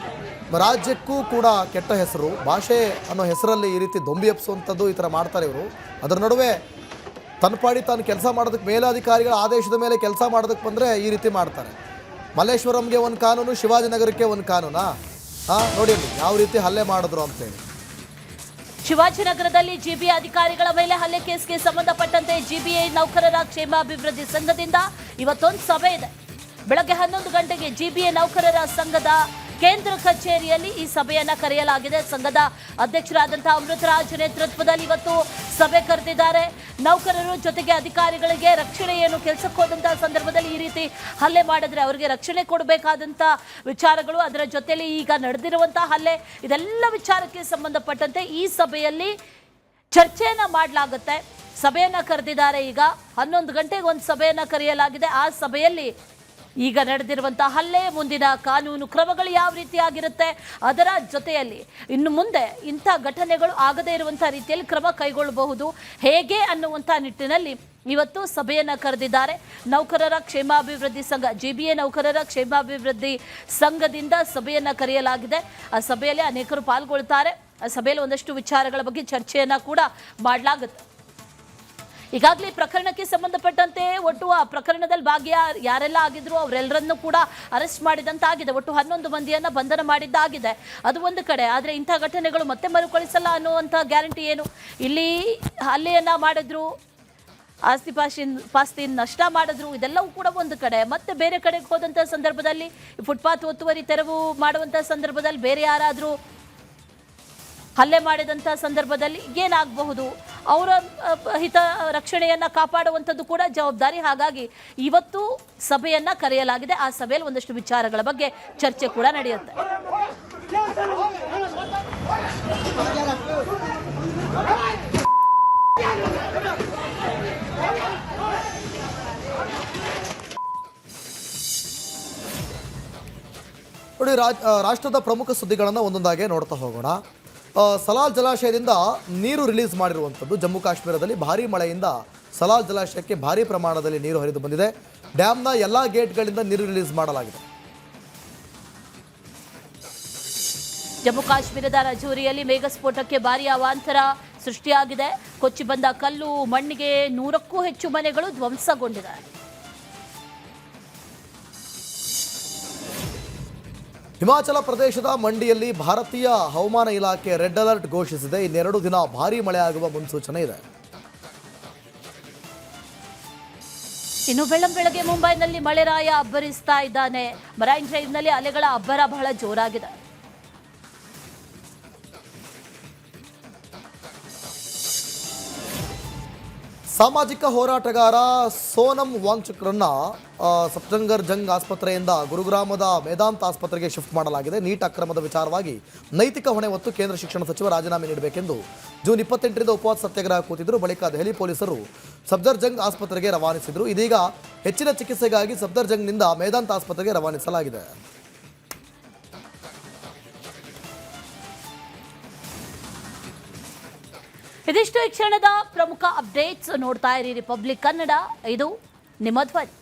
ರಾಜ್ಯಕ್ಕೂ ಕೂಡ ಕೆಟ್ಟ ಹೆಸರು. ಭಾಷೆ ಅನ್ನೋ ಹೆಸರಲ್ಲಿ ಈ ರೀತಿ ದೊಂಬಿ ಎಪ್ಪಿಸುವಂಥದ್ದು ಈ ಥರ ಮಾಡ್ತಾರೆ ಇವರು. ಅದರ ನಡುವೆ ತನ್ಪಾಡಿ ತಾನು ಕೆಲಸ ಮಾಡೋದಕ್ಕೆ ಮೇಲಾಧಿಕಾರಿಗಳ ಆದೇಶದ ಮೇಲೆ ಕೆಲಸ ಮಾಡೋದಕ್ಕೆ ಬಂದರೆ ಈ ರೀತಿ ಮಾಡ್ತಾರೆ. ಮಲ್ಲೇಶ್ವರಂಗೆ ಒಂದು ಕಾನೂನು, ಶಿವಾಜಿನಗರಕ್ಕೆ ಒಂದು ಕಾನೂನಾ? ನೋಡಿ ಅಲ್ಲಿ ಯಾವ ರೀತಿ ಹಲ್ಲೆ ಮಾಡಿದ್ರು ಅಂತೇಳಿ. ಶಿವಾಜಿನಗರದಲ್ಲಿ ಜಿಬಿಎ ಅಧಿಕಾರಿಗಳ ಮೇಲೆ ಹಲ್ಲೆ ಕೇಸ್ಗೆ ಸಂಬಂಧಪಟ್ಟಂತೆ ಜಿಬಿಎ ನೌಕರರ ಕ್ಷೇಮಾಭಿವೃದ್ಧಿ ಸಂಘದಿಂದ ಇವತ್ತೊಂದು ಸಭೆ ಇದೆ. ಬೆಳಗ್ಗೆ 11 ಗಂಟೆಗೆ ಜಿಬಿಎ ನೌಕರರ ಸಂಘದ ಕೇಂದ್ರ ಕಚೇರಿಯಲ್ಲಿ ಈ ಸಭೆಯನ್ನ ಕರೆಯಲಾಗಿದೆ. ಸಂಘದ ಅಧ್ಯಕ್ಷರಾದಂತಹ ಅಮೃತರಾಜ್ ನೇತೃತ್ವದಲ್ಲಿ ಇವತ್ತು ಸಭೆ ಕರೆದಿದ್ದಾರೆ. ನೌಕರರು ಜೊತೆಗೆ ಅಧಿಕಾರಿಗಳಿಗೆ ರಕ್ಷಣೆ ಏನು, ಕೆಲಸಕ್ಕೆ ಹೋದಂತಹ ಸಂದರ್ಭದಲ್ಲಿ ಈ ರೀತಿ ಹಲ್ಲೆ ಮಾಡಿದ್ರೆ ಅವರಿಗೆ ರಕ್ಷಣೆ ಕೊಡಬೇಕಾದಂಥ ವಿಚಾರಗಳು, ಅದರ ಜೊತೆಲಿ ಈಗ ನಡೆದಿರುವಂತಹ ಹಲ್ಲೆ, ಇದೆಲ್ಲ ವಿಚಾರಕ್ಕೆ ಸಂಬಂಧಪಟ್ಟಂತೆ ಈ ಸಭೆಯಲ್ಲಿ ಚರ್ಚೆಯನ್ನ ಮಾಡಲಾಗುತ್ತೆ. ಸಭೆಯನ್ನ ಕರೆದಿದ್ದಾರೆ. ಈಗ 11 ಗಂಟೆಗೆ ಒಂದು ಸಭೆಯನ್ನ ಕರೆಯಲಾಗಿದೆ. ಆ ಸಭೆಯಲ್ಲಿ ಈಗ ನಡೆದಿರುವಂತಹ ಹಲ್ಲೆ, ಮುಂದಿನ ಕಾನೂನು ಕ್ರಮಗಳು ಯಾವ ರೀತಿಯಾಗಿರುತ್ತೆ, ಅದರ ಜೊತೆಯಲ್ಲಿ ಇನ್ನು ಮುಂದೆ ಇಂಥ ಘಟನೆಗಳು ಆಗದೇ ಇರುವಂಥ ರೀತಿಯಲ್ಲಿ ಕ್ರಮ ಕೈಗೊಳ್ಳಬಹುದು ಹೇಗೆ ಅನ್ನುವಂಥ ನಿಟ್ಟಿನಲ್ಲಿ ಇವತ್ತು ಸಭೆಯನ್ನು ಕರೆದಿದ್ದಾರೆ. ನೌಕರರ ಕ್ಷೇಮಾಭಿವೃದ್ಧಿ ಸಂಘ, ಜಿಬಿಎ ನೌಕರರ ಕ್ಷೇಮಾಭಿವೃದ್ಧಿ ಸಂಘದಿಂದ ಸಭೆಯನ್ನು ಕರೆಯಲಾಗಿದೆ. ಆ ಸಭೆಯಲ್ಲಿ ಅನೇಕರು ಪಾಲ್ಗೊಳ್ತಾರೆ. ಆ ಸಭೆಯಲ್ಲಿ ಒಂದಷ್ಟು ವಿಚಾರಗಳ ಬಗ್ಗೆ ಚರ್ಚೆಯನ್ನು ಕೂಡ ಮಾಡಲಾಗುತ್ತೆ. ಈಗಾಗಲೇ ಪ್ರಕರಣಕ್ಕೆ ಸಂಬಂಧಪಟ್ಟಂತೆ ಒಟ್ಟು ಆ ಪ್ರಕರಣದಲ್ಲಿ ಯಾರೆಲ್ಲ ಆಗಿದ್ರು ಅವರೆಲ್ಲರನ್ನೂ ಕೂಡ ಅರೆಸ್ಟ್ ಮಾಡಿದಂತಾಗಿದೆ. ಒಟ್ಟು 11 ಮಂದಿಯನ್ನು ಬಂಧನ ಮಾಡಿದ್ದಾಗಿದೆ. ಅದು ಒಂದು ಕಡೆ. ಆದರೆ ಇಂಥ ಘಟನೆಗಳು ಮತ್ತೆ ಮರುಕಳಿಸಲ್ಲ ಅನ್ನುವಂಥ ಗ್ಯಾರಂಟಿ ಏನು? ಇಲ್ಲಿ ಹಲ್ಲೆಯನ್ನು ಮಾಡಿದ್ರು, ಪಾಸ್ತಿ ನಷ್ಟ ಮಾಡಿದ್ರು, ಇದೆಲ್ಲವೂ ಕೂಡ ಒಂದು ಕಡೆ. ಮತ್ತೆ ಬೇರೆ ಕಡೆಗೆ ಹೋದಂಥ ಸಂದರ್ಭದಲ್ಲಿ ಫುಟ್ಪಾತ್ ಒತ್ತುವರಿ ತೆರವು ಮಾಡುವಂಥ ಸಂದರ್ಭದಲ್ಲಿ ಬೇರೆ ಯಾರಾದರೂ ಹಲ್ಲೆ ಮಾಡಿದಂಥ ಸಂದರ್ಭದಲ್ಲಿ ಏನಾಗಬಹುದು, ಅವರ ಹಿತ ರಕ್ಷಣೆಯನ್ನು ಕಾಪಾಡುವಂಥದ್ದು ಕೂಡ ಜವಾಬ್ದಾರಿ. ಹಾಗಾಗಿ ಇವತ್ತು ಸಭೆಯನ್ನು ಕರೆಯಲಾಗಿದೆ. ಆ ಸಭೆಯಲ್ಲಿ ಒಂದಷ್ಟು ವಿಚಾರಗಳ ಬಗ್ಗೆ ಚರ್ಚೆ ಕೂಡ ನಡೆಯುತ್ತೆ. ನೋಡಿ ರಾಷ್ಟ್ರದ ಪ್ರಮುಖ ಸುದ್ದಿಗಳನ್ನು ಒಂದೊಂದಾಗೆ ನೋಡ್ತಾ ಹೋಗೋಣ. ಸಲಾಲ್ ಜಲಾಶಯದಿಂದ ನೀರು ರಿಲೀಸ್ ಮಾಡಿರುವಂಥದ್ದು. ಜಮ್ಮು ಕಾಶ್ಮೀರದಲ್ಲಿ ಭಾರೀ ಮಳೆಯಿಂದ ಸಲಾಲ್ ಜಲಾಶಯಕ್ಕೆ ಭಾರೀ ಪ್ರಮಾಣದಲ್ಲಿ ನೀರು ಹರಿದು ಬಂದಿದೆ. ಡ್ಯಾಮ್ನ ಎಲ್ಲ ಗೇಟ್ಗಳಿಂದ ನೀರು ರಿಲೀಸ್ ಮಾಡಲಾಗಿದೆ. ಜಮ್ಮು ಕಾಶ್ಮೀರದ ರಜೌರಿಯಲ್ಲಿ ಮೇಘಸ್ಫೋಟಕ್ಕೆ ಭಾರೀ ಅವಾಂತರ ಸೃಷ್ಟಿಯಾಗಿದೆ. ಕೊಚ್ಚಿ ಬಂದ ಕಲ್ಲು ಮಣ್ಣಿಗೆ 100ಕ್ಕೂ ಹೆಚ್ಚು ಮನೆಗಳು ಧ್ವಂಸಗೊಂಡಿದೆ. ಹಿಮಾಚಲ ಪ್ರದೇಶದ ಮಂಡಿಯಲ್ಲಿ ಭಾರತೀಯ ಹವಾಮಾನ ಇಲಾಖೆ ರೆಡ್ ಅಲರ್ಟ್ ಘೋಷಿಸಿದೆ. ಇನ್ನೆರಡು ದಿನ ಭಾರೀ ಮಳೆ ಆಗುವ ಮುನ್ಸೂಚನೆ ಇದೆ. ಇನ್ನು ಬೆಳಗ್ಗೆ ಮುಂಬೈನಲ್ಲಿ ಮಳೆರಾಯ ಅಬ್ಬರಿಸ್ತಾ ಇದ್ದಾನೆ. ಮರೈನ್ ಡ್ರೈವ್ನಲ್ಲಿ ಅಲೆಗಳ ಅಬ್ಬರ ಬಹಳ ಜೋರಾಗಿದೆ. ಸಾಮಾಜಿಕ ಹೋರಾಟಗಾರ ಸೋನಂ ವಾಂಗ್ಚುಕ್ರನ್ನ ಸಫ್ದರ್ಜಂಗ್ ಜಂಗ್ ಆಸ್ಪತ್ರೆಯಿಂದ ಗುರುಗ್ರಾಮದ ಮೇದಾಂತ್ ಆಸ್ಪತ್ರೆಗೆ ಶಿಫ್ಟ್ ಮಾಡಲಾಗಿದೆ. ನೀಟ್ ಅಕ್ರಮದ ವಿಚಾರವಾಗಿ ನೈತಿಕ ಹೊಣೆ ಹೊತ್ತು ಕೇಂದ್ರ ಶಿಕ್ಷಣ ಸಚಿವ ರಾಜೀನಾಮೆ ನೀಡಬೇಕೆಂದು ಜೂನ್ 28ರಿಂದ ಉಪವಾಸ ಸತ್ಯಾಗ್ರಹ ಕೂತಿದ್ದರು. ಬಳಿಕ ದೆಹಲಿ ಪೊಲೀಸರು ಸಫ್ದರ್ಜಂಗ್ ಆಸ್ಪತ್ರೆಗೆ ರವಾನಿಸಿದರು. ಇದೀಗ ಹೆಚ್ಚಿನ ಚಿಕಿತ್ಸೆಗಾಗಿ ಸಫ್ದರ್ಜಂಗ್ನಿಂದ ಮೇದಾಂತ್ ಆಸ್ಪತ್ರೆಗೆ ರವಾನಿಸಲಾಗಿದೆ. ಇದಿಷ್ಟು ಈ ಕ್ಷಣದ ಪ್ರಮುಖ ಅಪ್ಡೇಟ್ಸ್. ನೋಡ್ತಾ ಇರಿ ರಿಪಬ್ಲಿಕ್ ಕನ್ನಡ, ಇದು ನಿಮ್ಮ ಧ್ವನಿ.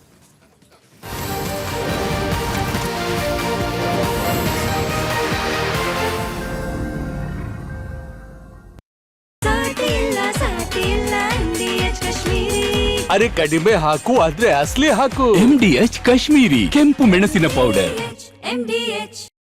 ಅರೆ ಕಡಿಮೆ ಹಾಕು ಆದ್ರೆ ಅಸಲಿ ಹಾಕು. MDH ಕಾಶ್ಮೀರಿ ಕೆಂಪು ಮೆಣಸಿನ ಪೌಡರ್.